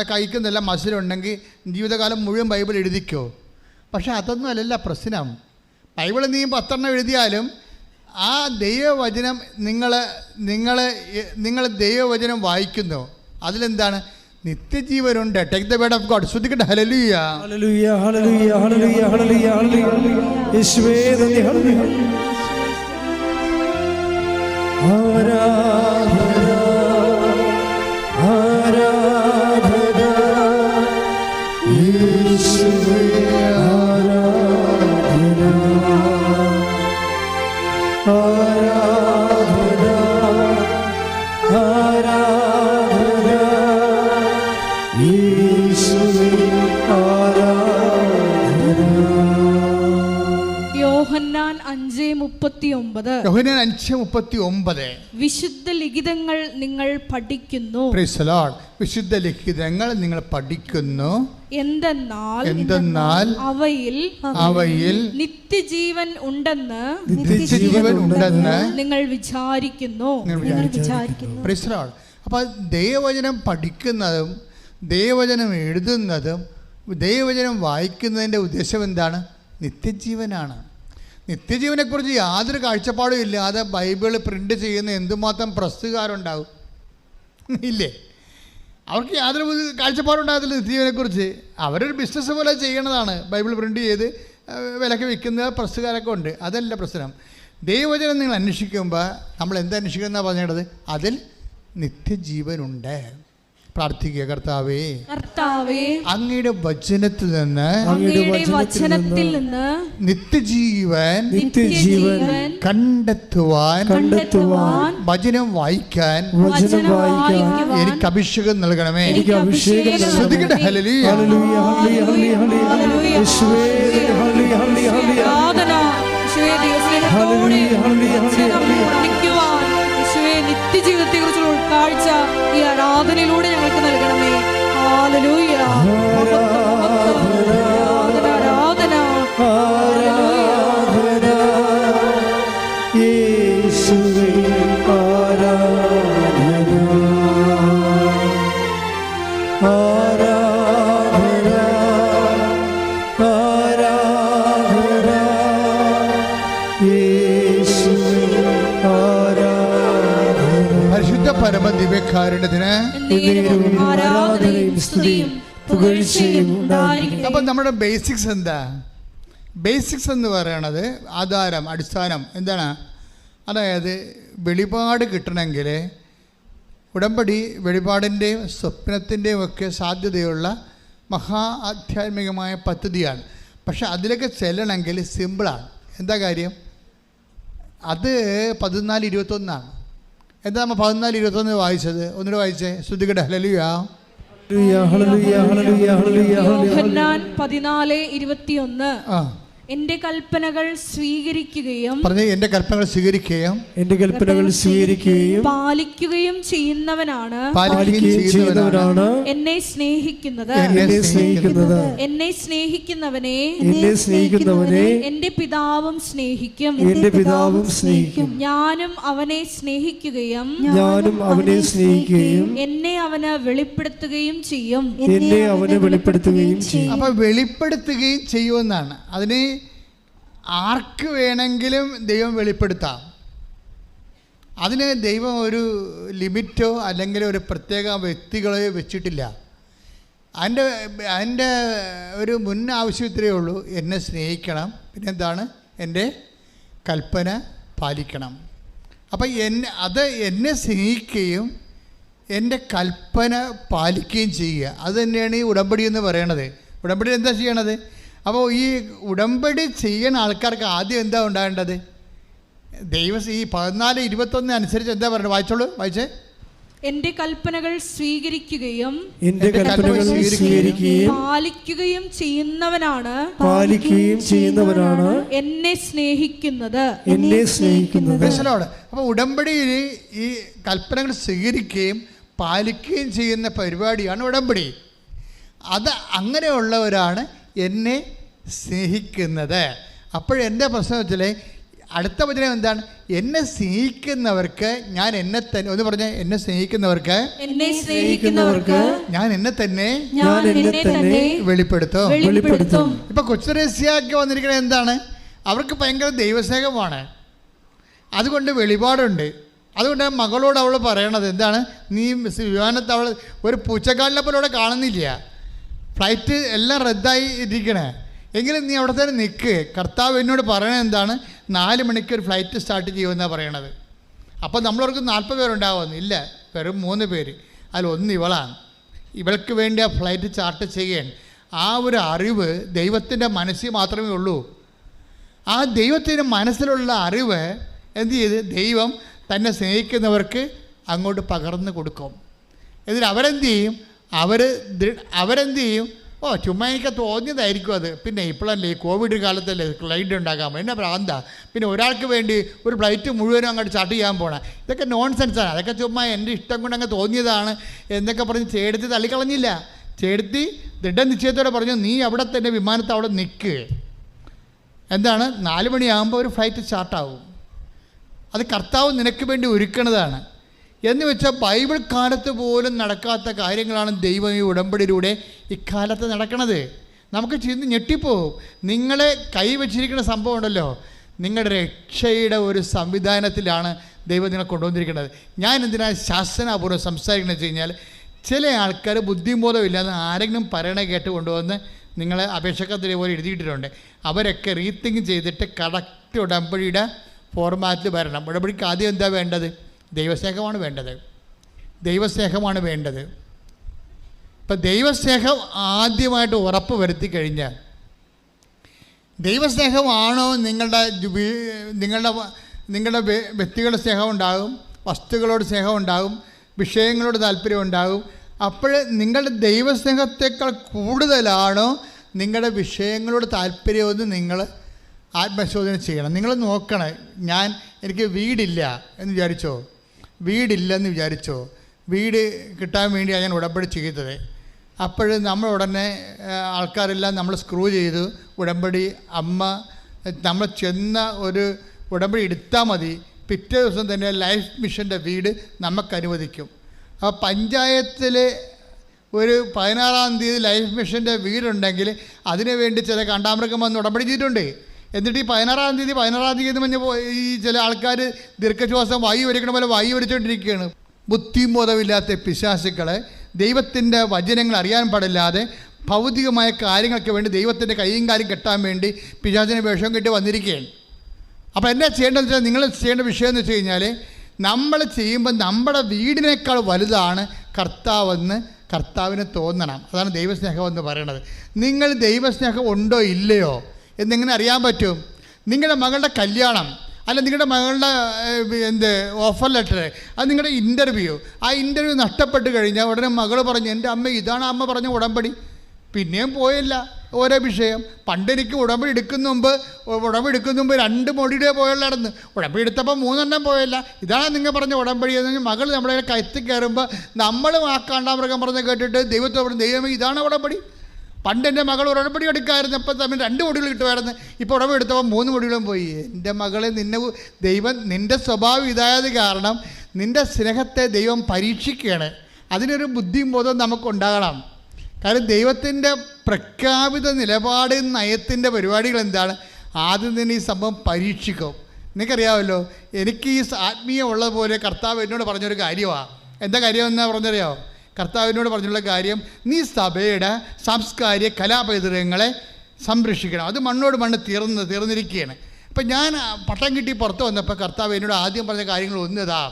കഴിക്കുന്നില്ല മസിലുണ്ടെങ്കിൽ ജീവിതകാലം മുഴുവൻ ബൈബിൾ എഴുതിക്കോ. പക്ഷെ അതൊന്നും അല്ലല്ല പ്രശ്നം. ബൈബിൾ നീ 10 എഴുതിയാലും ആ ദൈവവചനം നിങ്ങൾ ദൈവവചനം വായിക്കുന്നു, അതിലെന്താണ്? നിത്യജീവനുണ്ട്. Take the word of God. ശ്രദ്ധിക്കട്ടെ. ഹല്ലേലൂയ ഹല്ലേലൂയ ഹല്ലേലൂയ ഹല്ലേലൂയ ഹല്ലേലൂയ ഹല്ലേലൂയ യേശുവേ നന്ദി. ഹല്ലേലൂയ ആരാധന ആരാധന യേശുവേ ആരാധന ആരാധന ആരാധന യേശുവേ ആരാധന. യോഹന്നാൻ 5:39. യോഹന്നാൻ 5:39. വിശുദ്ധ ലിഖിതങ്ങൾ നിങ്ങൾ പഠിക്കുന്നു. Praise the Lord. വിശുദ്ധ ലിഖിതങ്ങൾ നിങ്ങൾ പഠിക്കുന്നു. എന്തെന്നാൽ അവയിൽ നിത്യജീവൻ ഉണ്ടെന്ന് നിങ്ങൾ വിചാരിക്കുന്നു. Praise the Lord. അപ്പോൾ ദൈവവചനം പഠിക്കുന്നതും ദൈവവചനം എഴുതുന്നതും ദൈവവചനം വായിക്കുന്നതിൻ്റെ ഉദ്ദേശം എന്താണ്? നിത്യജീവനാണ്. നിത്യജീവനെക്കുറിച്ച് യാതൊരു കാഴ്ചപ്പാടും ഇല്ലാതെ ബൈബിൾ പ്രിൻ്റ് ചെയ്യുന്ന എന്തുമാത്രം പ്രസ്സുകാരുണ്ടാവും ഇല്ലേ? അവർക്ക് യാതൊരു കാഴ്ചപ്പാടുണ്ടാകത്തില്ല നിത്യജീവനെക്കുറിച്ച്. അവരൊരു ബിസിനസ് പോലെ ചെയ്യണതാണ്. ബൈബിൾ പ്രിൻ്റ് ചെയ്ത് വിലക്ക് വിൽക്കുന്ന പ്രസ്സുകാരൊക്കെ ഉണ്ട്. അതല്ല പ്രശ്നം. ദൈവവചനം നിങ്ങൾ അന്വേഷിക്കുമ്പോൾ നമ്മൾ എന്താ അന്വേഷിക്കുന്നതാണ് പറഞ്ഞത്? അതിൽ നിത്യജീവനുണ്ട്. പ്രാർത്ഥിക്കുക, കർത്താവേ, അങ്ങയുടെ വചനത്തിൽ നിന്ന് നിത്യജീവൻ കണ്ടെത്തുവാൻ വചനം വായിക്കാൻ എനിക്ക് അഭിഷേകം നൽകണമേ. ശ്രദ്ധിക്കട്ടെ. ഹല്ലേലൂയ. നിത്യജീവിതത്തെ കുറിച്ചുള്ള ഉൾക്കാഴ്ച ഈ ആരാധനയിലൂടെ ഞങ്ങൾക്ക് നൽകണമേ. ഹല്ലേലൂയ. ആരാധന യേശുവേ ആരാധന ആരാധന ആരാധന യേശുവേ ആരാധന. പരിശുദ്ധ പരമ ദിവ്യകാരുണ്യത്തിന് ആരാധനയും സ്തുതിയും പുകഴ്ചയും ഉണ്ടായിരിക്കട്ടെ. അപ്പം നമ്മുടെ ബേസിക്സ് എന്താ? ബേസിക്സ് എന്ന് പറയണത് ആധാരം, അടിസ്ഥാനം എന്താണ്? അതായത് വെളിപാട് കിട്ടണമെങ്കിൽ ഉടമ്പടി വെളിപാടിൻ്റെയും സ്വപ്നത്തിൻ്റെയും ഒക്കെ സാധ്യതയുള്ള മഹാ ആധ്യാത്മികമായ പദ്ധതിയാണ്. പക്ഷെ അതിലൊക്കെ ചെല്ലണമെങ്കിൽ സിമ്പിളാണ്. എന്താ കാര്യം? അത് 14:21 എന്താ നമ്മൾ 14:21 വായിച്ചത്? ഒന്നുകൂടെ വായിച്ചേ. ശ്രുതികട്ടെ. ഹല്ലേലൂയ. യോഹന്നാൻ 14:21 എന്റെ കൽപ്പനകൾ സ്വീകരിക്കുകയും എന്റെ കൽപ്പനകൾ സ്വീകരിക്കുകയും എന്റെ കൽപ്പനകൾ സ്വീകരിക്കുകയും പാലിക്കുകയും ചെയ്യുന്നവനാണ് എന്നെ സ്നേഹിക്കുന്നത്. എന്നെ സ്നേഹിക്കുന്നവനെ എന്റെ പിതാവും സ്നേഹിക്കും. ഞാനും അവനെ സ്നേഹിക്കുകയും എന്നെ അവന് വെളിപ്പെടുത്തുകയും ചെയ്യും. അപ്പൊ വെളിപ്പെടുത്തുകയും ചെയ്യുമെന്നാണ്. അതിന് ആർക്ക് വേണമെങ്കിലും ദൈവം വെളിപ്പെടുത്താം. അതിന് ദൈവം ഒരു ലിമിറ്റോ അല്ലെങ്കിൽ ഒരു പ്രത്യേക വ്യക്തികളെയോ വെച്ചിട്ടില്ല. അതിൻ്റെ ഒരു മുൻ ആവശ്യം ഇത്രയേ ഉള്ളൂ: എന്നെ സ്നേഹിക്കണം, പിന്നെന്താണ്? എൻ്റെ കൽപ്പന പാലിക്കണം. അപ്പം എന്നെ സ്നേഹിക്കുകയും എൻ്റെ കൽപ്പന പാലിക്കുകയും ചെയ്യുക, അത് തന്നെയാണ് ഈ ഉടമ്പടി എന്ന് പറയണത്. ഉടമ്പടി എന്താ ചെയ്യണത്? അപ്പോൾ ഈ ഉടമ്പടി ചെയ്യുന്ന ആൾക്കാർക്ക് ആദ്യം എന്താ ഉണ്ടാകേണ്ടത്? ഈ 14:21 അനുസരിച്ച് എന്താ പറയുന്നത്? വായിച്ചോളൂ, വായിച്ചേ. എന്റെ കൽപ്പനകൾ സ്വീകരിക്കുകയും പാലിക്കുകയും ചെയ്യുന്നവനാണ് എന്നെ സ്നേഹിക്കുന്നത്. അപ്പോൾ ഉടമ്പടിയിൽ ഈ കൽപ്പനകൾ സ്വീകരിക്കുകയും പാലിക്കുകയും ചെയ്യുന്ന പരിപാടിയാണ് ഉടമ്പടി. അത് അങ്ങനെയുള്ളവരാണ് എന്നെ സ്നേഹിക്കുന്നത്. അപ്പോഴെൻ്റെ പ്രശ്നം വെച്ചാൽ അടുത്ത വചനം എന്താണ്? എന്നെ സ്നേഹിക്കുന്നവർക്ക് ഞാൻ എന്നെ തന്നെ, ഒന്ന് പറഞ്ഞ, എന്നെ സ്നേഹിക്കുന്നവർക്ക് ഞാൻ എന്നെ തന്നെ വെളിപ്പെടുത്തും. ഇപ്പൊ കൊച്ചുരഹസ്യക്ക് വന്നിരിക്കുന്നത് എന്താണ്? അവർക്ക് ഭയങ്കര ദൈവസ്നേഹമാണ്, അതുകൊണ്ട് വെളിപാടുണ്ട്. അതുകൊണ്ട് മകളോട് അവൾ പറയണത് എന്താണ്? നീ വിമാനത്ത് അവൾ ഒരു പൂച്ചക്കാലിനെ പോലെ അവിടെ കാണുന്നില്ല, ഫ്ലൈറ്റ് എല്ലാം റദ്ദായി ഇരിക്കണേ, എങ്കിലും നീ അവിടെ തന്നെ നിൽക്ക്. കർത്താവ് എന്നോട് പറയണത് എന്താണ്? 4 മണിക്ക് ഒരു ഫ്ലൈറ്റ് സ്റ്റാർട്ട് ചെയ്യുമെന്നാണ് പറയണത്. അപ്പോൾ നമ്മളവർക്ക് 40 പേരുണ്ടാവുമെന്ന് ഇല്ല, വെറും 3 പേര്. അതിലൊന്ന് ഇവളാണ്. ഇവൾക്ക് വേണ്ടി ആ ഫ്ലൈറ്റ് ചാർട്ട് ചെയ്യാൻ ആ ഒരു അറിവ് ദൈവത്തിൻ്റെ മനസ്സിൽ മാത്രമേ ഉള്ളൂ. ആ ദൈവത്തിൻ്റെ മനസ്സിലുള്ള അറിവ് എന്ത് ചെയ്ത് ദൈവം തന്നെ സ്നേഹിക്കുന്നവർക്ക് അങ്ങോട്ട് പകർന്നു കൊടുക്കും. എന്നിട്ട് അവരെന്ത് ചെയ്യും? അവരെന്ത് ചെയ്യും? ഓ, ചുമ്മാ എനിക്ക് തോന്നിയതായിരിക്കും അത്. പിന്നെ ഇപ്പോഴല്ലേ ഈ കോവിഡ് കാലത്തല്ലേ ഫ്ലൈറ്റ് ഉണ്ടാകാമോ, എന്നെ ഭ്രാന്താ. പിന്നെ ഒരാൾക്ക് വേണ്ടി ഒരു ഫ്ലൈറ്റ് മുഴുവനും അങ്ങോട്ട് ചാർട്ട് ചെയ്യാൻ പോകണം, ഇതൊക്കെ നോൺസെൻസാണ്. അതൊക്കെ ചുമ്മാ എൻ്റെ ഇഷ്ടം കൊണ്ട് അങ്ങ് തോന്നിയതാണ് എന്നൊക്കെ പറഞ്ഞ് ചേടത്തി തള്ളിക്കളഞ്ഞില്ല. ചേടത്തി ദൃഢനിശ്ചയത്തോടെ പറഞ്ഞു, നീ അവിടെ തന്നെ വിമാനത്ത് അവിടെ നിൽക്ക്. എന്താണ്? 4 മണിയാകുമ്പോൾ ഒരു ഫ്ലൈറ്റ് ചാർട്ടാവും. അത് കർത്താവ് നിനക്ക് വേണ്ടി ഒരുക്കണതാണ്. എന്ന് വെച്ചാൽ ബൈബിൾ കാലത്ത് പോലും നടക്കാത്ത കാര്യങ്ങളാണ് ദൈവം ഈ ഉടമ്പടിയിലൂടെ ഇക്കാലത്ത് നടക്കണത്. നമുക്ക് ചിന്ത ഞെട്ടിപ്പോവും. നിങ്ങളെ കൈവച്ചിരിക്കുന്ന സംഭവം ഉണ്ടല്ലോ, നിങ്ങളുടെ രക്ഷയുടെ ഒരു സംവിധാനത്തിലാണ് ദൈവം നിങ്ങളെ കൊണ്ടുവന്നിരിക്കുന്നത്. ഞാൻ എന്തിനാണ് ശാസനാപൂർവ്വം സംസാരിക്കുന്നത് വെച്ച് കഴിഞ്ഞാൽ, ചില ആൾക്കാർ ബുദ്ധിബോധമില്ലാതെ ആരെങ്കിലും പറയണ കേട്ട് കൊണ്ടുവന്ന് നിങ്ങളെ അപേക്ഷകത്തിലെ പോലെ എഴുതിയിട്ടിട്ടുണ്ട്. അവരൊക്കെ റീതിങ്ക് ചെയ്തിട്ട് കറക്റ്റ് ഉടമ്പടിയുടെ ഫോർമാറ്റിൽ വരണം. ഉടമ്പടിക്ക് ആദ്യം എന്താ വേണ്ടത്? ദൈവസ്നേഹമാണ് വേണ്ടത്. ദൈവസ്നേഹമാണ് വേണ്ടത്. ഇപ്പം ദൈവസ്നേഹം ആദ്യമായിട്ട് ഉറപ്പ് വരുത്തി കഴിഞ്ഞാൽ, ദൈവസ്നേഹമാണോ നിങ്ങളുടെ വ്യക്തികളുടെ സ്നേഹം ഉണ്ടാകും, വസ്തുക്കളോട് സ്നേഹം ഉണ്ടാകും, വിഷയങ്ങളോട് താല്പര്യം ഉണ്ടാകും. അപ്പോൾ നിങ്ങളുടെ ദൈവസ്നേഹത്തേക്കാൾ കൂടുതലാണോ നിങ്ങളുടെ വിഷയങ്ങളോട് താല്പര്യമെന്ന് നിങ്ങൾ ആത്മശോധന ചെയ്യണം. നിങ്ങൾ നോക്കണം. എനിക്ക് വീടില്ല എന്ന് വിചാരിച്ചോ, വീടില്ലെന്ന് വിചാരിച്ചോ, വീട് കിട്ടാൻ വേണ്ടിയാണ് ഞാൻ ഉടമ്പടി ചെയ്തത്. അപ്പോൾ നമ്മൾ ഉടനെ ആൾക്കാരെല്ലാം നമ്മൾ സ്ക്രൂ ചെയ്തു. ഉടമ്പടി നമ്മൾ ചെന്ന ഒരു ഉടമ്പടി എടുത്താൽ മതി, പിറ്റേ ദിവസം തന്നെ ലൈഫ് മിഷൻ്റെ വീട് നമുക്ക് അനുവദിക്കും. അപ്പോൾ പഞ്ചായത്തിൽ ഒരു 16-ാം തീയതി ലൈഫ് മിഷൻ്റെ വീടുണ്ടെങ്കിൽ അതിനു വേണ്ടി ചില കാണ്ടാമൃഗം വന്ന് ഉടമ്പടി ചെയ്തിട്ടുണ്ട്. എന്നിട്ട് ഈ 16-ാം തീയതി പറഞ്ഞ് ഈ ചില ആൾക്കാർ ദീർഘശ്വാസം വായു വലിക്കണ പോലെ വായു വലിച്ചുകൊണ്ടിരിക്കുകയാണ്. ബുദ്ധിബോധമില്ലാത്ത പിശാചുക്കളെ ദൈവത്തിൻ്റെ വചനങ്ങൾ അറിയാൻ പാടില്ലാതെ ഭൗതികമായ കാര്യങ്ങൾക്ക് വേണ്ടി ദൈവത്തിൻ്റെ കൈയും കാര്യം കെട്ടാൻ വേണ്ടി പിശാചിനെ വേഷം കെട്ടി വന്നിരിക്കുകയാണ്. അപ്പോൾ എന്താ ചെയ്യേണ്ടതെന്ന് വെച്ചാൽ, നിങ്ങൾ ചെയ്യേണ്ട വിഷയം എന്ന് വെച്ച് കഴിഞ്ഞാൽ, നമ്മൾ ചെയ്യുമ്പോൾ നമ്മുടെ വീടിനേക്കാൾ വലുതാണ് കർത്താവിന് തോന്നണം. അതാണ് ദൈവസ്നേഹം എന്ന് പറയുന്നത്. നിങ്ങൾ ദൈവസ്നേഹം ഉണ്ടോ ഇല്ലയോ എന്നെങ്ങനെ അറിയാൻ പറ്റും? നിങ്ങളുടെ മകളുടെ കല്യാണം, അല്ല നിങ്ങളുടെ മകളുടെ ഓഫർ ലെറ്റർ, അത് നിങ്ങളുടെ ഇൻ്റർവ്യൂ, ആ ഇൻ്റർവ്യൂ നഷ്ടപ്പെട്ട് കഴിഞ്ഞാൽ ഉടനെ മകൾ പറഞ്ഞു, എൻ്റെ അമ്മ ഇതാണ് അമ്മ പറഞ്ഞ ഉടമ്പടി, പിന്നെയും പോയില്ല. ഓരോ വിഷയം. പണ്ടെനിക്ക് ഉടമ്പടി എടുക്കുന്ന മുമ്പ് 2 മൊടിയുടെ പോയുള്ളായിരുന്നു. ഉടമ്പടി എടുത്തപ്പോൾ 3 പോയല്ല. ഇതാണ് നിങ്ങൾ പറഞ്ഞ ഉടമ്പടി എന്ന് മകൾ നമ്മളെ കയറ്റി കയറുമ്പോൾ നമ്മൾ കാണ്ടാമൃഗം പറഞ്ഞ് കേട്ടിട്ട് ദൈവത്തോട് പറഞ്ഞു, ദൈവമേ ഇതാണ് ഉടമ്പടി. പണ്ട് എൻ്റെ മകൾ ഉടമ്പടി എടുക്കാമായിരുന്നപ്പോൾ തമ്മിൽ 2 മൊടികൾ കിട്ടുമായിരുന്നു. ഇപ്പോൾ ഉടമ്പടി എടുത്തപ്പോൾ 3 മൊടികളും പോയി. എൻ്റെ മകളെ, ദൈവം നിൻ്റെ സ്വഭാവം ഇതായത് കാരണം നിൻ്റെ സ്നേഹത്തെ ദൈവം പരീക്ഷിക്കുകയാണ്. അതിനൊരു ബുദ്ധിയും ബോധവും നമുക്കുണ്ടാകണം. കാരണം ദൈവത്തിൻ്റെ പ്രഖ്യാപിത നിലപാട്, നയത്തിൻ്റെ പരിപാടികൾ എന്താണ്? ആദ്യം തന്നെ ഈ സംഭവം പരീക്ഷിക്കും. നിങ്ങൾക്കറിയാമല്ലോ, എനിക്ക് ഈ ആത്മീയം ഉള്ളതുപോലെ കർത്താവ് എന്നോട് പറഞ്ഞൊരു കാര്യമാണ്. എന്താ കാര്യം എന്നാ പറഞ്ഞറിയാമോ? കർത്താവിനോട് പറഞ്ഞുള്ള കാര്യം, നീ സഭയുടെ സാംസ്കാരിക കലാപൈതൃകങ്ങളെ സംരക്ഷിക്കണം. അത് മണ്ണോട് മണ്ണ് തീർന്നിരിക്കുകയാണ്. അപ്പം ഞാൻ പട്ടം കിട്ടി പുറത്ത് വന്നപ്പോൾ കർത്താവ് എന്നോട് ആദ്യം പറഞ്ഞ കാര്യങ്ങൾ ഒന്നതാ,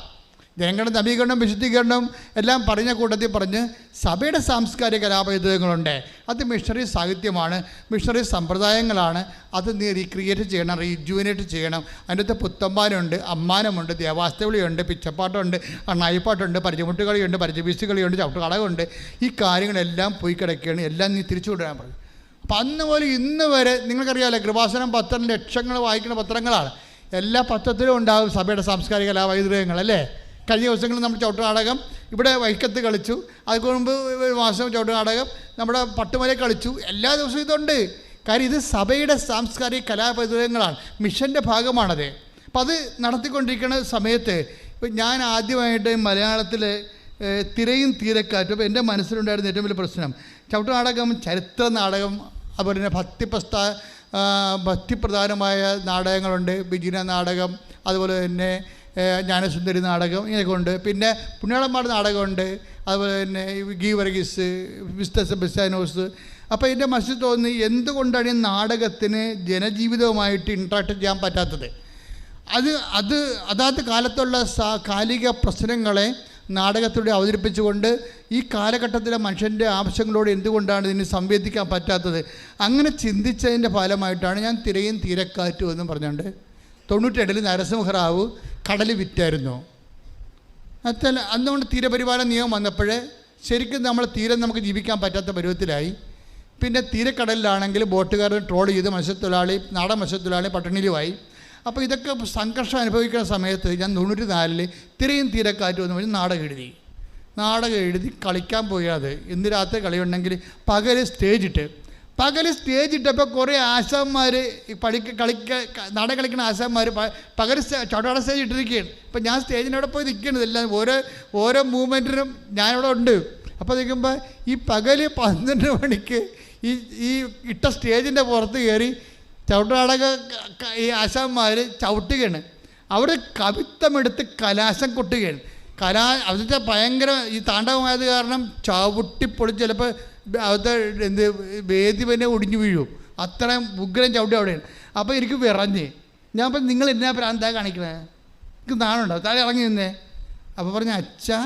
ജനങ്ങളുടെ നവീകരണം, വിശുദ്ധീകരണം എല്ലാം പറഞ്ഞ കൂട്ടത്തിൽ പറഞ്ഞ് സഭയുടെ സാംസ്കാരിക കലാപൈതൃകങ്ങളുണ്ട്. അത് മിഷണറി സാഹിത്യമാണ്, മിഷണറി സമ്പ്രദായങ്ങളാണ്. അത് നീ റീക്രിയേറ്റ് ചെയ്യണം, റീജുവിനേറ്റ് ചെയ്യണം. അതിൻ്റെ പുത്തമ്പാനുണ്ട്, അമ്മാനമുണ്ട്, ദേവാസ്തവിളിയുണ്ട്, പിച്ചപ്പാട്ടുണ്ട്, അണ്ണായിപ്പാട്ടുണ്ട്, പരിചമുട്ടുകളിയുണ്ട്, പരിചവീസുകളിയുണ്ട്, ചവിട്ടുകളകുണ്ട്. ഈ കാര്യങ്ങളെല്ലാം പോയി കിടക്കുകയാണ്. എല്ലാം നീ തിരിച്ചു വിടാൻ പറഞ്ഞു. അപ്പം അന്ന് പോലെ ഇന്ന് വരെ നിങ്ങൾക്കറിയാമല്ലോ, കൃപാസനം പത്രം ലക്ഷങ്ങൾ വായിക്കുന്ന പത്രങ്ങളാണ്. എല്ലാ പത്രത്തിലും ഉണ്ടാകും സഭയുടെ സാംസ്കാരിക കലാപൈതൃകങ്ങൾ, അല്ലേ? കഴിഞ്ഞ ദിവസങ്ങളിൽ നമ്മൾ ചവിട്ട് നാടകം ഇവിടെ വൈക്കത്ത് കളിച്ചു. അതിന് മുമ്പ് 1 മാസം ചവിട്ട് നാടകം നമ്മുടെ പട്ടുമല കളിച്ചു. എല്ലാ ദിവസവും ഇതുണ്ട്. കാര്യം ഇത് സഭയുടെ സാംസ്കാരിക കലാപൈതൃകങ്ങളാണ്, മിഷൻ്റെ ഭാഗമാണത്. അപ്പം അത് നടത്തിക്കൊണ്ടിരിക്കുന്ന സമയത്ത് ഇപ്പം ഞാൻ ആദ്യമായിട്ട് മലയാളത്തിൽ തിരയും തീരക്കാറ്റും. അപ്പോൾ എൻ്റെ മനസ്സിലുണ്ടായിരുന്ന ഏറ്റവും വലിയ പ്രശ്നം ചവിട്ട് നാടകം, ചരിത്ര നാടകം, അതുപോലെ തന്നെ ഭക്തിപ്രധാനമായ നാടകങ്ങളുണ്ട്. ബിജിന നാടകം, അതുപോലെ തന്നെ ജ്ഞാനസുന്ദരി നാടകം, ഇങ്ങനെയൊക്കെ ഉണ്ട്. പിന്നെ പുണ്യാളന്മാരുടെ നാടകമുണ്ട്. അതുപോലെ തന്നെ ഗീ വർഗീസ്, വിസ്തസ് ബെസ്സാനോസ്. അപ്പോൾ എൻ്റെ മനസ്സിൽ തോന്നി, എന്തുകൊണ്ടാണ് ഈ നാടകത്തിന് ജനജീവിതവുമായിട്ട് ഇൻട്രാക്ട് ചെയ്യാൻ പറ്റാത്തത്? അതാത് കാലത്തുള്ള കാലിക പ്രശ്നങ്ങളെ നാടകത്തിലൂടെ അവതരിപ്പിച്ചുകൊണ്ട് ഈ കാലഘട്ടത്തിലെ മനുഷ്യൻ്റെ ആവശ്യങ്ങളോട് എന്തുകൊണ്ടാണ് ഇതിന് സംവേദിക്കാൻ പറ്റാത്തത്? അങ്ങനെ ചിന്തിച്ചതിൻ്റെ ഫലമായിട്ടാണ് ഞാൻ തിരയും തീരക്കാറ്റും എന്നും പറഞ്ഞുകൊണ്ട് 92 നരസിംഹറാവു കടൽ വിറ്റായിരുന്നു. അതുകൊണ്ട് തീരപരിപാലന നിയമം വന്നപ്പോൾ ശരിക്കും നമ്മൾ തീരം നമുക്ക് ജീവിക്കാൻ പറ്റാത്ത പരുവത്തിലായി. പിന്നെ തീരക്കടലിലാണെങ്കിൽ ബോട്ടുകാരൻ ട്രോൾ ചെയ്ത് മത്സ്യത്തൊഴിലാളി, നാടൻ മത്സ്യത്തൊഴിലാളി പട്ടിണിയിലുമായി. അപ്പോൾ ഇതൊക്കെ സംഘർഷം അനുഭവിക്കുന്ന സമയത്ത് ഞാൻ 94 തിരയും തീരക്കാറ്റും എന്ന് പറഞ്ഞ് നാടകം എഴുതി കളിക്കാൻ പോയത്. ഇന്ന് രാത്രി കളിയുണ്ടെങ്കിൽ പകൽ സ്റ്റേജ് ഇട്ടപ്പോൾ കുറേ ആശാന്മാർ നാടകം കളിക്കുന്ന ആശാന്മാർ പകൽ ചവിട്ടാട സ്റ്റേജ് ഇട്ടിരിക്കുകയാണ്. അപ്പം ഞാൻ സ്റ്റേജിനവിടെ പോയി നിൽക്കുന്നത്, എല്ലാം ഓരോ മൂവ്മെൻറ്റിനും ഞാനിവിടെ ഉണ്ട്. അപ്പോൾ നിൽക്കുമ്പോൾ ഈ പകൽ 12 മണിക്ക് ഈ ഇട്ട സ്റ്റേജിൻ്റെ പുറത്ത് കയറി ചവിട്ടുനാടക ഈ ആശാന്മാർ ചവിട്ടുകയാണ്. അവർ കവിത്തമെടുത്ത് കലാശം കൊട്ടുകയാണ്. അവിടുത്തെ ഭയങ്കര ഈ താണ്ഡവമായത് കാരണം ചവിട്ടിപ്പൊളിച്ച് ചിലപ്പോൾ അവിടുത്തെ വേദി തന്നെ ഒടിഞ്ഞു വീഴും. അത്രയും ഉഗ്രം ചവിട്ടി അവിടെയാണ്. അപ്പോൾ എനിക്ക് വിറഞ്ഞ് ഞാൻ അപ്പം നിങ്ങൾ എന്നാ പ്രാന്താ കാണിക്കണേ, എനിക്ക് നാണുണ്ടോ, താഴെ ഇറങ്ങി നിന്നേ. അപ്പോൾ പറഞ്ഞു, അച്ഛാ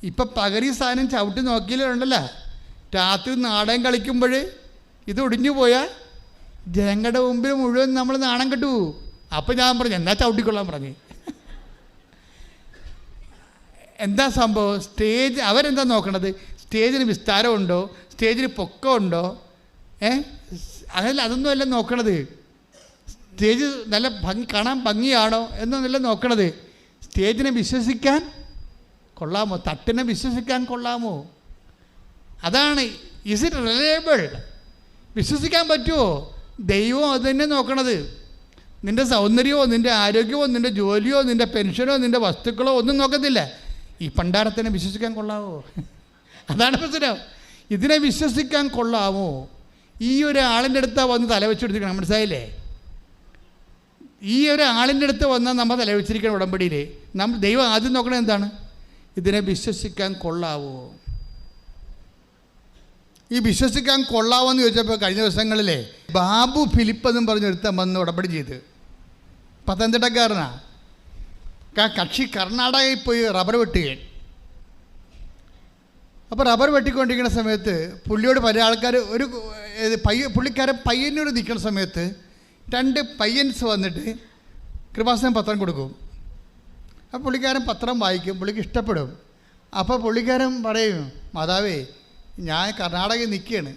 ഇപ്പം പകരി സാധനം ചവിട്ടി നോക്കിയാലുണ്ടല്ലോ, രാത്രി നാടകം കളിക്കുമ്പോൾ ഇത് ഒടിഞ്ഞു പോയാൽ ജനങ്ങളുടെ മുമ്പിൽ മുഴുവൻ നമ്മൾ നാണം കെട്ടു. അപ്പം ഞാൻ പറഞ്ഞു എന്നാ ചവിട്ടിക്കൊള്ളാൻ പറഞ്ഞു. എന്താ സംഭവം? സ്റ്റേജ് അവരെന്താ നോക്കണത്? സ്റ്റേജിന് വിസ്താരമുണ്ടോ, സ്റ്റേജിന് പൊക്കമുണ്ടോ, അതല്ല, അതൊന്നുമല്ല നോക്കണത്. സ്റ്റേജ് നല്ല കാണാൻ ഭംഗിയാണോ എന്നൊന്നല്ല നോക്കണത്. സ്റ്റേജിനെ വിശ്വസിക്കാൻ കൊള്ളാമോ, തട്ടിനെ വിശ്വസിക്കാൻ കൊള്ളാമോ, അതാണ്. Is it reliable? വിശ്വസിക്കാൻ പറ്റുമോ? ദൈവം അത് തന്നെ നോക്കണത്. നിൻ്റെ സൗന്ദര്യമോ നിൻ്റെ ആരോഗ്യമോ നിൻ്റെ ജോലിയോ നിൻ്റെ പെൻഷനോ നിൻ്റെ വസ്തുക്കളോ ഒന്നും നോക്കത്തില്ല. ഈ പണ്ടാരത്തിനെ വിശ്വസിക്കാൻ കൊള്ളാമോ? അതാണ് പ്രശ്നം. ഇതിനെ വിശ്വസിക്കാൻ കൊള്ളാമോ? ഈ ഒരാളിൻ്റെ അടുത്താണ് വന്ന് തലവെച്ചെടുത്തിരിക്കണം, മനസ്സിലായില്ലേ? ഈ ഒരാളിൻ്റെ അടുത്ത് വന്നാൽ നമ്മൾ തലവെച്ചിരിക്കണം ഉടമ്പടിയിൽ. നമ്മൾ ദൈവം ആദ്യം നോക്കണത് എന്താണ്? ഇതിനെ വിശ്വസിക്കാൻ കൊള്ളാവോ? ഈ വിശ്വസിക്കാൻ കൊള്ളാവോ എന്ന് ചോദിച്ചപ്പോൾ കഴിഞ്ഞ ദിവസങ്ങളിലെ ബാബു ഫിലിപ്പ് എന്നും പറഞ്ഞൊരുത്തൻ വന്ന് ഉടമ്പടി ചെയ്ത്, പത്തനംതിട്ടക്കാരനാണ്. കക്ഷി കർണാടകയിൽ പോയി റബ്ബർ വെട്ടുകയാണ്. അപ്പോൾ റബ്ബർ വെട്ടിക്കൊണ്ടിരിക്കുന്ന സമയത്ത് പുള്ളിയോട് പല ആൾക്കാർ പുള്ളിക്കാരൻ പയ്യന്നൂർ നിൽക്കുന്ന സമയത്ത് 2 പയ്യൻസ് വന്നിട്ട് കൃപാസനം പത്രം കൊടുക്കും. അപ്പോൾ പുള്ളിക്കാരൻ പത്രം വായിക്കും, പുള്ളിക്ക് ഇഷ്ടപ്പെടും. അപ്പോൾ പുള്ളിക്കാരൻ പറയും, മാതാവേ ഞാൻ കർണാടകയിൽ നിൽക്കുകയാണ്,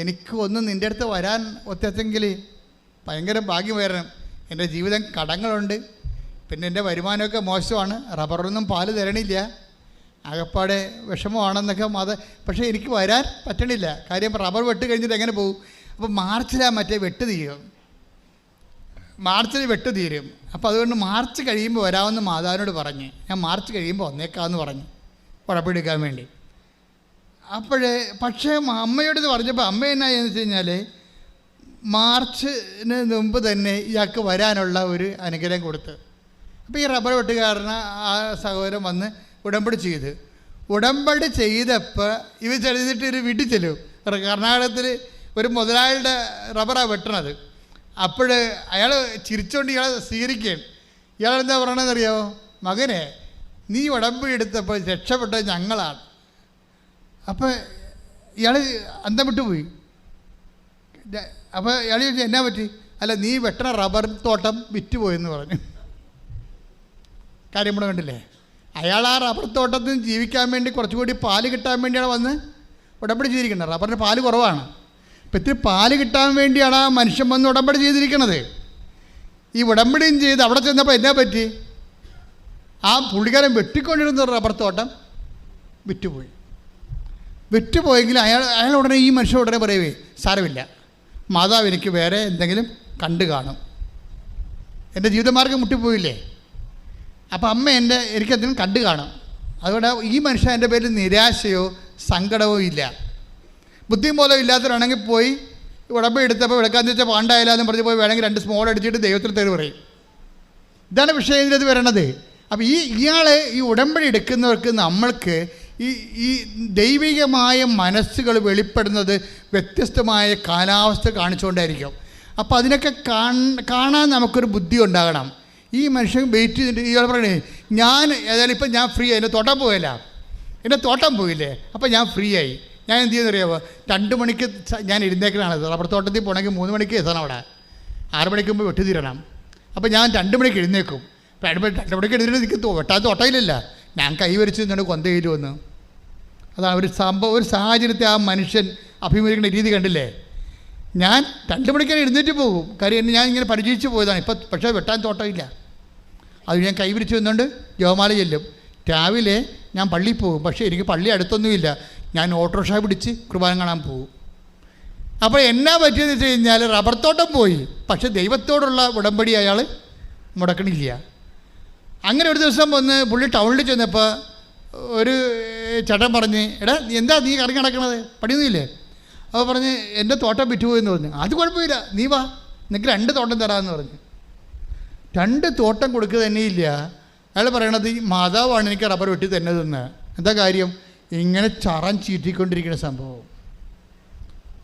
എനിക്ക് ഒന്നും നിൻ്റെ അടുത്ത് വരാൻ ഒത്തെങ്കിൽ ഭയങ്കര ഭാഗ്യം വരണം. എൻ്റെ ജീവിതം കടങ്ങളുണ്ട്, പിന്നെ എൻ്റെ വരുമാനമൊക്കെ മോശമാണ്, റബ്ബറൊന്നും പാല് തരണില്ല, ആകപ്പാടെ വിഷമമാണെന്നൊക്കെ പക്ഷേ എനിക്ക് വരാൻ പറ്റണില്ല. കാര്യം റബ്ബർ വെട്ട് കഴിഞ്ഞിട്ട് എങ്ങനെ പോകും? അപ്പോൾ മാർച്ചിലാണ് മറ്റേ വെട്ട് തീരും, മാർച്ചിൽ വെട്ട് തീരും. അപ്പോൾ അതുകൊണ്ട് മാർച്ച് കഴിയുമ്പോൾ വരാമെന്ന് മാതാവിനോട് പറഞ്ഞ് ഞാൻ മാർച്ച് കഴിയുമ്പോൾ വന്നേക്കാമെന്ന് പറഞ്ഞു ഉടമ്പെടുക്കാൻ വേണ്ടി. പക്ഷേ അമ്മയോട് ഇത് പറഞ്ഞപ്പോൾ അമ്മ എന്നാന്ന് വെച്ച് കഴിഞ്ഞാൽ മാർച്ചിന് മുമ്പ് തന്നെ ഇയാൾക്ക് വരാനുള്ള ഒരു അനുഗ്രഹം കൊടുത്ത്. അപ്പോൾ ഈ റബ്ബർ വെട്ടുകാരന് ആ സഹോദരൻ വന്ന് ഉടമ്പടി ചെയ്ത്. ഉടമ്പടി ചെയ്തപ്പോൾ ഇവ ചെയ്തിട്ട് ഒരു വീട്ടിൽ ചെല്ലും. കർണാടകത്തിൽ ഒരു മുതലാളിയുടെ റബ്ബറാണ് വെട്ടണത്. അപ്പോൾ അയാൾ ചിരിച്ചുകൊണ്ട് ഇയാളെ സ്വീകരിക്കുകയാണ്. ഇയാളെന്താ പറയണതെന്നറിയാമോ? മകനെ, നീ ഉടമ്പടി എടുത്തപ്പോൾ രക്ഷപ്പെട്ടത് ഞങ്ങളാണ്. അപ്പോൾ ഇയാൾ അന്തം വിട്ടുപോയി. അപ്പോൾ ഇയാൾ ചോദിച്ചു എന്നാ പറ്റി? അല്ല, നീ വെട്ടണ റബ്ബർ തോട്ടം വിറ്റുപോയെന്ന് പറഞ്ഞു. കാര്യം ഇവിടെ കണ്ടില്ലേ? അയാൾ ആ റബ്ബർ തോട്ടത്തിൽ നിന്ന് ജീവിക്കാൻ വേണ്ടി കുറച്ചുകൂടി പാല് കിട്ടാൻ വേണ്ടിയാണ് വന്ന് ഉടമ്പടി ചെയ്തിരിക്കുന്നത്. റബ്ബറിന് പാല് കുറവാണ്. അപ്പം ഇത്തിരി പാല് കിട്ടാൻ വേണ്ടിയാണ് ആ മനുഷ്യൻ വന്ന് ഉടമ്പടി ചെയ്തിരിക്കുന്നത്. ഈ ഉടമ്പടിയും ചെയ്ത് അവിടെ ചെന്നപ്പോൾ എന്നാ പറ്റി? ആ പുള്ളിക്കാരൻ വെട്ടിക്കൊണ്ടിരുന്ന റബ്ബർ തോട്ടം വിറ്റുപോയി. വിറ്റുപോയെങ്കിൽ അയാൾ ഉടനെ ഈ മനുഷ്യൻ ഉടനെ പറയുവേ, സാരമില്ല, മാതാവ് എനിക്ക് വേറെ എന്തെങ്കിലും കണ്ടു കാണും, എൻ്റെ ജീവിതമാർഗ്ഗം മുട്ടിപ്പോയില്ലേ, അപ്പോൾ അമ്മ എനിക്കെന്തെങ്കിലും കണ്ടു കാണും. അതുകൊണ്ട് ഈ മനുഷ്യൻ എൻ്റെ പേരിൽ നിരാശയോ സങ്കടമോ ഇല്ല. ബുദ്ധിയും ബോധം ഇല്ലാത്തവരാണെങ്കിൽ പോയി ഉടമ്പടി എടുത്തപ്പോൾ വിളക്കാന്ന് വെച്ചാൽ പാണ്ടായാലെന്ന് പറഞ്ഞ് പോയി വേണമെങ്കിൽ 2 സ്മോൾ അടിച്ചിട്ട് ദൈവത്തിൽ തെറി പറയും. ഇതാണ് വിഷയം ഇതിനകത്ത് വരണത്. അപ്പോൾ ഈ ഉടമ്പടി എടുക്കുന്നവർക്ക് നമ്മൾക്ക് ഈ ദൈവികമായ മനസ്സുകൾ വെളിപ്പെടുന്നത് വ്യത്യസ്തമായ കാലാവസ്ഥ കാണിച്ചുകൊണ്ടായിരിക്കും. അപ്പോൾ അതിനൊക്കെ കാണാൻ നമുക്കൊരു ബുദ്ധി ഉണ്ടാകണം. ഈ മനുഷ്യൻ വെയിറ്റ് ചെയ്തിട്ട് ഇയാൾ പറയണേ, ഞാൻ ഏതായാലും ഇപ്പം ഞാൻ ഫ്രീ ആയി, എൻ്റെ തോട്ടം പോയില്ലേ, അപ്പോൾ ഞാൻ ഫ്രീ ആയി. ഞാൻ എന്ത് ചെയ്യുന്നറിയാമോ? 2 മണിക്ക് ഞാൻ എഴുന്നേക്കലാണ്. റബ്ബർ തോട്ടത്തിൽ പോകണമെങ്കിൽ 3 മണിക്ക് എത്തണം, അവിടെ 6 മണിക്ക് മുമ്പ് വെട്ടി തീരണം. അപ്പോൾ ഞാൻ 2 മണിക്ക് എഴുന്നേക്കും. 2 മണിക്ക് എഴുന്നേറ്റ് എനിക്ക് വെട്ടാത്ത തോട്ടയിലില്ല, ഞാൻ കൈ വരച്ച് നിന്നാണ് കൊന്തയിൽ വന്ന്. അതാണ് ഒരു സംഭവം, ഒരു സാഹചര്യത്തെ ആ മനുഷ്യൻ അഭിമുഖീകരിക്കുന്ന രീതി കണ്ടില്ലേ? ഞാൻ 2 മണിക്കാണ് എഴുന്നേറ്റ് പോകും, കാര്യം ഞാൻ ഇങ്ങനെ പരിചയിച്ച് പോയതാണ്. ഇപ്പം പക്ഷേ വെട്ടാൻ തോട്ടമില്ല. അത് ഞാൻ കൈവിരിച്ച് വന്നുകൊണ്ട് ജോമാല ചെല്ലും. രാവിലെ ഞാൻ പള്ളിയിൽ പോകും, പക്ഷേ എനിക്ക് പള്ളി അടുത്തൊന്നുമില്ല, ഞാൻ ഓട്ടോറിക്ഷ പിടിച്ച് കുർബാന കാണാൻ പോകും. അപ്പോൾ എന്നാ പറ്റിയെന്ന് വെച്ച് കഴിഞ്ഞാൽ റബ്ബർ തോട്ടം പോയി, പക്ഷേ ദൈവത്തോടുള്ള ഉടമ്പടി അയാൾ മുടക്കണില്ല. അങ്ങനെ ഒരു ദിവസം വന്ന് പുള്ളി ടൗണിൽ ചെന്നപ്പോൾ ഒരു ചേട്ടൻ പറഞ്ഞ്, എടാ എന്താ നീ കറങ്ങി നടക്കണത്, പണിയൊന്നുമില്ലേ? അപ്പോൾ പറഞ്ഞ് എൻ്റെ തോട്ടം വിറ്റുപോയെന്ന് പറഞ്ഞു. അത് കുഴപ്പമില്ല, നീ വാ, നിങ്ങൾക്ക് 2 തോട്ടം തരാമെന്ന് പറഞ്ഞു. 2 തോട്ടം കൊടുക്കുക തന്നെയില്ല. അയാൾ പറയണത് ഈ മാതാവാണ് എനിക്ക് റബ്ബർ വെട്ടി തന്നതെന്ന്. എന്താ കാര്യം? ഇങ്ങനെ ചറം ചീറ്റിക്കൊണ്ടിരിക്കുന്ന സംഭവം.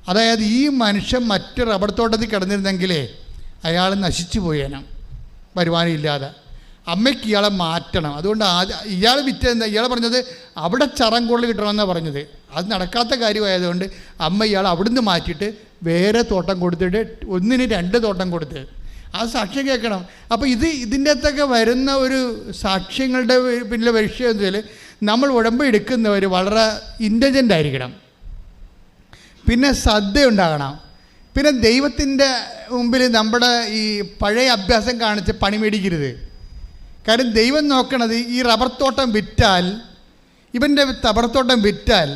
അതായത് ഈ മനുഷ്യൻ മറ്റ് റബ്ബർ തോട്ടത്തിൽ കിടന്നിരുന്നെങ്കിലേ അയാൾ നശിച്ചു പോയേനം, വരുമാനമില്ലാതെ. അമ്മയ്ക്ക് ഇയാളെ മാറ്റണം. അതുകൊണ്ട് ഇയാൾ വിറ്റെന്താ? ഇയാൾ പറഞ്ഞത് അവിടെ ചറം കൂടുതൽ കിട്ടണമെന്നാണ് പറഞ്ഞത്. അത് നടക്കാത്ത കാര്യമായതുകൊണ്ട് അമ്മ ഇയാൾ അവിടുന്ന് മാറ്റിയിട്ട് വേറെ തോട്ടം കൊടുത്തിട്ട് 1-ന് 2 തോട്ടം കൊടുത്ത്. ആ സാക്ഷ്യം കേൾക്കണം. അപ്പോൾ ഇതിൻ്റെ അകത്തൊക്കെ വരുന്ന ഒരു സാക്ഷ്യങ്ങളുടെ പിന്നിലെ വിഷയം എന്ന് വെച്ചാൽ നമ്മൾ ഉടമ്പ് എടുക്കുന്നവർ വളരെ ഇൻ്റലിജൻ്റ് ആയിരിക്കണം, പിന്നെ ശ്രദ്ധ ഉണ്ടാകണം, പിന്നെ ദൈവത്തിൻ്റെ മുമ്പിൽ നമ്മുടെ ഈ പഴയ അഭ്യാസം കാണിച്ച് പണി മേടിക്കരുത്. കാര്യം ദൈവം നോക്കണത് ഈ റബ്ബർ തോട്ടം വിറ്റാൽ, ഇവൻ്റെ റബ്ബർ തോട്ടം വിറ്റാൽ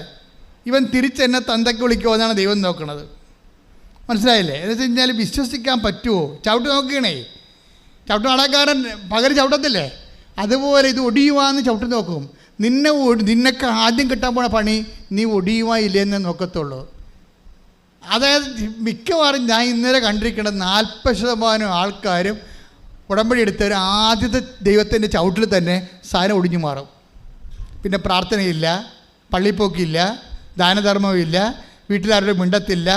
ഇവൻ തിരിച്ചെന്നെ തന്തയ്ക്ക് വിളിക്കുമോ എന്നാണ് ദൈവം നോക്കണത്. മനസ്സിലായില്ലേ? എന്ന് വെച്ച് കഴിഞ്ഞാൽ വിശ്വസിക്കാൻ പറ്റുമോ? ചവിട്ട് നോക്കുകയാണേ, ചവിട്ട് നടക്കാരൻ പകരം ചവിട്ടത്തില്ലേ, അതുപോലെ ഇത് ഒടിയുവാന്ന് ചവിട്ട് നോക്കും. നിന്നൊക്കെ ആദ്യം കിട്ടാൻ പോണ പണി നീ ഒടിയുവാ ഇല്ലെന്നേ നോക്കത്തുള്ളൂ. അതായത് മിക്കവാറും ഞാൻ ഇന്നലെ കണ്ടിരിക്കേണ്ട 40% ആൾക്കാരും ഉടമ്പടി എടുത്തവർ ആദ്യത്തെ ദൈവത്തിൻ്റെ ചവിട്ടിൽ തന്നെ സാധനം ഒടിഞ്ഞു മാറും. പിന്നെ പ്രാർത്ഥനയില്ല, പള്ളിപ്പോക്കില്ല, ദാനധർമ്മമില്ല, വീട്ടിലാരുടെ മിണ്ടത്തില്ല,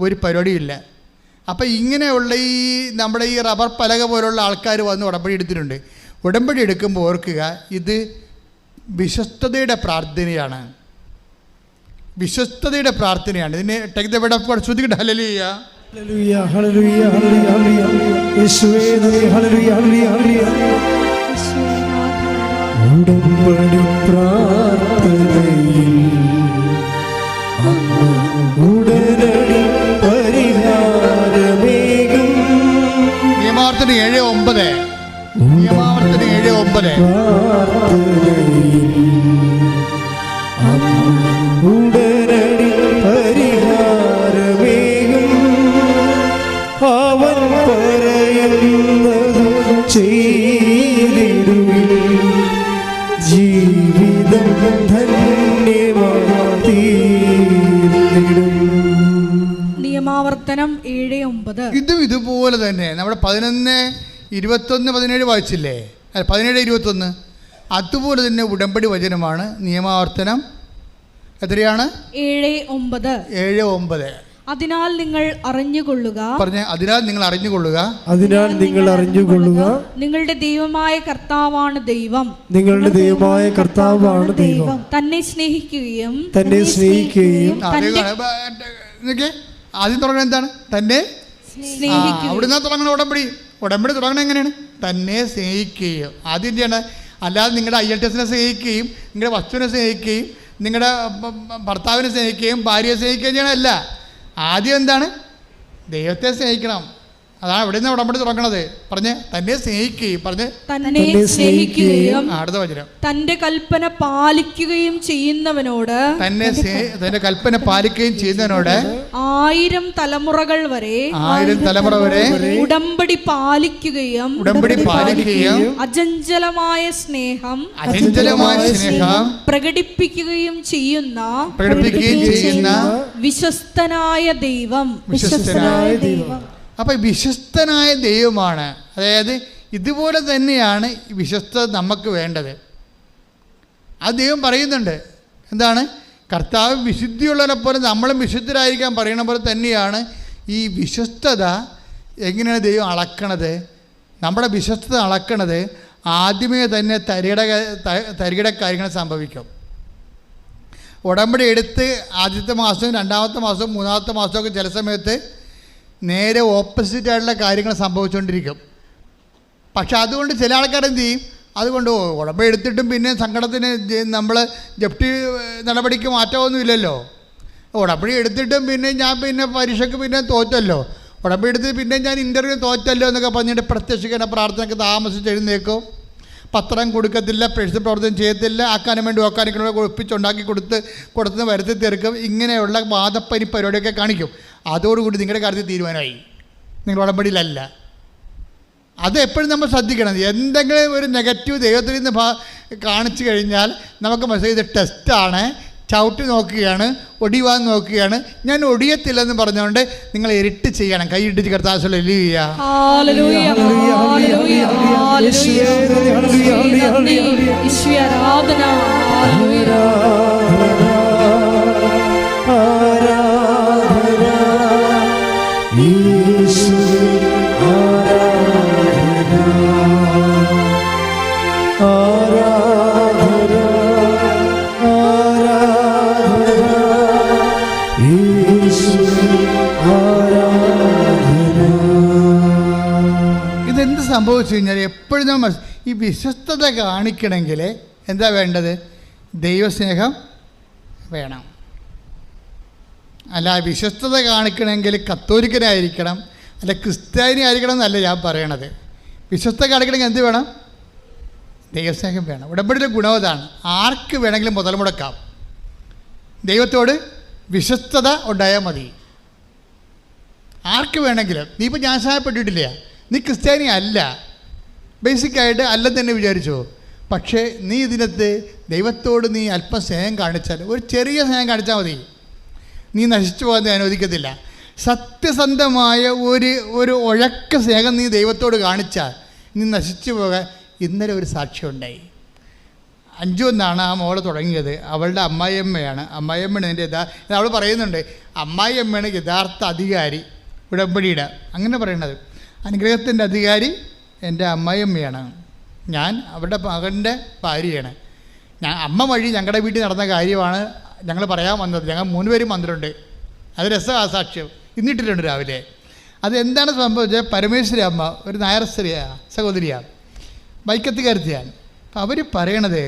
ഒരു പരിപാടിയില്ല. അപ്പം ഇങ്ങനെയുള്ള ഈ നമ്മുടെ ഈ റബ്ബർ പലക പോലുള്ള ആൾക്കാർ വന്ന് ഉടമ്പടി എടുത്തിട്ടുണ്ട്. ഉടമ്പടി എടുക്കുമ്പോൾ ഓർക്കുക, ഇത് വിശ്വസ്തതയുടെ പ്രാർത്ഥനയാണ്. വിശ്വസ്തതയുടെ പ്രാർത്ഥനയാണ്. ഇതിനെ ശ്രദ്ധിക്കട്ടെ. ഹല്ലേലൂയ, ഹല്ലേലൂയ, ഹല്ലേലൂയ, ഹല്ലേലൂയ. യേശുവേ നന്ദി. ഹല്ലേലൂയ, ഹല്ലേലൂയ, ഹല്ലേലൂയ. ഉടമ്പടി പ്രാർത്ഥനയിൽ ഉടനടി പരിഹാരമേകും. നിയമാവർത്തനം 7:9. നിയമാവർത്തനം 7:9. ഉടനടി പരിഹാരമേകും. അവൻ പറയുന്നത് ചെയ്തിടുവിൻ. ജീവിതം ധന്യമായിത്തീർന്നിടും. നിയമാവർത്തനം 7:9. ഇതുപോലെ തന്നെ നമ്മുടെ 11:21-17 വായിച്ചില്ലേ? 17:21. അതുപോലെ തന്നെ ഉടമ്പടി വചനമാണ് നിയമാവർത്തനം എത്രയാണ്? 7:9. 7:9. അതിനാൽ നിങ്ങൾ അറിഞ്ഞുകൊള്ളുക. അതിനാൽ നിങ്ങൾ അറിഞ്ഞുകൊള്ളുക. അതിനാൽ നിങ്ങൾ അറിഞ്ഞുകൊള്ളുക. നിങ്ങളുടെ ദൈവമായ കർത്താവാണ് ദൈവം. നിങ്ങളുടെ ദൈവമായ കർത്താവാണ് ദൈവം. തന്നെ സ്നേഹിക്കുകയും ആദ്യം തുടങ്ങണ എന്താണ്? തന്നെ സ്നേഹിക്കുക. അവിടുന്ന് തുടങ്ങണ ഉടമ്പടി തുടങ്ങണ എങ്ങനെയാണ്? തന്നെ സ്നേഹിക്കുകയും. ആദ്യം ചെയ്യണ, അല്ലാതെ നിങ്ങളുടെ IELTS സ്നേഹിക്കുകയും നിങ്ങളുടെ വസ്തുവിനെ സ്നേഹിക്കുകയും നിങ്ങളുടെ ഭർത്താവിനെ സ്നേഹിക്കുകയും ഭാര്യയെ സ്നേഹിക്കുകയും ചെയ്യണമല്ല. ആദ്യം എന്താണ്? ദൈവത്തെ സ്നേഹിക്കണം. അതാണ് ഇവിടെ നിന്ന് ഉടമ്പടി തുടങ്ങണത്. പറഞ്ഞ് തന്നെ സ്നേഹിക്കുകയും, പറഞ്ഞ് തന്നെ സ്നേഹിക്കുകയും അടുത്ത വചനം, തന്റെ കൽപ്പന പാലിക്കുകയും ചെയ്യുന്നവനോട്, തന്റെ കൽപ്പന പാലിക്കുകയും ചെയ്യുന്നവനോട് 1000 തലമുറകൾ വരെ ഉടമ്പടി പാലിക്കുകയും അചഞ്ചലമായ സ്നേഹം പ്രകടിപ്പിക്കുകയും ചെയ്യുന്ന വിശ്വസ്തനായ ദൈവം. അപ്പം വിശ്വസ്തനായ ദൈവമാണ്. അതായത് ഇതുപോലെ തന്നെയാണ് വിശ്വസ്തത നമുക്ക് വേണ്ടത്. ആ ദൈവം പറയുന്നുണ്ട്. എന്താണ്? കർത്താവ് വിശുദ്ധിയുള്ളവരെ പോലെ നമ്മളും വിശുദ്ധരായിരിക്കാൻ പറയണ പോലെ തന്നെയാണ് ഈ വിശ്വസ്തത. എങ്ങനെയാണ് ദൈവം അളക്കണത്? നമ്മുടെ വിശ്വസ്തത അളക്കണത് ആദ്യമേ തന്നെ തരികിട കാര്യങ്ങൾ സംഭവിക്കും. ഉടമ്പടി എടുത്ത് ആദ്യത്തെ മാസവും 2-ാമത്തെ മാസവും 3-ാമത്തെ മാസമൊക്കെ ചില സമയത്ത് നേരെ ഓപ്പോസിറ്റായിട്ടുള്ള കാര്യങ്ങൾ സംഭവിച്ചുകൊണ്ടിരിക്കും. പക്ഷെ അതുകൊണ്ട് ചില ആൾക്കാർ എന്ത് ചെയ്യും? അതുകൊണ്ട് ഉടമ്പടി എടുത്തിട്ടും പിന്നെ സങ്കടത്തിന് നമ്മൾ ജപ്തി നടപടിക്ക് മാറ്റമൊന്നുമില്ലല്ലോ. ഉടമ്പടി എടുത്തിട്ടും പിന്നെ ഞാൻ പരീക്ഷയ്ക്ക് തോറ്റല്ലോ, ഉടമ്പടി എടുത്ത് പിന്നെ ഞാൻ ഇൻ്റർവ്യൂ തോറ്റല്ലോ എന്നൊക്കെ പറഞ്ഞിട്ട് പ്രത്യക്ഷിക്കുന്ന പ്രാർത്ഥനയ്ക്ക് താമസിച്ച് എഴുന്നേക്കും, പത്രം കൊടുക്കത്തില്ല, പ്രേക്ഷിത പ്രവർത്തനം ചെയ്യത്തില്ല, ആക്കാനും വേണ്ടി ഓക്കാനിക്കണ ഒപ്പിച്ചുണ്ടാക്കി കൊടുത്ത് വരുത്തി തീർക്കും. ഇങ്ങനെയുള്ള വാദപ്പനി പരിപാടിയൊക്കെ കാണിക്കും. അതോടുകൂടി നിങ്ങളുടെ കാര്യത്തിൽ തീരുമാനമായി, നിങ്ങൾ ഉടമ്പടിയിലല്ല. അത് എപ്പോഴും നമ്മൾ ശ്രദ്ധിക്കണം. എന്തെങ്കിലും ഒരു നെഗറ്റീവ് ദൈവത്തിൽ നിന്ന് കാണിച്ചു കഴിഞ്ഞാൽ നമുക്ക് മനസ്സിലായി ഇത് ടെസ്റ്റാണ്, ചവിട്ടി നോക്കുകയാണ്, ഒടിവാൻ നോക്കുകയാണ്. ഞാൻ ഒടിയത്തില്ലെന്ന് പറഞ്ഞുകൊണ്ട് നിങ്ങൾ ഇരുട്ട് ചെയ്യണം. കൈയിട്ടിച്ച് കർത്താവ് ഹല്ലേലൂയ. ഹല്ലേലൂയ, ഹല്ലേലൂയ, ഹല്ലേലൂയ. യേശുവേ ആരാധന. ഹല്ലേലൂയ. ഇതെന്ത് സംഭവിച്ചു കഴിഞ്ഞാൽ എപ്പോഴും നമ്മൾ ഈ വിശ്വസ്തത കാണിക്കണമെങ്കിൽ എന്താ വേണ്ടത്? ദൈവസ്നേഹം വേണം. അല്ല, വിശ്വസ്തത കാണിക്കണമെങ്കിൽ കത്തോലിക്കനായിരിക്കണം, അല്ല ക്രിസ്ത്യാനി ആയിരിക്കണം എന്നല്ല ഞാൻ പറയണത്. വിശ്വസ്ത കാണിക്കണമെങ്കിൽ എന്ത് വേണം? ദൈവസ്നേഹം വേണം. ഉടമ്പടിയിലെ ഗുണം അതാണ്. ആർക്ക് വേണമെങ്കിലും മുതൽ മുടക്കാം. ദൈവത്തോട് വിശ്വസ്തത ഉണ്ടായാൽ മതി. ആർക്ക് വേണമെങ്കിലും. നീ ഇപ്പോൾ ജ്ഞാനസ്നാനപ്പെട്ടിട്ടില്ല, നീ ക്രിസ്ത്യാനി അല്ല, ബേസിക്കായിട്ട് അല്ലെന്ന് തന്നെ വിചാരിച്ചോ. പക്ഷേ നീ ഇതിനകത്ത് ദൈവത്തോട് നീ അല്പം സ്നേഹം കാണിച്ചാൽ, ഒരു ചെറിയ സ്നേഹം കാണിച്ചാൽ മതി, നീ നശിച്ചു പോകാൻ അനുവദിക്കത്തില്ല. സത്യസന്ധമായ ഒരു ഉഴക്ക സ്നേഹം നീ ദൈവത്തോട് കാണിച്ചാൽ നീ നശിച്ചു പോകാൻ. ഇന്നലെ ഒരു സാക്ഷ്യം ഉണ്ടായി. 5 എന്നാണ് ആ മോള് തുടങ്ങിയത്. അവളുടെ അമ്മായിയമ്മയാണ്. അമ്മായിയമ്മയാണ് എൻ്റെ അവൾ പറയുന്നുണ്ട്, അമ്മായിയമ്മയാണ് യഥാർത്ഥ അധികാരി ഉടമ്പടിയുടെ. അങ്ങനെ പറയണത് അനുഗ്രഹത്തിൻ്റെ അധികാരി എൻ്റെ അമ്മായിയമ്മയാണ്. ഞാൻ അവരുടെ മകൻ്റെ ഭാര്യയാണ്. അമ്മ വഴി ഞങ്ങളുടെ വീട്ടിൽ നടന്ന കാര്യമാണ് ഞങ്ങൾ പറയാൻ വന്നത്. ഞങ്ങൾ 3 പേരും വന്നിട്ടുണ്ട്. അത് രസമാണ് സാക്ഷ്യം. ഇന്നിട്ടിട്ടുണ്ട് രാവിലെ. അതെന്താണ് സംഭവിച്ചത്? പരമേശ്വരി അമ്മ ഒരു നായർ സഹോദരിയാണ്, വൈക്കത്തുകാരത്തിയാണ്. അപ്പം അവർ പറയണത്,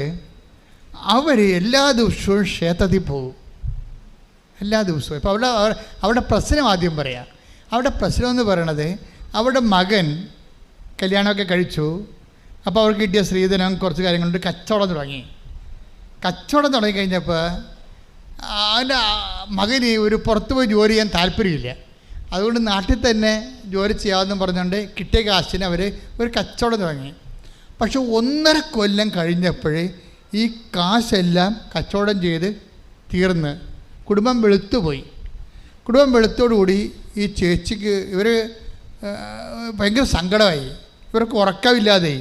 അവർ എല്ലാ ദിവസവും ക്ഷേത്രത്തിൽ പോകും, എല്ലാ ദിവസവും. ഇപ്പോൾ അവിടെ പ്രശ്നം ആദ്യം പറയാം. അവിടെ പ്രശ്നം എന്ന് പറയണത്, അവരുടെ മകൻ കല്യാണമൊക്കെ കഴിച്ചു. അപ്പോൾ അവർക്ക് കിട്ടിയ സ്ത്രീധനം കുറച്ച് കാര്യങ്ങളുണ്ട്. കച്ചവടം തുടങ്ങിക്കഴിഞ്ഞപ്പോൾ അവൻ്റെ മകന് ഒരു പുറത്ത് പോയി ജോലി ചെയ്യാൻ താല്പര്യമില്ല. അതുകൊണ്ട് നാട്ടിൽ തന്നെ ജോലി ചെയ്യാമെന്ന് പറഞ്ഞുകൊണ്ട് കിട്ടിയ കാശിന് അവർ ഒരു കച്ചവടം തുടങ്ങി. പക്ഷെ 1.5 കൊല്ലം കഴിഞ്ഞപ്പോഴേ ഈ കാശെല്ലാം കച്ചവടം ചെയ്ത് തീർന്ന് കുടുംബം വെളുത്തുപോയി. കുടുംബം വെളുത്തോടുകൂടി ഈ ചേച്ചിക്ക് ഇവർ ഭയങ്കര സങ്കടമായി. ഇവർക്ക് ഉറക്കമില്ലാതെ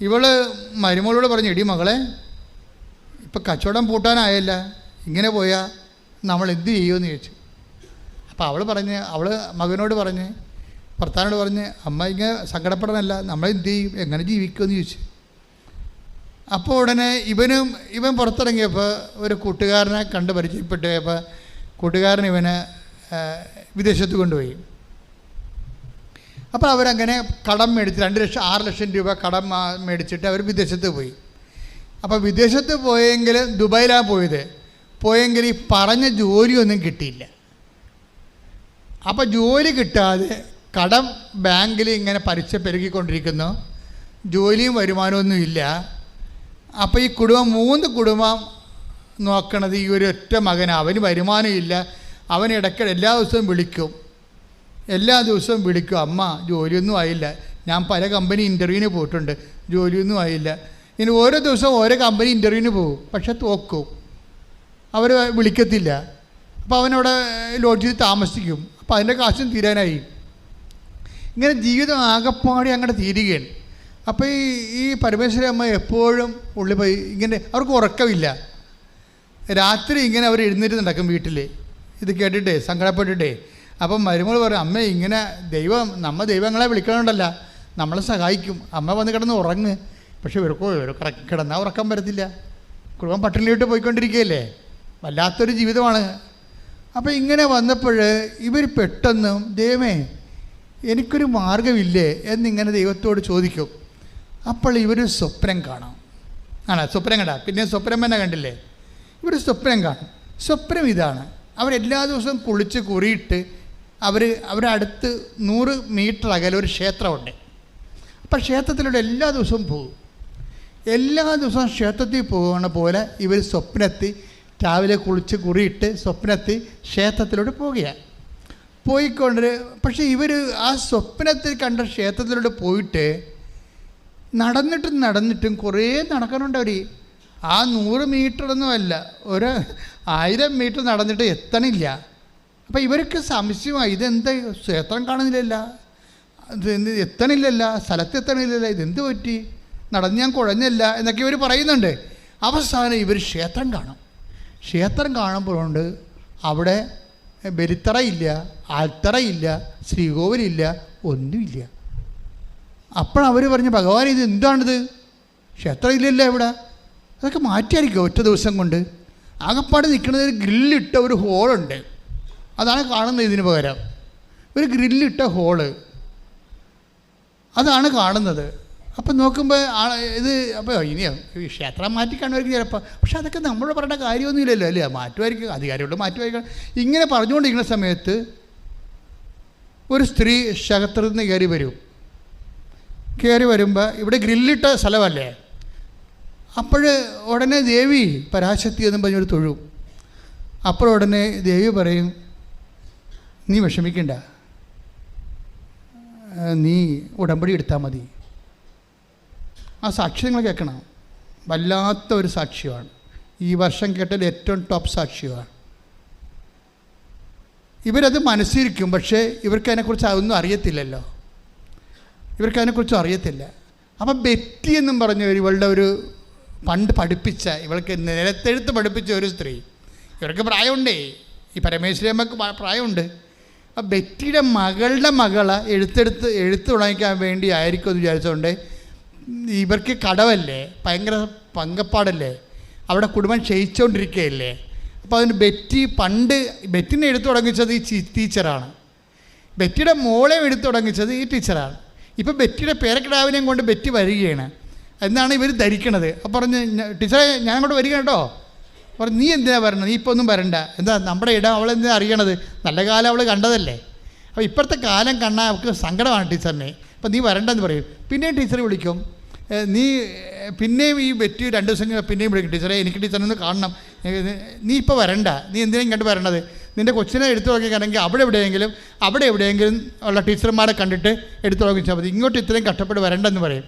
ഇവൾ മരുമകളോട് പറഞ്ഞു, എടി മകളെ, ഇപ്പം കച്ചവടം പൂട്ടാനായല്ല, ഇങ്ങനെ പോയാൽ നമ്മൾ എന്ത് ചെയ്യുമെന്ന് ചോദിച്ചു. അപ്പോൾ അവൾ മകനോട് പറഞ്ഞ്, ഭർത്താവിനോട് പറഞ്ഞ്, അമ്മ ഇങ്ങനെ സങ്കടപ്പെടാനല്ല, നമ്മൾ എന്ത് ചെയ്യും, എങ്ങനെ ജീവിക്കുമെന്ന് ചോദിച്ചു. അപ്പോൾ ഉടനെ ഇവൻ പുറത്തിറങ്ങിയപ്പോൾ ഒരു കൂട്ടുകാരനെ കണ്ട് പരിചയപ്പെട്ടപ്പോൾ കൂട്ടുകാരൻ ഇവനെ വിദേശത്ത് കൊണ്ടുപോയി. അപ്പോൾ അവരങ്ങനെ കടം മേടിച്ച് 6 ലക്ഷം രൂപ കടം മേടിച്ചിട്ട് അവർ വിദേശത്ത് പോയി. അപ്പോൾ വിദേശത്ത് പോയെങ്കിൽ ദുബായിലാണ് പോയെങ്കിൽ ഈ പറഞ്ഞ ജോലിയൊന്നും കിട്ടിയില്ല. അപ്പോൾ ജോലി കിട്ടാതെ കടം ബാങ്കിൽ ഇങ്ങനെ പലിശ പെരുകിക്കൊണ്ടിരിക്കുന്നു, ജോലിയും വരുമാനമൊന്നും ഇല്ല. അപ്പോൾ ഈ കുടുംബം 3 കുടുംബം നോക്കണത് ഈ ഒരു ഒറ്റ മകനാണ്. അവന് വരുമാനമില്ല. അവൻ ഇടയ്ക്കിടെ എല്ലാ ദിവസവും വിളിക്കും, അമ്മ ജോലിയൊന്നും ആയില്ല, ഞാൻ പല കമ്പനി ഇൻ്റർവ്യൂവിന് പോയിട്ടുണ്ട്, ജോലിയൊന്നും ആയില്ല. ഇനി ഓരോ ദിവസവും ഓരോ കമ്പനി ഇൻ്റർവ്യൂവിന് പോകും, പക്ഷെ തോക്കും, അവർ വിളിക്കത്തില്ല. അപ്പോൾ അവനവിടെ ലോഡ്ജിൽ താമസിക്കും. അപ്പോൾ അതിൻ്റെ കാശും തീരാനായി. ഇങ്ങനെ ജീവിതം ആകെപ്പാടി അങ്ങോട്ട് തീരുകയാണ്. അപ്പോൾ ഈ പരമേശ്വരി അമ്മ എപ്പോഴും ഉള്ളിൽ പോയി ഇങ്ങനെ, അവർക്ക് ഉറക്കമില്ല. രാത്രി ഇങ്ങനെ അവർ എഴുന്നേറ്റ് നടക്കും വീട്ടിൽ, ഇത് കേട്ടിട്ടേ സങ്കടപ്പെട്ടിട്ടേ. അപ്പം മരുമകൾ പറയും, അമ്മ ഇങ്ങനെ ദൈവങ്ങളെ വിളിക്കണമുണ്ടല്ല, നമ്മളെ സഹായിക്കും, അമ്മ വന്ന് കിടന്ന് ഉറങ്ങ്. പക്ഷെ ഇവർക്ക് കിടന്നാൽ ഉറക്കം വരത്തില്ല, കുടുംബം പട്ടിണിയിട്ട് പോയിക്കൊണ്ടിരിക്കുകയല്ലേ, വല്ലാത്തൊരു ജീവിതമാണ്. അപ്പോൾ ഇങ്ങനെ വന്നപ്പോൾ ഇവർ പെട്ടെന്ന്, ദൈവമേ എനിക്കൊരു മാർഗമില്ലേ എന്നിങ്ങനെ ദൈവത്തോട് ചോദിക്കും. അപ്പോൾ ഇവർ സ്വപ്നം കാണാം. സ്വപ്നം കണ്ടാൽ പിന്നെ സ്വപ്നം തന്നെ കണ്ടില്ലേ, ഇവർ സ്വപ്നം കാണും. സ്വപ്നം ഇതാണ്, അവരെല്ലാ ദിവസവും കുളിച്ച് കുറിയിട്ട് അവരുടെ അടുത്ത് 100 മീറ്റർ അകലെ ഒരു ക്ഷേത്രമുണ്ട്. അപ്പം ക്ഷേത്രത്തിലൂടെ എല്ലാ ദിവസവും പോകും. എല്ലാ ദിവസവും ക്ഷേത്രത്തിൽ പോകുന്ന പോലെ ഇവർ സ്വപ്നത്തിൽ രാവിലെ കുളിച്ച് കുറിയിട്ട് സ്വപ്നത്തിൽ ക്ഷേത്രത്തിലൂടെ പോവുകയാണ്. പക്ഷേ ഇവർ ആ സ്വപ്നത്തിൽ കണ്ട ക്ഷേത്രത്തിലൂടെ പോയിട്ട് നടന്നിട്ടും കുറേ നടക്കാനുണ്ട് അവർ. ആ 100 മീറ്ററൊന്നുമല്ല, 1000 മീറ്റർ നടന്നിട്ട് എത്തണില്ല. അപ്പം ഇവർക്ക് സംശയമായി, ഇതെന്താ ക്ഷേത്രം കാണുന്നില്ലല്ല, ഇത് എത്തണില്ലല്ല, സ്ഥലത്ത് എത്തണില്ലല്ല, ഇതെന്ത് പറ്റി, നടന്ന് ഞാൻ കുഴഞ്ഞല്ല എന്നൊക്കെ ഇവർ പറയുന്നുണ്ട്. അവസാനം ഇവർ ക്ഷേത്രം കാണും. ക്ഷേത്രം കാണുമ്പോഴുണ്ട് അവിടെ ബലിത്തറയില്ല, ആൽത്തറയില്ല, ശ്രീകോവിലില്ല, ഒന്നുമില്ല. അപ്പോഴവർ പറഞ്ഞു, ഭഗവാൻ ഇത് എന്താണിത്, ക്ഷേത്രം ഇല്ലല്ലോ ഇവിടെ, അതൊക്കെ മാറ്റിയായിരിക്കും ഒറ്റ ദിവസം കൊണ്ട്. ആകപ്പാട് നിൽക്കുന്നത് ഒരു ഗ്രില്ലിട്ട ഒരു ഹോളുണ്ട്, അതാണ് കാണുന്നത്. ഇതിന് പകരം ഒരു ഗ്രില്ലിട്ട ഹോള്, അതാണ് കാണുന്നത്. അപ്പം നോക്കുമ്പോൾ ഇത് അപ്പോൾ ഇനി ക്ഷേത്രം മാറ്റി കാണുമായിരിക്കും ചിലപ്പോൾ. പക്ഷെ അതൊക്കെ നമ്മൾ പറയേണ്ട കാര്യമൊന്നുമില്ലല്ലോ അല്ലേ, മാറ്റുമായിരിക്കും, അധികാരിയോട് മാറ്റുമായിരിക്കും. ഇങ്ങനെ പറഞ്ഞുകൊണ്ടിരിക്കുന്ന സമയത്ത് ഒരു സ്ത്രീ ക്ഷേത്രത്തിൽ നിന്ന് കയറി വരുമ്പോൾ ഇവിടെ ഗ്രില്ലിട്ട സ്ഥലമല്ലേ, അപ്പോൾ ഉടനെ ദേവി പരാശക്തി എന്നും പറഞ്ഞൊരു തൊഴും. അപ്പോൾ ഉടനെ ദേവി പറയും, നീ വിഷമിക്കണ്ട, നീ ഉടമ്പടി എടുത്താൽ മതി. ആ സാക്ഷി നിങ്ങൾ കേൾക്കണം, വല്ലാത്ത ഒരു സാക്ഷ്യമാണ്. ഈ വർഷം കേട്ടതിൽ ഏറ്റവും ടോപ്പ് സാക്ഷ്യമാണ്. ഇവരത് മനസ്സിരിക്കും, പക്ഷേ ഇവർക്ക് അതിനെക്കുറിച്ച് അതൊന്നും അറിയത്തില്ലല്ലോ, അറിയത്തില്ല. അപ്പം ബെറ്റി എന്നും പറഞ്ഞ ഇവളുടെ ഒരു പണ്ട് പഠിപ്പിച്ച, ഇവൾക്ക് നിലത്തെഴുത്ത് പഠിപ്പിച്ച ഒരു സ്ത്രീ, ഇവർക്ക് പ്രായമുണ്ടേ, ഈ പരമേശ്വരി അമ്മക്ക് പ്രായമുണ്ട്. ആ ബെറ്റിയുടെ മകളെ എഴുത്ത് തുടങ്ങിക്കാൻ വേണ്ടി ആയിരിക്കും എന്ന് വിചാരിച്ചുകൊണ്ട്, ഇവർക്ക് കടവല്ലേ, ഭയങ്കര പങ്കപ്പാടല്ലേ, അവിടെ കുടുംബം ക്ഷയിച്ചുകൊണ്ടിരിക്കുകയല്ലേ. അപ്പോൾ അതിന് ബെറ്റിനെ എടുത്തു തുടങ്ങിച്ചത് ഈ ടീച്ചറാണ്, ബെറ്റിയുടെ മോളെ എടുത്തു തുടങ്ങിച്ചത് ഈ ടീച്ചറാണ്. ഇപ്പം ബെറ്റിയുടെ പേരക്കിടാവിനെയും കൊണ്ട് ബെറ്റി വരികയാണ് എന്നാണ് ഇവർ ധരിക്കണത്. അപ്പോൾ പറഞ്ഞ്, ടീച്ചറെ ഞാൻ അങ്ങോട്ട് വരിക കേട്ടോ. പറഞ്ഞു, നീ എന്തിനാണ് വരണത്, നീ ഇപ്പോൾ ഒന്നും വരണ്ട, എന്താ നമ്മുടെ ഇടം അവളെന്തിനാ അറിയണത്, നല്ല കാലം അവൾ കണ്ടതല്ലേ. അപ്പോൾ ഇപ്പോഴത്തെ കാലം കണ്ടാൽ അവൾക്ക് സങ്കടമാണ് ടീച്ചറിനെ, അപ്പോൾ നീ വരണ്ടെന്ന് പറയും. പിന്നെയും ടീച്ചർ വിളിക്കും, പിന്നെയും ഈ ബെറ്റി 2 ദിവസം പിന്നെയും വിളിക്കും, ടീച്ചറെ എനിക്ക് ടീച്ചറിനൊന്ന് കാണണം, നീ ഇപ്പോൾ വരണ്ട, നീ എന്തിനാ ഇങ്ങോട്ട് വരണത്, നിൻ്റെ കൊച്ചിനെ എടുത്തു തുടങ്ങിയാണെങ്കിൽ അവിടെ എവിടെയെങ്കിലും ഉള്ള ടീച്ചർമാരെ കണ്ടിട്ട് എടുത്തു തുടങ്ങിച്ചാൽ മതി, ഇങ്ങോട്ട് ഇത്രയും കഷ്ടപ്പെട്ട് വരണ്ടെന്ന് പറയും.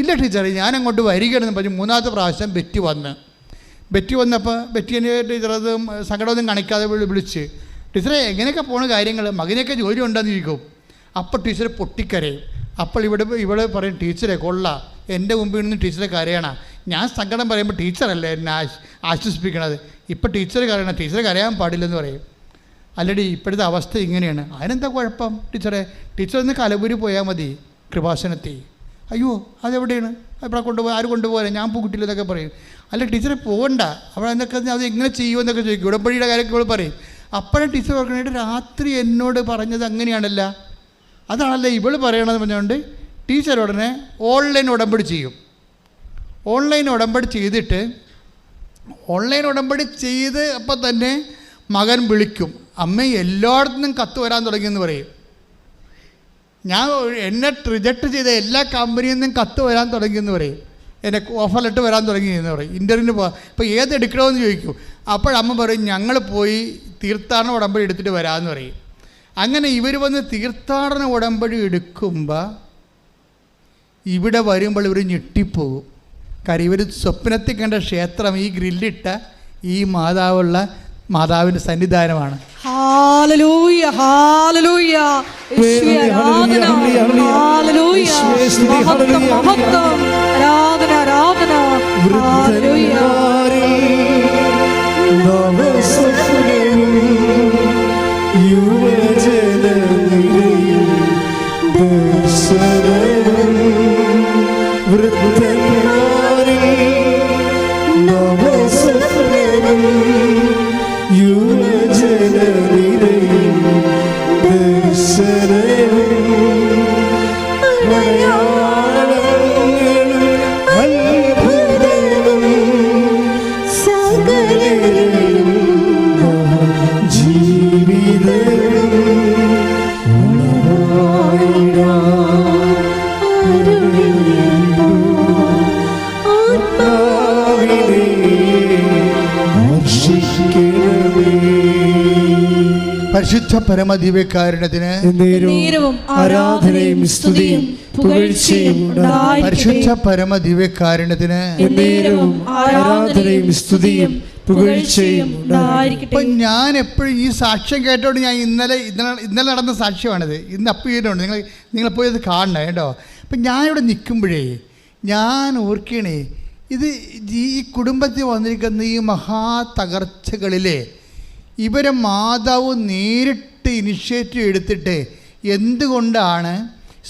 ഇല്ല ടീച്ചറെ ഞാൻ അങ്ങോട്ട് വരികയാണെന്ന് പറഞ്ഞ് 3ാമത്തെ പ്രാവശ്യം ബെറ്റി വന്നപ്പോൾ ബെറ്റിനെ ടീച്ചർ അത് സങ്കടമൊന്നും കാണിക്കാതെ വിളിച്ച്, ടീച്ചറെ എങ്ങനെയൊക്കെ പോണ കാര്യങ്ങൾ, മകനെയൊക്കെ ജോലി ഉണ്ടെന്ന് ചോദിക്കും. അപ്പോൾ ടീച്ചർ പൊട്ടിക്കരയും. അപ്പോൾ ഇവിടെ പറയും, ടീച്ചറെ കൊള്ളാം, എൻ്റെ മുമ്പിൽ നിന്ന് ടീച്ചറെ കരയണം, ഞാൻ സങ്കടം പറയുമ്പോൾ ടീച്ചറല്ലേ എന്നെ ആശ്വസിപ്പിക്കണത്, ഇപ്പോൾ ടീച്ചർ കരയണം, ടീച്ചർ കരയാൻ പാടില്ലെന്ന് പറയും. അല്ലടി ഇപ്പോഴത്തെ അവസ്ഥ ഇങ്ങനെയാണ്, അതിനെന്താ കുഴപ്പം ടീച്ചറെ, ടീച്ചർ ഒന്ന് കലപുരി പോയാൽ മതി കൃപാസനത്തിൽ. അയ്യോ അതെവിടെയാണ്, അവിടെ കൊണ്ടുപോയി, ആര് കൊണ്ടുപോകാൻ, ഞാൻ പോകിട്ടില്ല എന്നൊക്കെ പറയും. അല്ല ടീച്ചറെ പോകണ്ട, അവിടെ എന്തൊക്കെ അത് എങ്ങനെ ചെയ്യുമെന്നൊക്കെ ചോദിക്കും, ഉടമ്പടിയുടെ കാര്യമൊക്കെ ഇവൾ പറയും. അപ്പോഴും ടീച്ചർ പറഞ്ഞിട്ട് രാത്രി എന്നോട് പറഞ്ഞത് അങ്ങനെയാണല്ല, അതാണല്ലേ ഇവൾ പറയണമെന്ന് പറഞ്ഞുകൊണ്ട് ടീച്ചർ ഉടനെ ഓൺലൈൻ ഉടമ്പടി ചെയ്യും. ഓൺലൈൻ ഉടമ്പടി ചെയ്ത് അപ്പം തന്നെ മകൻ വിളിക്കും, അമ്മ എല്ലായിടത്തുനിന്നും കത്ത് വരാൻ തുടങ്ങിയെന്ന് പറയും. എന്നെ റിജക്റ്റ് ചെയ്ത എല്ലാ കമ്പനിയിൽ നിന്നും കത്ത് വരാൻ തുടങ്ങിയെന്ന് പറയും, എന്നെ ഓഫർ ലെറ്റർ വരാൻ തുടങ്ങിയെന്ന് പറയും, ഇൻ്റർവ്യൂവിന് പോകാം. ഇപ്പോൾ ഏത് എടുക്കണമെന്ന് ചോദിക്കും. അപ്പോഴമ്മ പറയും, ഞങ്ങൾ പോയി തീർത്ഥാടന ഉടമ്പടി എടുത്തിട്ട് വരാമെന്ന് പറയും. അങ്ങനെ ഇവർ വന്ന് തീർത്ഥാടന ഉടമ്പടി എടുക്കുമ്പോൾ ഇവിടെ വരുമ്പോൾ ഇവർ ഞെട്ടിപ്പോകും. കാര്യം ഇവർ സ്വപ്നത്തിൽ കണ്ട ക്ഷേത്രം ഈ ഗ്രില്ലിട്ട ഈ മാതാവിൻ്റെ സന്നിധാനമാണ്. ഹല്ലേലൂയ ഹല്ലേലൂയ യേശുവേ ആരാധന ഹല്ലേലൂയ മഹത്വം മഹത്വം ആരാധന ആരാധന ഹല്ലേലൂയ പരിശുദ്ധ പരമദിവ്യകാരുണ്യത്തിന് ആരാധനയും സ്തുതിയും പുകഴ്ചയും പരിശുദ്ധ പരമദിവ്യകാരുണ്യത്തിന് ആരാധനയും സ്തുതിയും പുകഴ്ചയും ഉണ്ടായിരിക്കട്ടെ. അപ്പം ഞാൻ എപ്പോഴും ഈ സാക്ഷ്യം കേട്ടോണ്ട് ഞാൻ ഇന്നലെ നടന്ന സാക്ഷ്യമാണിത്. ഇന്ന് അപ്പീലുണ്ട്, നിങ്ങൾ പോയി അത് കാണണേ കേട്ടോ. അപ്പം ഞാനിവിടെ നിൽക്കുമ്പോഴേ ഞാൻ ഓർക്കണേ, ഇത് ഈ കുടുംബത്തിൽ വന്നിരിക്കുന്ന ഈ മഹാ തകർച്ചകളിലെ ഇവരെ മാതാവ് നേരിട്ട് ഇനിഷ്യേറ്റീവ് എടുത്തിട്ട് എന്തുകൊണ്ടാണ്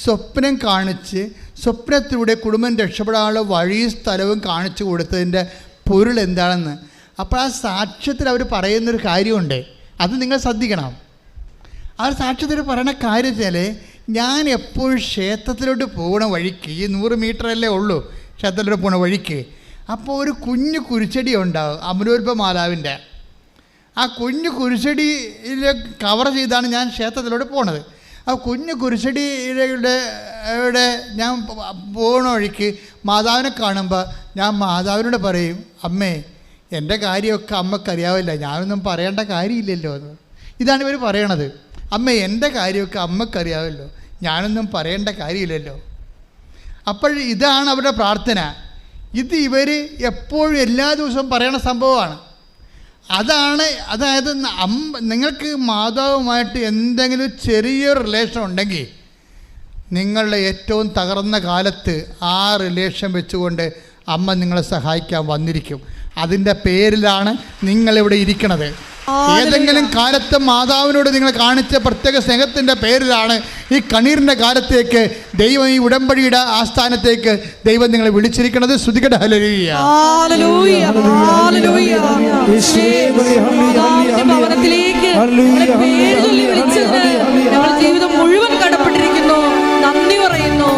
സ്വപ്നം കാണിച്ച് സ്വപ്നത്തിലൂടെ കുടുംബം രക്ഷപ്പെടാനുള്ള വഴി സ്ഥലവും കാണിച്ചു കൊടുത്തതിൻ്റെ പൊരുൾ എന്താണെന്ന്. അപ്പോൾ ആ സാക്ഷ്യത്തിൽ അവർ പറയുന്നൊരു കാര്യമുണ്ട്, അത് നിങ്ങൾ ശ്രദ്ധിക്കണം. ആ സാക്ഷ്യത്തിൽ പറയുന്ന കാര്യം വെച്ചാൽ, ഞാൻ എപ്പോഴും ക്ഷേത്രത്തിലോട്ട് പോകുന്ന വഴിക്ക്, ഈ 100 മീറ്ററല്ലേ ഉള്ളൂ ക്ഷേത്രത്തിലോട്ട് പോകുന്ന വഴിക്ക്, അപ്പോൾ ഒരു കുഞ്ഞു കുരിച്ചെടി ഉണ്ടാവും അമരോൽപ മാതാവിൻ്റെ. ആ കുഞ്ഞു കുരിശടിയിൽ കവർ ചെയ്താണ് ഞാൻ ക്ഷേത്രത്തിലോട്ട് പോണത്. ആ കുഞ്ഞു കുരിശടിയുടെ ഞാൻ പോകണ വഴിക്ക് മാതാവിനെ കാണുമ്പോൾ ഞാൻ മാതാവിനോട് പറയും, അമ്മേ എൻ്റെ കാര്യമൊക്കെ അമ്മക്കറിയാവില്ല, ഞാനൊന്നും പറയേണ്ട കാര്യമില്ലല്ലോ എന്ന്. ഇതാണ് ഇവർ പറയണത്. അമ്മേ എൻ്റെ കാര്യമൊക്കെ അമ്മക്കറിയാവല്ലോ, ഞാനൊന്നും പറയേണ്ട കാര്യമില്ലല്ലോ. അപ്പോൾ ഇതാണ് അവരുടെ പ്രാർത്ഥന. ഇത് ഇവർ എപ്പോഴും എല്ലാ ദിവസവും പറയണ സംഭവമാണ്. അതായത് നിങ്ങൾക്ക് മാതാവുമായിട്ട് എന്തെങ്കിലും ചെറിയൊരു റിലേഷൻ ഉണ്ടെങ്കിൽ നിങ്ങളുടെ ഏറ്റവും തകർന്ന കാലത്ത് ആ റിലേഷൻ വെച്ചുകൊണ്ട് അമ്മ നിങ്ങളെ സഹായിക്കാൻ വന്നിരിക്കും. അതിൻ്റെ പേരിലാണ് നിങ്ങളിവിടെ ഇരിക്കണത്. ഏതെങ്കിലും കാലത്ത് മാതാവിനോട് നിങ്ങൾ കാണിച്ച പ്രത്യേക സ്നേഹത്തിൻ്റെ പേരിലാണ് ഈ കണ്ണീരിൻ്റെ കാലത്തേക്ക് ദൈവം, ഈ ഉടമ്പടിയുടെ ആസ്ഥാനത്തേക്ക് ദൈവം നിങ്ങളെ വിളിച്ചിരിക്കുന്നത്. സ്തുതിക്കട്ടെ, ഹല്ലേലൂയ. ജീവിതം മുഴുവൻ കടപ്പെട്ടിരിക്കുന്നു. നന്ദി പറയുന്നു.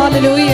ഹല്ലേലൂയ.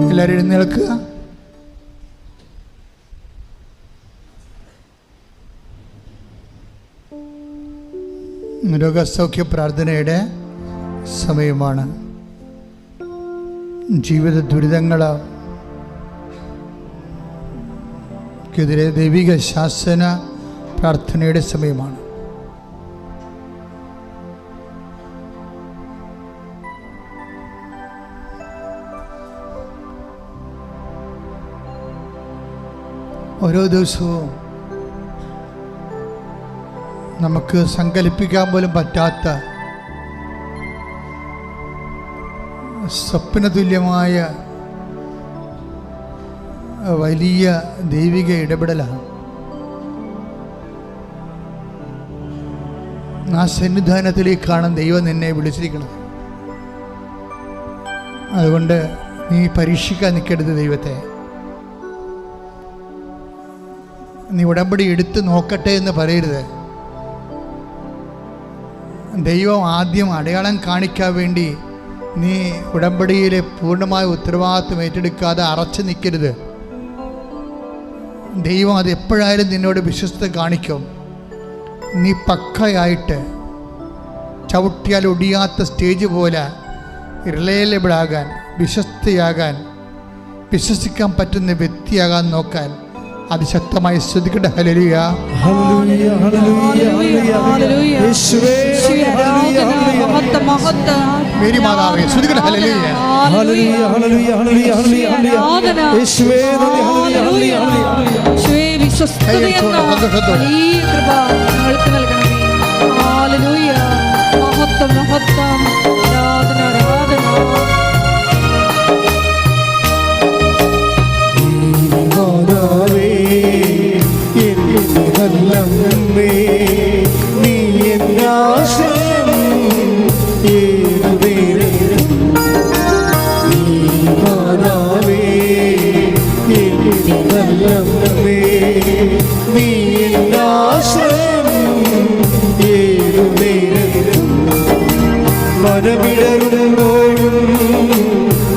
എല്ലാവരും എഴുന്നേൽക്കുക. രോഗസൗഖ്യ പ്രാർത്ഥനയുടെ സമയമാണ്. ജീവിത ദുരിതങ്ങൾക്കെതിരെ ദൈവിക ശാസന പ്രാർത്ഥനയുടെ സമയമാണ്. ഓരോ ദിവസവും നമുക്ക് സങ്കല്പിക്കാൻ പോലും പറ്റാത്ത സ്വപ്നതുല്യമായ വലിയ ദൈവിക ഇടപെടലാണ്. ആ സന്നിധാനത്തിലേക്കാണ് ദൈവം നിന്നെ വിളിച്ചിരിക്കുന്നത്. അതുകൊണ്ട് നീ പരീക്ഷിക്കാൻ നിൽക്കരുത് ദൈവത്തെ. നീ ഉടമ്പടി എടുത്ത് നോക്കട്ടെ എന്ന് പറയരുത്. ദൈവം ആദ്യം അടയാളം കാണിക്കാൻ വേണ്ടി നീ ഉടമ്പടിയിലെ പൂർണ്ണമായ ഉത്തരവാദിത്വം ഏറ്റെടുക്കാതെ അറച്ചു നിൽക്കരുത്. ദൈവം അത് എപ്പോഴായാലും നിന്നോട് വിശ്വസ്തത കാണിക്കും. നീ പക്കയായിട്ട് ചവിട്ടിയാൽ ഒടിയാത്ത സ്റ്റേജ് പോലെ റിലയബിളാകാൻ, വിശ്വസ്തയാകാൻ വിശ്വസിക്കാൻ പറ്റുന്ന വ്യക്തിയാകാൻ നോക്കാൻ അതിശക്തമായി ശ്രദ്ധിക്കട്ടെ. ഹല്ലേലൂയ, ഹല്ലേലൂയ, ഹല്ലേലൂയ, ഹല്ലേലൂയ. യേശുവേ മേരി മാതാവേ ശ്രദ്ധിക്കട്ടെ. ഹല്ലേലൂയ, ഹല്ലേലൂയ, ഹല്ലേലൂയ, ഹല്ലേലൂയ, ഹല്ലേലൂയ. യേശുവേ ഹല്ലേലൂയ, ഹല്ലേലൂയ, ഹല്ലേലൂയ. വിശ്വസ്തതയെന്ന ഈ കൃപ ഞങ്ങൾക്ക് നൽകണമേ. ഹല്ലേലൂയ, മഹത്വം മഹത്വം, ആരാധന ആരാധന. മാതാവേ എന്റെ നല്ലമ്മേ, നീ എന്റെ ആശ്രയം ഏതുനേരം. മാതാവേ എന്റെ നല്ലമ്മേ, നീ എന്റെ ആശ്രയം ഏതുനേരം. മനമിടറുമ്പോഴും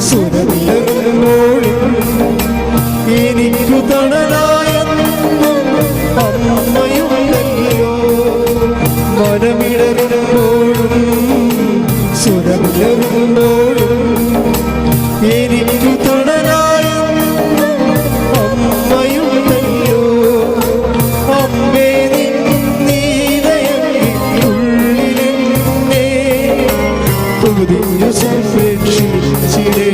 സുരമിടറുമ്പോഴും എനിക്കു തണലായെന്നും അമ്മയുണ്ടല്ലോ. മനമിടറുമ്പോഴും സുരമിടറുമ്പോഴും എനിക്കു തണലായെന്നും അമ്മയുണ്ടല്ലോ. അമ്മേ നീലയുള്ളിലെന്നെ പൊതിഞ്ഞു സംരക്ഷിച്ചിടേ.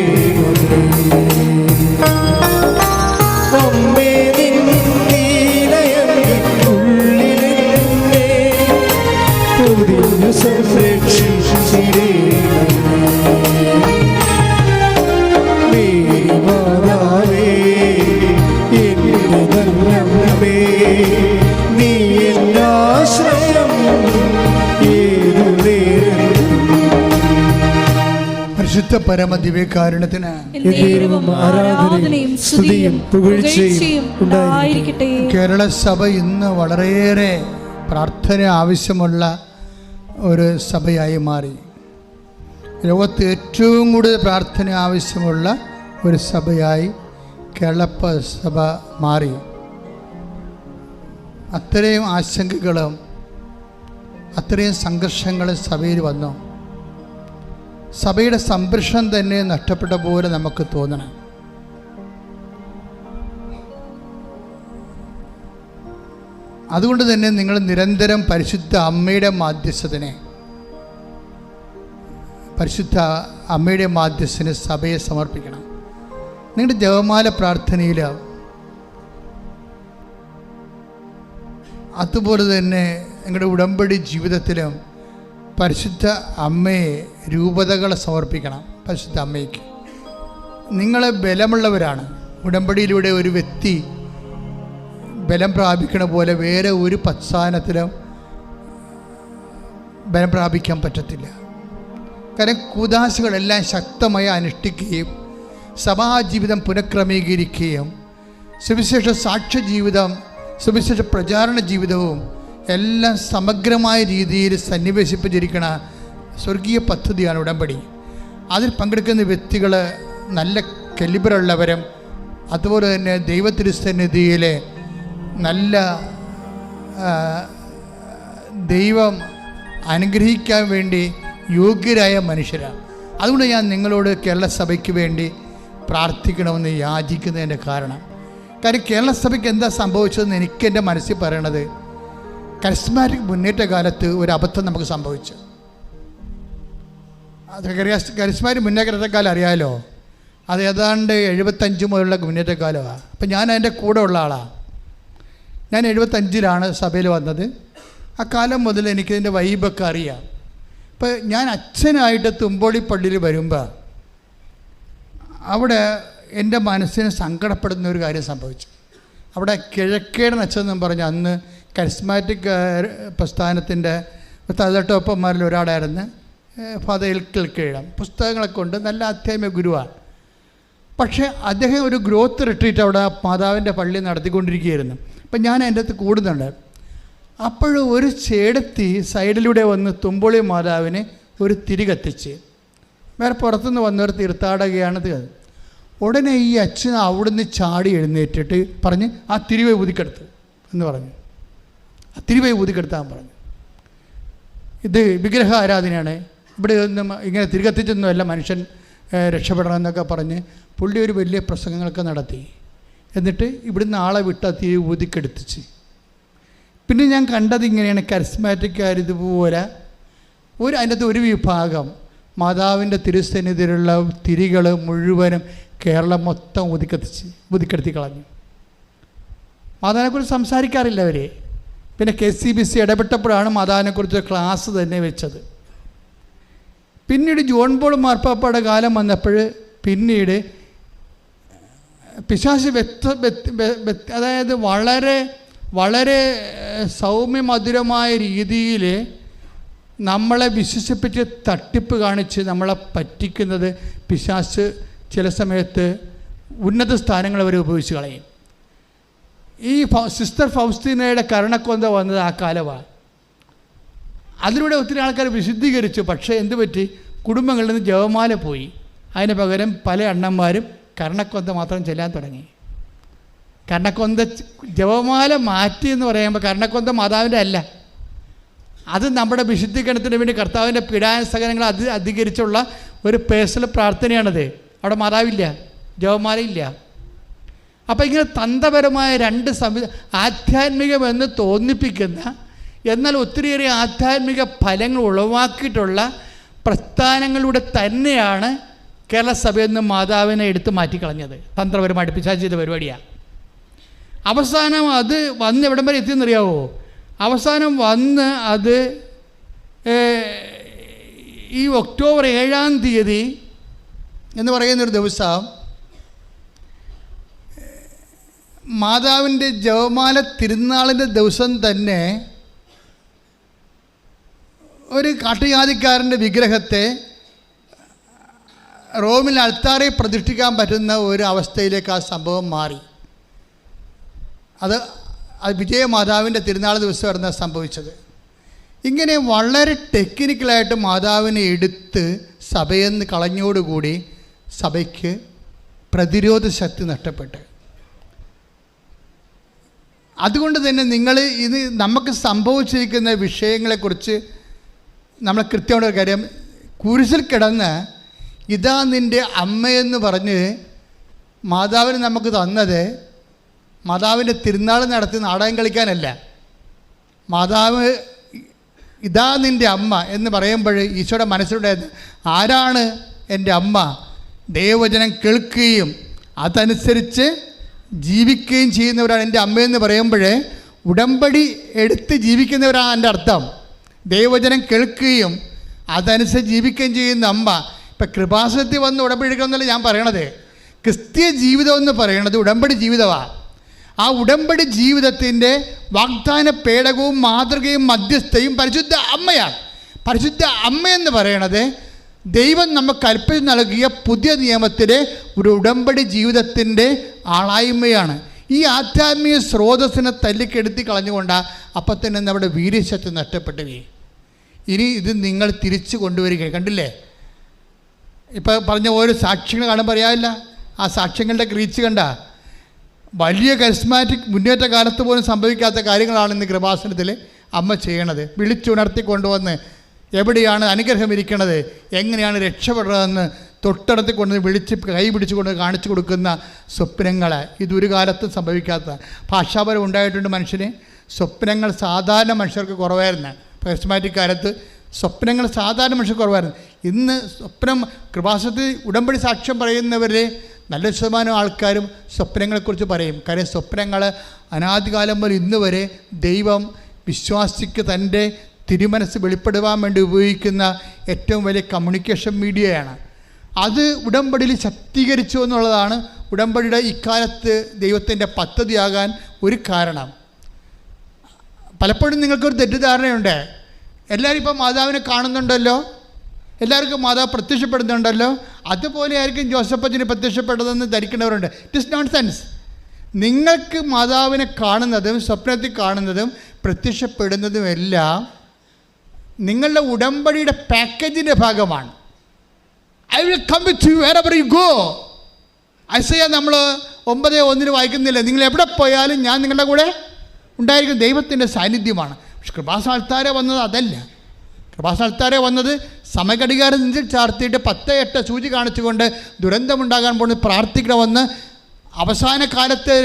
അമ്മേ നീലയുള്ളിലെന്നെ പൊതിഞ്ഞു സംരക്ഷിച്ചിടേ. മേരി മാതാവേ എന്റെ നല്ലമ്മേ, നീ എന്റെ ആശ്രയം ഏതുനേരം. പരിശുദ്ധ പരമദിവ്യകാരുണ്യത്തിന് ആരാധനയും സ്തുതിയും പുകഴ്ചയും ഉണ്ടായിരിക്കട്ടെ. കേരള സഭ ഇന്ന് വളരെയേറെ പ്രാർത്ഥന ആവശ്യമുള്ള ഒരു സഭയായി മാറി. ലോകത്ത് ഏറ്റവും കൂടുതൽ പ്രാർത്ഥന ആവശ്യമുള്ള ഒരു സഭയായി കേരള സഭ മാറി. അത്രയും ആശങ്കകളും അത്രയും സംഘർഷങ്ങളും സഭയിൽ വന്നു. സഭയുടെ സംരക്ഷണം തന്നെ നഷ്ടപ്പെട്ട പോലെ നമുക്ക് തോന്നണം. അതുകൊണ്ട് തന്നെ നിങ്ങൾ നിരന്തരം പരിശുദ്ധ അമ്മയുടെ മാധ്യസ്ഥന് സഭയെ സമർപ്പിക്കണം. നിങ്ങളുടെ ജപമാല പ്രാർത്ഥനയിൽ, അതുപോലെ തന്നെ നിങ്ങളുടെ ഉടമ്പടി ജീവിതത്തിലും പരിശുദ്ധ അമ്മയെ രൂപതകളെ സമർപ്പിക്കണം. പരിശുദ്ധ അമ്മയ്ക്ക് നിങ്ങളെ ബലമുള്ളവരാണ്. ഉടമ്പടിയിലൂടെ ഒരു വ്യക്തി ബലം പ്രാപിക്കണ പോലെ വേറെ ഒരു പശ്ചാത്തലത്തിലും ബലം പ്രാപിക്കാൻ പറ്റത്തില്ല. കാരണം കൂദാശകളെല്ലാം ശക്തമായി അനുഷ്ഠിക്കുകയും സഭാജീവിതം പുനഃക്രമീകരിക്കുകയും സുവിശേഷ സാക്ഷ്യ ജീവിതം, സുവിശേഷ പ്രചാരണ ജീവിതവും എല്ലാം സമഗ്രമായ രീതിയിൽ സന്നിവേശിപ്പിച്ചിരിക്കുന്ന സ്വർഗീയ പദ്ധതിയാണ് ഉടമ്പടി. അതിൽ പങ്കെടുക്കുന്ന വ്യക്തികൾ നല്ല കലിബറുള്ളവരും അതുപോലെ തന്നെ ദൈവത്തിരുസന്നിധിയിൽ നല്ല ദൈവം അനുഗ്രഹിക്കാൻ വേണ്ടി യോഗ്യരായ മനുഷ്യരാണ്. അതുകൊണ്ട് ഞാൻ നിങ്ങളോട് കേരള സഭയ്ക്ക് വേണ്ടി പ്രാർത്ഥിക്കണമെന്ന് യാചിക്കുന്നതിൻ്റെ കാരണം കേരള സഭയ്ക്ക് എന്താ സംഭവിച്ചതെന്ന് എനിക്ക് എൻ്റെ മനസ്സിൽ പറയണത്, കരിസ്മാറ്റിക് മുന്നേറ്റ കാലത്ത് ഒരു അബദ്ധം നമുക്ക് സംഭവിച്ചു. അത് കരിസ്മാറ്റിക് മുന്നേറ്റക്കാലം അറിയാമല്ലോ, അത് ഏതാണ്ട് 75 മുതലുള്ള മുന്നേറ്റക്കാലമാണ്. അപ്പം ഞാൻ അതിൻ്റെ കൂടെ ഉള്ള ആളാണ്. ഞാൻ 75-ലാണ് സഭയിൽ വന്നത്. ആ കാലം മുതൽ എനിക്കിതിൻ്റെ വൈബൊക്കെ അറിയാം. ഇപ്പം ഞാൻ അച്ഛനായിട്ട് തുമ്പോളി പള്ളിയിൽ വരുമ്പോൾ അവിടെ എൻ്റെ മനസ്സിന് സങ്കടപ്പെടുന്ന ഒരു കാര്യം സംഭവിച്ചു. അവിടെ കിഴക്കേടൻ അച്ഛനെന്നും പറഞ്ഞ് അന്ന് കരിസ്മാറ്റിക് പ്രസ്ഥാനത്തിൻ്റെ തലതൊട്ടൊപ്പന്മാരിൽ ഒരാളായിരുന്നു ഫാദർ എൽക്കൽ കീഴം. പുസ്തകങ്ങളൊക്കെ കൊണ്ട് നല്ല ആധ്യാത്മിക ഗുരുവാണ്. പക്ഷേ അദ്ദേഹം ഒരു ഗ്രോത്ത് റിട്രീറ്റ് അവിടെ മാതാവിൻ്റെ പള്ളി നടത്തിക്കൊണ്ടിരിക്കുകയായിരുന്നു. അപ്പം ഞാൻ അതിൻ്റെ അകത്ത് കൂടുന്നുണ്ട്. അപ്പോഴും ഒരു ചേടത്തി സൈഡിലൂടെ വന്ന് തുമ്പോളി മാതാവിനെ ഒരു തിരി കത്തിച്ച്, വേറെ പുറത്തുനിന്ന് വന്നവർ തീർത്ഥാടകയാണത്. ഉടനെ ഈ അച്ഛൻ അവിടുന്ന് ചാടി എഴുന്നേറ്റിട്ട് പറഞ്ഞ് ആ തിരുവേ ഊതിക്കെടുത്ത് എന്ന് പറഞ്ഞു. ആ തിരുവേ ഊതിക്കെടുത്താൻ പറഞ്ഞു. ഇത് വിഗ്രഹ ആരാധനയാണ്, ഇവിടെ ഒന്നും ഇങ്ങനെ തിരികത്തിച്ചൊന്നുമല്ല മനുഷ്യൻ രക്ഷപ്പെടണമെന്നൊക്കെ പറഞ്ഞ് പുള്ളി ഒരു വലിയ പ്രസംഗങ്ങളൊക്കെ നടത്തി. എന്നിട്ട് ഇവിടുന്ന് ആളെ വിട്ട് തീ ഊതിക്കെടുത്തിച്ച്. പിന്നെ ഞാൻ കണ്ടത് ഇങ്ങനെയാണ്, കരിസ്മാറ്റിക്കാർ ഇതുപോലെ അതിൻ്റെ അകത്ത് ഒരു വിഭാഗം മാതാവിൻ്റെ തിരുസന്നിധിയിലുള്ള തിരികൾ മുഴുവനും കേരളം മൊത്തം ഊതിക്കെടുത്തി കളഞ്ഞു. മാതാവിനെക്കുറിച്ച് സംസാരിക്കാറില്ല അവർ. പിന്നെ KCBC ഇടപെട്ടപ്പോഴാണ് മാതാവിനെക്കുറിച്ച് ക്ലാസ് തന്നെ വെച്ചത്. പിന്നീട് ജോൺ പോൾ മാർപ്പാപ്പയുടെ കാലം വന്നപ്പോൾ പിന്നീട് പിശാച് അതായത് വളരെ വളരെ സൗമ്യമധുരമായ രീതിയിൽ നമ്മളെ വിശ്വസിപ്പിച്ച് തട്ടിപ്പ് കാണിച്ച് നമ്മളെ പറ്റിക്കുന്നത് പിശാച് ചില സമയത്ത് ഉന്നത സ്ഥാനങ്ങൾ അവർ ഉപയോഗിച്ച് കളയും. ഈ സിസ്റ്റർ ഫൗസ്തീനയുടെ കരുണക്കൊന്ത വന്നത് ആ കാലമാണ്. അതിലൂടെ ഒത്തിരി ആൾക്കാർ വിശുദ്ധീകരിച്ചു. പക്ഷേ എന്ത് പറ്റി? കുടുംബങ്ങളിൽ നിന്ന് ജപമാല പോയി. അതിന് പകരം പല അണ്ണന്മാരും കരുണക്കൊന്ത മാത്രം ചെല്ലാൻ തുടങ്ങി. കരുണക്കൊന്ത ജപമാല മാറ്റി എന്ന് പറയുമ്പോൾ കരുണക്കൊന്ത മാതാവിൻ്റെ അല്ല, അത് നമ്മുടെ വിശുദ്ധീകരണത്തിന് വേണ്ടി കർത്താവിൻ്റെ പീഡാസഹനങ്ങൾ അധികരിച്ചുള്ള ഒരു പേഴ്സണൽ പ്രാർത്ഥനയാണത്. അവിടെ മാതാവില്ല, ജപമാലയില്ല. അപ്പോൾ ഇങ്ങനെ തന്ത്രപരമായ രണ്ട് ആധ്യാത്മികമെന്ന് തോന്നിപ്പിക്കുന്ന എന്നാൽ ഒത്തിരിയേറെ ആധ്യാത്മിക ഫലങ്ങൾ ഉളവാക്കിയിട്ടുള്ള പ്രസ്ഥാനങ്ങളിലൂടെ തന്നെയാണ് കേരള സഭയിൽ നിന്ന് മാതാവിനെ എടുത്ത് മാറ്റിക്കളഞ്ഞത്. തന്ത്രപരമായിട്ട് പിശാച് ചെയ്ത പരിപാടിയാണ്. അവസാനം അത് വന്ന് എവിടം വരെ എത്തിയെന്നറിയാവോ? അവസാനം വന്ന് അത് ഈ ഒക്ടോബർ 7-ാം തീയതി എന്ന് പറയുന്നൊരു ദിവസം മാതാവിൻ്റെ ജപമാല തിരുനാളിൻ്റെ ദിവസം തന്നെ ഒരു കാട്ടുജാതിക്കാരൻ്റെ വിഗ്രഹത്തെ റോമിൽ അൾത്താരെ പ്രതിഷ്ഠിക്കാൻ പറ്റുന്ന ഒരു അവസ്ഥയിലേക്ക് ആ സംഭവം മാറി. അത് വിജയമാതാവിൻ്റെ തിരുനാൾ ദിവസമായിരുന്നു സംഭവിച്ചത്. ഇങ്ങനെ വളരെ ടെക്നിക്കലായിട്ട് മാതാവിനെ എടുത്ത് സഭയിൽ നിന്ന് കളഞ്ഞോടുകൂടി സഭയ്ക്ക് പ്രതിരോധ ശക്തി നഷ്ടപ്പെട്ട്. അതുകൊണ്ട് തന്നെ നിങ്ങൾ ഇത് നമുക്ക് സംഭവിച്ചിരിക്കുന്ന വിഷയങ്ങളെക്കുറിച്ച് നമ്മൾ കൃത്യമായിട്ടൊരു കാര്യം, കുരിശിൽ കിടന്ന് ഇതാ നിൻ്റെ അമ്മയെന്ന് പറഞ്ഞ് മാതാവിന് നമുക്ക് തന്നത് മാതാവിൻ്റെ തിരുനാൾ നടത്തി നാടകം കളിക്കാനല്ല. മാതാവ് ഇതാ നിൻ്റെ അമ്മ എന്ന് പറയുമ്പോൾ ഈശോയുടെ മനസ്സിലുണ്ടായത് ആരാണ് എൻ്റെ അമ്മ? ദൈവവചനം കേൾക്കുകയും അതനുസരിച്ച് ജീവിക്കുകയും ചെയ്യുന്നവരാണ് എൻ്റെ അമ്മയെന്ന് പറയുമ്പോൾ ഉടമ്പടി എടുത്ത് ജീവിക്കുന്നവരാണ് എൻ്റെ അർത്ഥം. ദൈവവചനം കേൾക്കുകയും അതനുസരിച്ച് ജീവിക്കുകയും ചെയ്യുന്ന അമ്മ. ഇപ്പം കൃപാസനത്തിൽ വന്ന് ഉടമ്പടി എടുക്കണമെന്നല്ല ഞാൻ പറയണത്. ക്രിസ്തീയ ജീവിതം എന്ന് പറയുന്നത് ഉടമ്പടി ജീവിതമാണ്. ആ ഉടമ്പടി ജീവിതത്തിൻ്റെ വാഗ്ദാന പേടകവും മാതൃകയും മധ്യസ്ഥയും പരിശുദ്ധ അമ്മയാണ്. പരിശുദ്ധ അമ്മയെന്ന് പറയണത് ദൈവം നമുക്ക് കൽപ്പിച്ച് നൽകിയ പുതിയ നിയമത്തിലെ ഒരു ഉടമ്പടി ജീവിതത്തിൻ്റെ ആളായ്മയാണ്. ഈ ആധ്യാത്മിക സ്രോതസ്സിനെ തല്ലിക്കെടുത്തി കളഞ്ഞുകൊണ്ടാണ് അപ്പം തന്നെ നമ്മുടെ വീര്യശക്തി നഷ്ടപ്പെട്ടുകയും. ഇനി ഇത് നിങ്ങൾ തിരിച്ചു കൊണ്ടുവരിക. കണ്ടില്ലേ, ഇപ്പോൾ പറഞ്ഞ ഓരോ സാക്ഷ്യങ്ങൾ കാണുമ്പോൾ അറിയാമില്ല. ആ സാക്ഷ്യങ്ങളുടെ റീച്ച് കണ്ട വലിയ കരിസ്മാറ്റിക് മുന്നേറ്റ കാലത്ത് പോലും സംഭവിക്കാത്ത കാര്യങ്ങളാണ് ഇന്ന് കൃപാസനത്തിൽ അമ്മ ചെയ്യണത്. വിളിച്ചുണർത്തി കൊണ്ടുവന്ന് എവിടെയാണ് അനുഗ്രഹം ഇരിക്കണത്, എങ്ങനെയാണ് രക്ഷപ്പെടുന്നതെന്ന് തൊട്ടടുത്ത് കൊണ്ട് വിളിച്ച് കൈ പിടിച്ചുകൊണ്ട് കാണിച്ചു കൊടുക്കുന്ന സ്വപ്നങ്ങൾ ഇതൊരു കാലത്തും സംഭവിക്കാത്ത. ഭാഷാപരം ഉണ്ടായിട്ടുണ്ട് മനുഷ്യന്. സ്വപ്നങ്ങൾ സാധാരണ മനുഷ്യർക്ക് കുറവായിരുന്നു. കരിസ്മാറ്റിക് കാലത്ത് സ്വപ്നങ്ങൾ സാധാരണ മനുഷ്യർക്ക് കുറവായിരുന്നു. ഇന്ന് സ്വപ്നം കൃപാസനത്തിൽ ഉടമ്പടി സാക്ഷ്യം പറയുന്നവരെ നല്ല ശതമാനം ആൾക്കാരും സ്വപ്നങ്ങളെക്കുറിച്ച് പറയും. കാര്യം സ്വപ്നങ്ങൾ അനാദികാലം മുതൽ ഇന്ന് വരെ ദൈവം വിശ്വാസിക്ക് തൻ്റെ തിരുമനസ് വെളിപ്പെടുവാൻ വേണ്ടി ഉപയോഗിക്കുന്ന ഏറ്റവും വലിയ കമ്മ്യൂണിക്കേഷൻ മീഡിയയാണ്. അത് ഉടമ്പടിയിൽ ശക്തീകരിച്ചു എന്നുള്ളതാണ് ഉടമ്പടിയുടെ ഇക്കാലത്ത് ദൈവത്തിൻ്റെ പദ്ധതിയാകാൻ ഒരു കാരണം. പലപ്പോഴും നിങ്ങൾക്കൊരു തെറ്റിദ്ധാരണയുണ്ട്. എല്ലാവരും ഇപ്പം മാതാവിനെ കാണുന്നുണ്ടല്ലോ, എല്ലാവർക്കും മാതാവ് പ്രത്യക്ഷപ്പെടുന്നുണ്ടല്ലോ, അതുപോലെ ആയിരിക്കും ജോസഫച്ചന് പ്രത്യക്ഷപ്പെട്ടതെന്ന് ധരിക്കുന്നവരുണ്ട്. It is not sense. നിങ്ങൾക്ക് മാതാവിനെ കാണുന്നതും സ്വപ്നത്തിൽ കാണുന്നതും പ്രത്യക്ഷപ്പെടുന്നതുമെല്ലാം നിങ്ങളുടെ ഉടമ്പടിയുടെ പാക്കേജിൻ്റെ ഭാഗമാണ്. I will come with you wherever you go. Isaiah നമ്മൾ 9:1 വായിക്കുന്നില്ല, നിങ്ങൾ എവിടെ പോയാലും ഞാൻ നിങ്ങളുടെ കൂടെ ഉണ്ടായിരിക്കും. ദൈവത്തിൻ്റെ സാന്നിധ്യമാണ്. പക്ഷെ കൃപാസാൽത്താര വന്നത് അതല്ല. കൃപാസനത്താരെ വന്നത് സമഘടികാരം നെഞ്ചിൽ ചാർത്തിയിട്ട് 10-8 സൂചി കാണിച്ചുകൊണ്ട് ദുരന്തമുണ്ടാകാൻ പോകുന്നത് പ്രാർത്ഥിക്കണമെന്ന് അവസാന കാലത്ത്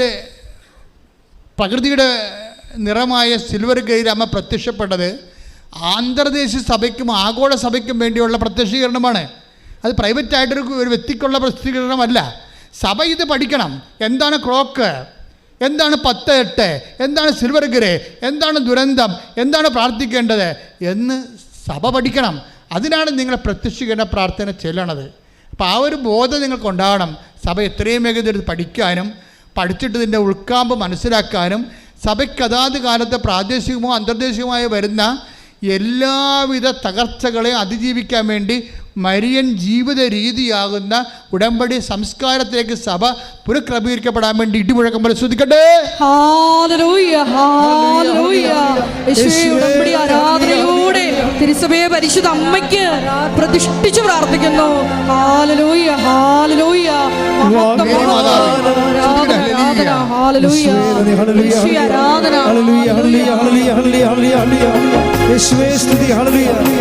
പ്രകൃതിയുടെ നിറമായ സിൽവർ ഗൈരമ്മ പ്രത്യക്ഷപ്പെട്ടത് ആന്തർദേശീയ സഭയ്ക്കും ആഗോള സഭയ്ക്കും വേണ്ടിയുള്ള പ്രത്യക്ഷീകരണമാണ്. അത് പ്രൈവറ്റായിട്ടൊരു വ്യക്തിക്കുള്ള പ്രത്യക്ഷീകരണമല്ല. സഭ ഇത് പഠിക്കണം. എന്താണ് ക്ലോക്ക്, എന്താണ് 10-8, എന്താണ് സിൽവർ ഗിരെ, എന്താണ് ദുരന്തം, എന്താണ് പ്രാർത്ഥിക്കേണ്ടത് എന്ന് സഭ പഠിക്കണം. അതിനാണ് നിങ്ങൾ പ്രത്യക്ഷീകരണ പ്രാർത്ഥന ചെല്ലണത്. അപ്പോൾ ആ ഒരു ബോധം നിങ്ങൾക്കുണ്ടാകണം. സഭ എത്രയും വേഗത്തിൽ പഠിക്കാനും പഠിച്ചിട്ട് ഇതിൻ്റെ ഉൾക്കാമ്പ് മനസ്സിലാക്കാനും സഭയ്ക്ക് അതാത് കാലത്ത് പ്രാദേശികമോ അന്തർദേശികമായോ വരുന്ന എല്ലാവിധ തകർച്ചകളെയും അതിജീവിക്കാൻ വേണ്ടി മരിയൻ ജീവിത രീതിയാകുന്ന ഉടമ്പടി സംസ്കാരത്തിലേക്ക് സഭ പുനഃക്രമീകരിക്കപ്പെടാൻ വേണ്ടി ഇടിമുഴക്കം പോലെ ശ്രദ്ധിക്കട്ടെ. ഹല്ലേലൂയ, ഹല്ലേലൂയ. യേശുവേ, ഉടമ്പടി ആരാധനയോടെ തിരുസഭയെ പരിശുദ്ധ അമ്മയ്ക്ക് പ്രതിഷ്ഠിച്ചു പ്രാർത്ഥിക്കുന്നു. ഹല്ലേലൂയ, ഹല്ലേലൂയ. യേശുവേ സ്തുതി. ഹല്ലേലൂയ.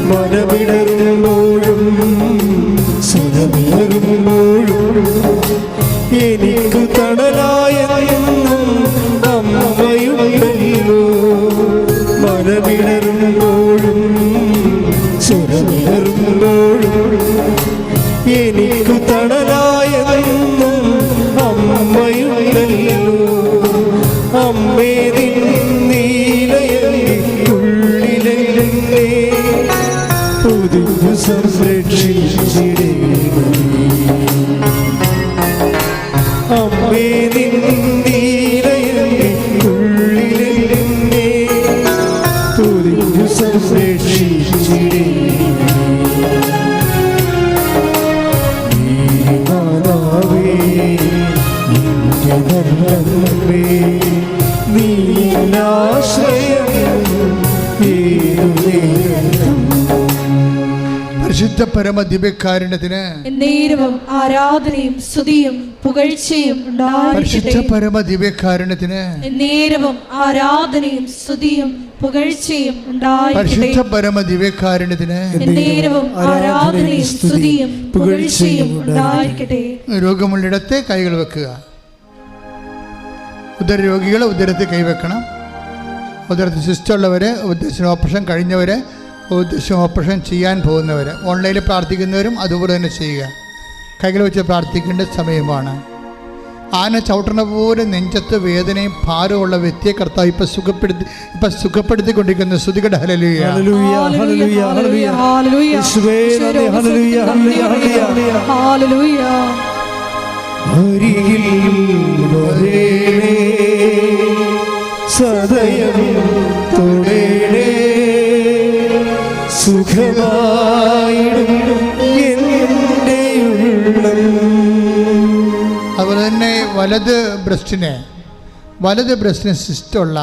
മനമിടറുമ്പോഴും സുഖമിടറുമ്പോഴും എനിക്ക് തണലായെന്നും അമ്മയുണ്ടല്ലോ. മനമിടറുമ്പോഴും സുഖമിടറുമ്പോഴും എനിക്ക് തണലായെന്നും അമ്മയുണ്ടല്ലോ. അമ്മേ നിന്നീലയുള്ളിലെ പുതിയ സംരക്ഷിച്ചിടേ. അമ്മേ നിന്നീലയുള്ളിലെ പുതിയ സംരക്ഷിച്ചിടേ. മാതാവേ നിന്റെ നീനാശ്രയം പരിശുദ്ധ പരമ ദിവ്യകാരുണ്യത്തിന് എന്നേരവും ആരാധനയും സ്തുതിയും പുകഴ്ചയും ഉണ്ടായിരിക്കട്ടെ. പരിശുദ്ധ പരമ ദിവ്യകാരുണ്യത്തിന് എന്നേരവും ആരാധനയും സ്തുതിയും പുകഴ്ചയും ഉണ്ടായിരിക്കട്ടെ. പരിശുദ്ധ പരമ ദിവ്യകാരുണ്യത്തിന് എന്നേരവും ആരാധനയും സ്തുതിയും പുകഴ്ചയും ഉണ്ടായിരിക്കട്ടെ. രോഗമുള്ളിടത്ത് കൈകൾ വെക്കുക. ഉദരരോഗികൾ ഉദരത്തിൽ കൈവെക്കണം. ഉദരത്തിൽ സിസ്റ്റുള്ളവർ, ഉദ്ദേശം ഓപ്പറേഷൻ കഴിഞ്ഞവർ, ഉദ്ദേശം ഓപ്പറേഷൻ ചെയ്യാൻ പോകുന്നവർ, ഓൺലൈനിൽ പ്രാർത്ഥിക്കുന്നവരും അതുപോലെ തന്നെ ചെയ്യുക. കൈകൾ വെച്ച് പറയേണ്ട സമയമാണ്. ആന ചവിട്ടണ പോലെ നെഞ്ചത്ത് വേദനയും ഭാരമുള്ള വ്യക്തിയെ കർത്താവ് ഇപ്പൊ സുഖപ്പെടുത്തിക്കൊണ്ടിരിക്കുന്ന സ്തുതികടെ ഹല്ലേലൂയ. സദയം തൊടേണേ സുഖമായിടും എൻ്റെ ഉള്ളം. അതുപോലെ തന്നെ വലത് ബ്രസ്റ്റിന് സിസ്റ്റുള്ള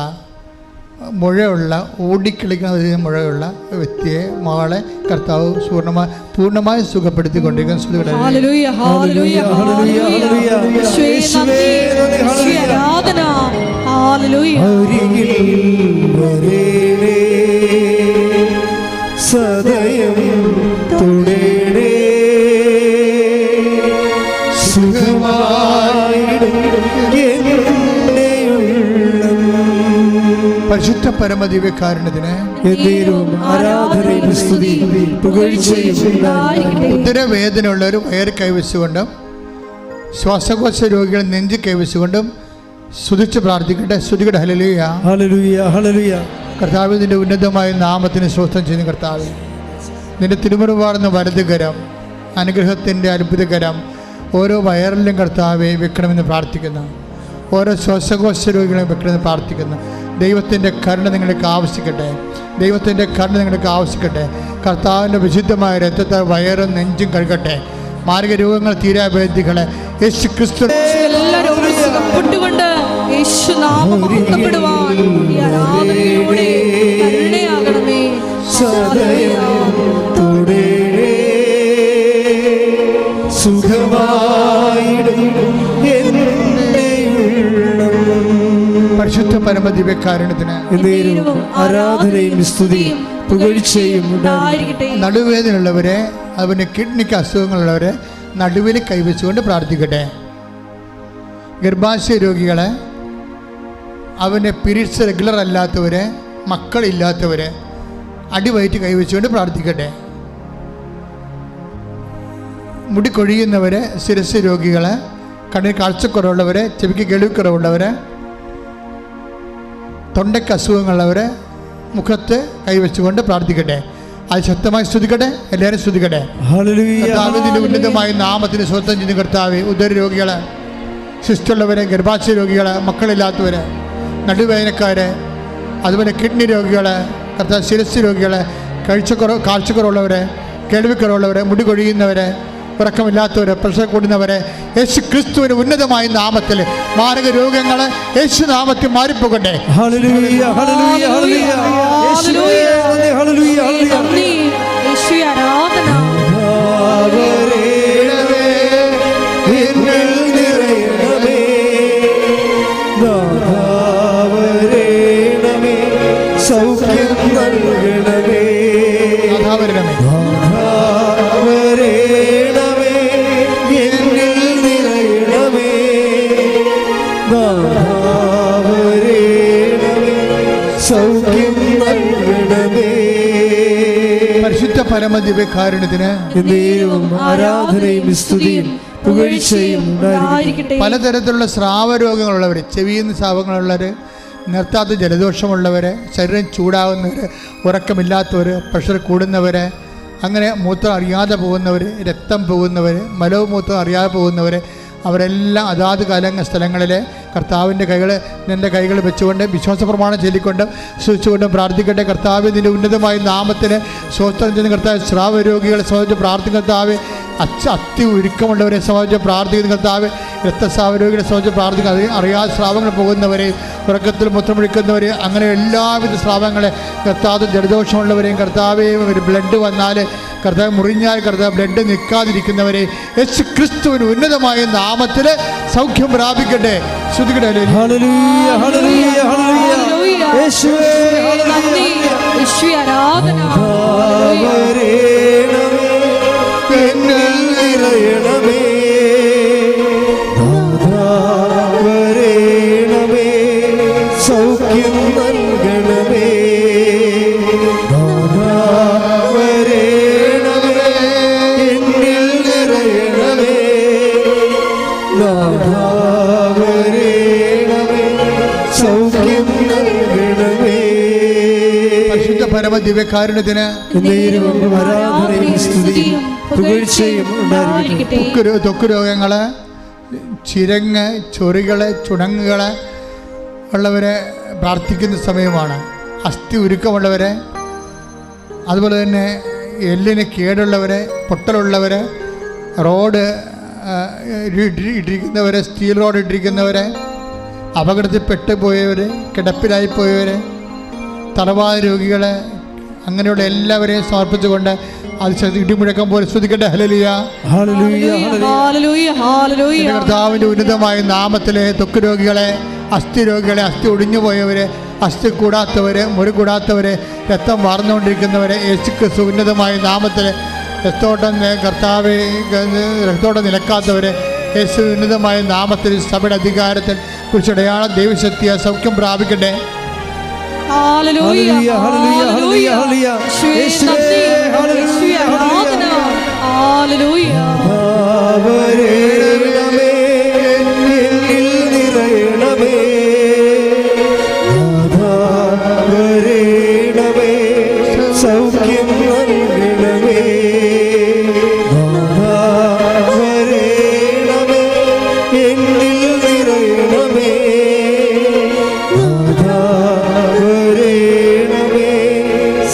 മുഴയുള്ള ഓടിക്കളിക്കുന്ന മുഴയുള്ള വ്യക്തിയെ മകളെ കർത്താവ് പൂർണ്ണമായി സുഖപ്പെടുത്തിക്കൊണ്ടിരിക്കുന്ന സദയം തുടേടേ സുഖമായിടും എൻ്റെ ഉള്ളം. പരിശുദ്ധ പരമദിവ്യകാരുണ്യത്തിന് ആരാധനയും സ്തുതിയും പുകഴ്ചയും ഉദരവേദനയുള്ളവർ വയറ് കൈവച്ചുകൊണ്ടും ശ്വാസകോശ രോഗികൾ നെഞ്ച് കൈവച്ചുകൊണ്ടും സ്തുതിച്ച് പ്രാർത്ഥിക്കട്ടെ. സ്തുതിക്കട്ടെ. ഹല്ലേലൂയ, ഹല്ലേലൂയ, ഹല്ലേലൂയ. കർത്താവ് നിന്റെ ഉന്നതമായ നാമത്തിന് സ്വസ്ഥം ചെയ്യുന്ന കർത്താവ്, നിന്റെ തിരുമുറുപാടുന്ന വലതുകരം, അനുഗ്രഹത്തിൻ്റെ അത്ഭുതകരം ഓരോ വയറിലും കർത്താവെ വെക്കണമെന്ന് പ്രാർത്ഥിക്കുന്നു. ഓരോ ശ്വാസകോശ രോഗികളെയും വെക്കണമെന്ന് പ്രാർത്ഥിക്കുന്നു. ദൈവത്തിൻ്റെ കരുണ നിങ്ങൾക്ക് ആവശ്യിക്കട്ടെ. ദൈവത്തിൻ്റെ കരുണ നിങ്ങൾക്ക് ആവശ്യിക്കട്ടെ. കർത്താവിൻ്റെ വിശുദ്ധമായ രക്തത്താൽ വയറും നെഞ്ചും കഴുകട്ടെ. മാരക രോഗങ്ങൾ തീരാവേദികളെ യേശു ക്രിസ്തു എല്ലാ രോഗങ്ങളും സുഖപ്പെട്ടുകൊണ്ട് യേശു നാമം മഹത്വപ്പെടുവാൻ ഈ ആരാധനയിലൂടെ കരുണയാകണമേ. പരിശുദ്ധ പരമദിവ്യകാരുണ്യത്തിന് ആരാധനയും സ്തുതിയും പുകഴ്ചയും ഉണ്ടായിരിക്കട്ടെ. നടുവേദനയുള്ളവരെ, അവന് കിഡ്നിക്ക് അസുഖങ്ങളുള്ളവരെ നടുവിൽ കൈവച്ചുകൊണ്ട് പ്രാർത്ഥിക്കട്ടെ. ഗർഭാശയ രോഗികളെ, അവൻ്റെ പീരീഡ്സ് റെഗുലർ അല്ലാത്തവരെ, മക്കളില്ലാത്തവരെ അടിവയറ്റ് കൈവച്ചുകൊണ്ട് പ്രാർത്ഥിക്കട്ടെ. മുടി കൊഴിയുന്നവരെ, ശിരസ് രോഗികളെ, കണ്ണിന് കാഴ്ചക്കുറവുള്ളവരെ, ചെവിക്ക് കേൾവിക്കുറവുള്ളവരെ, തൊണ്ടയ്ക്ക് അസുഖങ്ങളുള്ളവരെ മുഖത്ത് കൈവച്ചുകൊണ്ട് പ്രാർത്ഥിക്കട്ടെ. അത് ശക്തമായി സ്തുതിക്കട്ടെ. എല്ലാവരും സ്തുതിക്കട്ടെ. കർത്താവിന്റെ ഉന്നതമായ നാമത്തിന് സ്വന്തം ചെയ്യുന്ന കർത്താവെ, ഉദര രോഗികളെ, ശിസ്റ്റുള്ളവരെ, ഗർഭാശയ രോഗികളെ, മക്കളില്ലാത്തവരെ, നടുവേദനക്കാരെ, അതുപോലെ കിഡ്നി രോഗികളെ, കർത്താവ് ശിരസ് രോഗികളെ, കാഴ്ചക്കുറവുള്ളവരെ, കേൾവിക്കുറവുള്ളവരെ, മുടി കൊഴിയുന്നവരെ, ഉറക്കമില്ലാത്തവരെ, പ്രഷർ കൂടുന്നവരെ, യേശു ക്രിസ്തുവിന്റെ ഉന്നതമായ നാമത്തിൽ മാരക രോഗങ്ങളെ യേശു നാമത്തിൽ മാറിപ്പോകട്ടെ. സൗഖ്യം നൽകണമേ. പരിശുദ്ധ പരമദിവ്യകാരുണ്യത്തിന് ആരാധനയും സ്തുതിയും പുകഴ്ചയും ഉണ്ടായിരിക്കട്ടെ. പലതരത്തിലുള്ള സ്രാവരോഗങ്ങളുള്ളവർ, ചെവിയിൽ നിന്ന് സ്രാവങ്ങളുള്ളവർ, നിർത്താത്ത ജലദോഷമുള്ളവർ, ശരീരം ചൂടാവുന്നവർ, ഉറക്കമില്ലാത്തവർ, പ്രഷർ കൂടുന്നവർ, അങ്ങനെ മൂത്രം അറിയാതെ പോകുന്നവർ, രക്തം പോകുന്നവർ, മലവും മൂത്രം അറിയാതെ പോകുന്നവർ, അവരെല്ലാം അതാത് സ്ഥലങ്ങളിൽ കർത്താവിൻ്റെ നിൻ്റെ കൈകൾ വെച്ചുകൊണ്ട് വിശ്വാസ പ്രമാണം ചൊല്ലിക്കൊണ്ടും സൂക്ഷിച്ചുകൊണ്ടും പ്രാർത്ഥിക്കട്ടെ. കർത്താവ് നിൻ്റെ ഉന്നതമായ നാമത്തിന് സ്വസ്ഥം ചെയ്യുന്ന കർത്താവ്, സ്രാവ രോഗികളെ സംബന്ധിച്ച് പ്രാർത്ഥിക്കുന്ന കർത്താവ്, അത്തി ഉരുക്കമുള്ളവരെ സംബന്ധിച്ച് പ്രാർത്ഥിക്കുന്ന കർത്താവ്, രക്തസ്രാവ രോഗികളെ സംബന്ധിച്ച് പ്രാർത്ഥിക്കുന്ന അറിയാതെ സ്രാവങ്ങൾ പോകുന്നവരെ, ഉറക്കത്തിൽ മൂത്രമൊഴിക്കുന്നവരെ, അങ്ങനെ എല്ലാവിധ സ്രാവങ്ങളെ കർത്താവ്, ജലദോഷമുള്ളവരെയും കർത്താവ്, ബ്ലഡ് വന്നാൽ കർത്താവ്, മുറിഞ്ഞാൽ കർത്താവ് ബ്ലഡ് നിൽക്കാതിരിക്കുന്നവരെ യേശു ക്രിസ്തുവിന് ഉന്നതമായ നാമത്തിൽ സൗഖ്യം പ്രാപിക്കട്ടെ. ശ്രുതിക്കട്ടെ. സൗഖ്യം നൽകണമേ. പരിശുദ്ധ പരമദിവ്യകാരുണ്യത്തിന് ത്വക്ക് രോഗങ്ങള്, ചിരങ്ങ്, ചൊറികള്, ചുണങ്ങുകള് ഉള്ളവരെ പ്രാർത്ഥിക്കുന്ന സമയമാണ്. അസ്ഥി ഉരുക്കമുള്ളവരെ, അതുപോലെ തന്നെ എല്ലിന് കേടുള്ളവരെ, പൊട്ടലുള്ളവരെ, റോഡ് ഇട്ടിരിക്കുന്നവരെ, സ്റ്റീൽ റോഡ് ഇട്ടിരിക്കുന്നവരെ, അപകടത്തിൽ പെട്ടുപോയവർ, കിടപ്പിലായിപ്പോയവർ, തലവാത രോഗികളെ, അങ്ങനെയുള്ള എല്ലാവരെയും സമർപ്പിച്ചുകൊണ്ട് അത് ഇടിമുഴക്കം പോലെ സ്തുതിക്കട്ടെ. ഹല്ലേലൂയ, കർത്താവിൻ്റെ ഉന്നതമായ നാമത്തിലെ ത്വക്ക് രോഗികളെ, അസ്ഥി രോഗികളെ, അസ്ഥി ഒടിഞ്ഞു പോയവരെ, അസ്ഥി കൂടാത്തവരെ, മുറി കൂടാത്തവരെ, രക്തം വാർന്നുകൊണ്ടിരിക്കുന്നവരെ യേശു ക്രിസ്തു ഉന്നതമായ നാമത്തിൽ രക്തോട്ടം കർത്താവ് രക്തോട്ടം നിലക്കാത്തവരെ യേശു ഉന്നതമായ നാമത്തിൽ സഭയുടെ അധികാരത്തിൽ കുറിച്ചടയാളം ദൈവശക്തിയ സൗഖ്യം പ്രാപിക്കട്ടെ.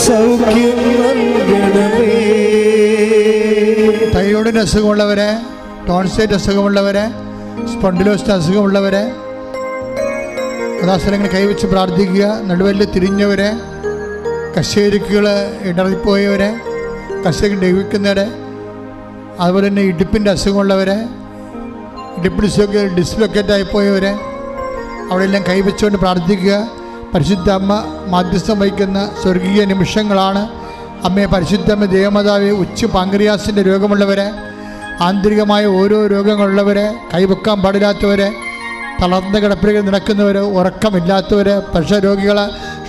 സൗഖ്യം നൽകണമേ. തൈറോയിഡിൻ്റെ അസുഖമുള്ളവരെ, ടോൺസൈറ്റ് അസുഖമുള്ളവരെ, സ്പോണ്ടിലോസിസ് അസുഖമുള്ളവരെ യഥാസ്ഥലങ്ങൾ കൈവച്ച് പ്രാർത്ഥിക്കുക. നടുവല്ല് തിരിഞ്ഞവരെ, കശേരുക്കുകൾ ഇടറിപ്പോയവരെ, കശേരി ഡെവിക്കുന്നവരെ, അതുപോലെ തന്നെ ഇടുപ്പിൻ്റെ അസുഖമുള്ളവരെ, ഇടുപ്പ് ഡിസ്ലൊക്കേറ്റ് ആയിപ്പോയവരെ അവിടെയെല്ലാം കൈവച്ചുകൊണ്ട് പ്രാർത്ഥിക്കുക. പരിശുദ്ധ അമ്മ മാധ്യസ്ഥം വഹിക്കുന്ന സ്വർഗീയ നിമിഷങ്ങളാണ്. അമ്മയെ പരിശുദ്ധമ്മ ദേവമാതാവ് ഉച്ച പാങ്ക്രിയാസിൻ്റെ രോഗമുള്ളവരെ, ആന്തരികമായ ഓരോ രോഗങ്ങളുള്ളവരെ, കൈവെക്കാൻ പാടില്ലാത്തവരെ, തളർന്ന കിടപ്പിൽ നടക്കുന്നവർ, ഉറക്കമില്ലാത്തവർ, പ്രഷർ രോഗികൾ,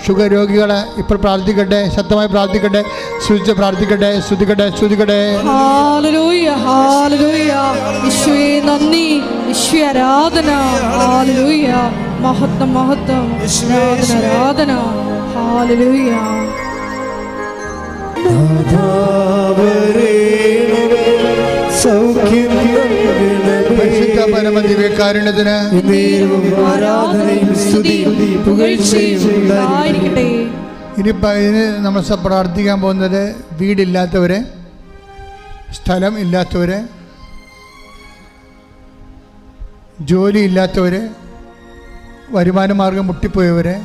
ഷുഗർ രോഗികൾ ഇപ്പോൾ പ്രാർത്ഥിക്കട്ടെ, ശക്തമായി പ്രാർത്ഥിക്കട്ടെ, സ്തുതിച്ച് പ്രാർത്ഥിക്കട്ടെ, സ്തുതിക്കട്ടെ, സ്തുതിക്കട്ടെ. ഹല്ലേലൂയ, ഹല്ലേലൂയ. യേശുവേ നന്ദി, യേശുവേ ആരാധന. ഹല്ലേലൂയ, മഹത്വം, മഹത്വം, ആരാധന, ആരാധന. ഹല്ലേലൂയ. പരിശുദ്ധ പരമ ദിവ്യകാരുണ്യത്തിന് ഇനിയിപ്പോൾ ഇതിന് നമ്മൾ പ്രാർത്ഥിക്കാൻ പോകുന്നത് വീടില്ലാത്തവരെ, സ്ഥലം ഇല്ലാത്തവരെ, ജോലി ഇല്ലാത്തവരെ, വരുമാന മാർഗം മുട്ടിപ്പോയവരെ,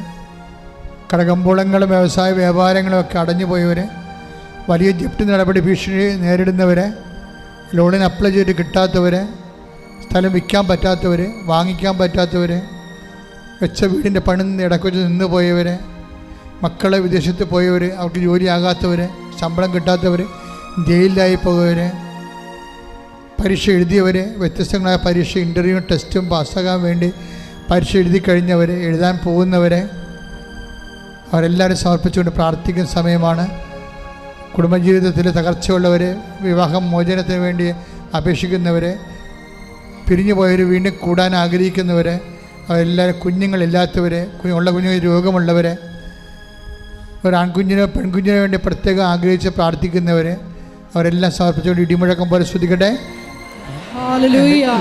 കടകമ്പോളങ്ങളും വ്യവസായ വ്യാപാരങ്ങളും ഒക്കെ അടഞ്ഞു പോയവരെ, വലിയ ജപ്തി നടപടി ഭീഷണി നേരിടുന്നവരെ, ലോണിന് അപ്ലൈ ചെയ്ത് കിട്ടാത്തവരെ, സ്ഥലം വിൽക്കാൻ പറ്റാത്തവർ, വാങ്ങിക്കാൻ പറ്റാത്തവർ, വെച്ച വീടിൻ്റെ പണി ഇടക്കൊച്ച് നിന്ന് പോയവർ, മക്കളെ വിദേശത്ത് പോയവർ, അവർക്ക് ജോലിയാകാത്തവർ, ശമ്പളം കിട്ടാത്തവർ, ജയിലിലായി പോയവർ, പരീക്ഷ എഴുതിയവർ, വ്യത്യസ്തങ്ങളായ പരീക്ഷ ഇൻ്റർവ്യൂ ടെസ്റ്റും പാസ്സാകാൻ വേണ്ടി പരീക്ഷ എഴുതി കഴിഞ്ഞവർ, എഴുതാൻ പോകുന്നവരെ അവരെല്ലാവരും സമർപ്പിച്ചുകൊണ്ട് പ്രാർത്ഥിക്കുന്ന സമയമാണ്. കുടുംബജീവിതത്തിൽ തകർച്ചയുള്ളവർ, വിവാഹം മോചനത്തിന് വേണ്ടി അപേക്ഷിക്കുന്നവർ, പിരിഞ്ഞു പോയവർ, വീണ്ടും കൂടാൻ ആഗ്രഹിക്കുന്നവർ, അവരെല്ലാവരും കുഞ്ഞുങ്ങളില്ലാത്തവർ, ഉള്ള കുഞ്ഞുങ്ങൾ രോഗമുള്ളവർ, ഒരാൺകുഞ്ഞിനോ പെൺകുഞ്ഞിനോ വേണ്ടി പ്രത്യേകം ആഗ്രഹിച്ച് പ്രാർത്ഥിക്കുന്നവർ അവരെല്ലാം സമർപ്പിച്ചുകൊണ്ട് ഇടിമുഴക്കം പോലെ സ്തുതിക്കട്ടെ.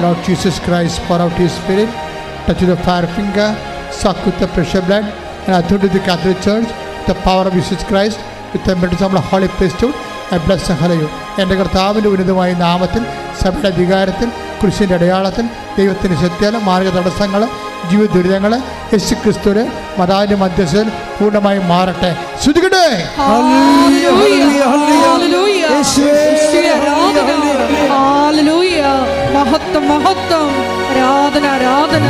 Lord Jesus Christ, pour out His Spirit, touch the fire finger, suck with the precious blood, and authority of the Catholic Church, the power of Jesus Christ, with the baptism of Holy Priesthood, I bless and hallow you. എൻ്റെ കർത്താവിൻ്റെ ഉന്നതമായ നാമത്തിൽ, സഭയുടെ അധികാരത്തിൽ, കുരിശിൻ്റെ അടയാളത്തിൽ, ദൈവത്തിൻ്റെ സത്യാല മാർഗ തടസ്സങ്ങൾ, ജീവിത ദുരിതങ്ങൾ യേശുക്രിസ്തുവിന്റെ മതാവിന്റെ മധ്യസ്ഥയിൽ പൂർണ്ണമായി മാറട്ടെ. ശ്രുതികട്ടെ. മഹത്വം, മഹത്വം, ആരാധന, ആരാധന.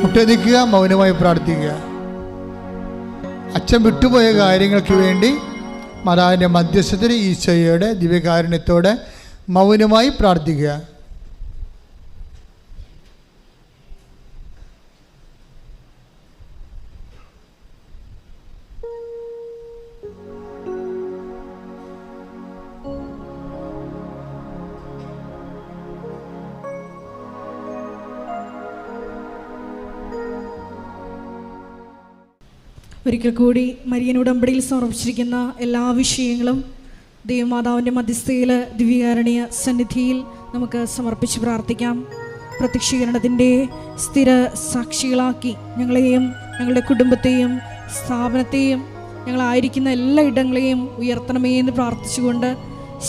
മുട്ടടിക്കുക, മൗനമായി പ്രാർത്ഥിക്കുക. അച്ഛൻ വിട്ടുപോയ കാര്യങ്ങൾക്ക് വേണ്ടി മാതാവിൻ്റെ മധ്യസ്ഥത്തിൽ ഈശോയുടെ ദിവ്യകാരുണ്യത്തോടെ മൗനമായി പ്രാർത്ഥിക്കുക. ഒരിക്കൽ കൂടി മരിയൻ ഉടമ്പടിയിൽ സമർപ്പിച്ചിരിക്കുന്ന എല്ലാ വിഷയങ്ങളും ദൈവമാതാവിൻ്റെ മധ്യസ്ഥയിൽ ദിവ്യകാരുണ്യ സന്നിധിയിൽ നമുക്ക് സമർപ്പിച്ച് പ്രാർത്ഥിക്കാം. പ്രത്യക്ഷീകരണത്തിൻ്റെ സ്ഥിര സാക്ഷികളാക്കി ഞങ്ങളെയും ഞങ്ങളുടെ കുടുംബത്തെയും സ്ഥാപനത്തെയും ഞങ്ങളായിരിക്കുന്ന എല്ലാ ഇടങ്ങളെയും ഉയർത്തണമേ എന്ന് പ്രാർത്ഥിച്ചുകൊണ്ട്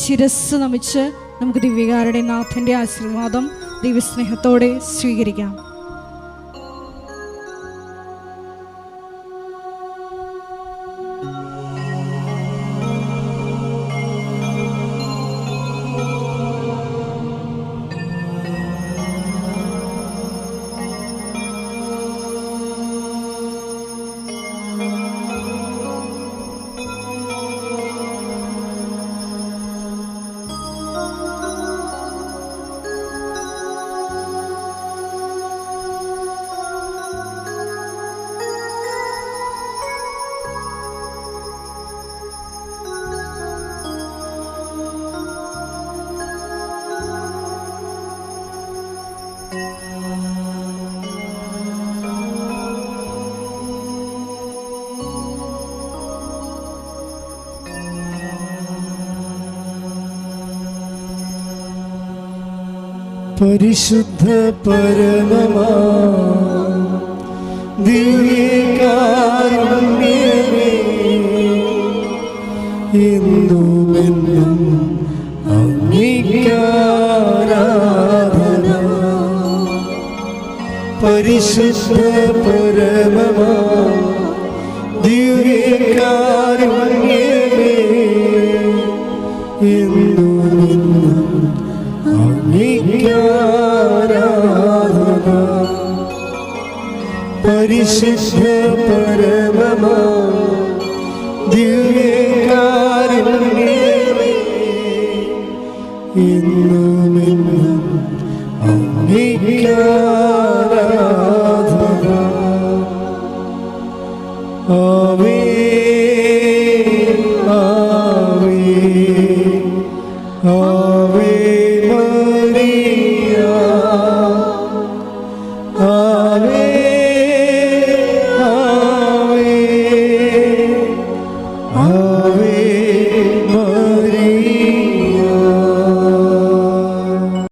ശിരസ് നമിച്ച് നമുക്ക് ദിവ്യകാരുണ്യ നാഥൻ്റെ ആശീർവാദം ദൈവസ്നേഹത്തോടെ സ്വീകരിക്കാം. പരിശുദ്ധ പരമമാ ദിവ്യകാരുണ്യമേ, എന്നുമെന്നും അങ്ങേക്കാരാധന. പരിശുദ്ധ പരമമാ ദിവ്യകാരുണ്യമേ, എന്നുമെന്നും അങ്ങേക്കാരാധന. പരിശുദ്ധ പരമമാ ദിവ്യകാരുണ്യമേ, എന്നുമെന്നും അങ്ങേക്കാരാധന. ആവേ ആവേ ആവേ മരിയ, ആവേ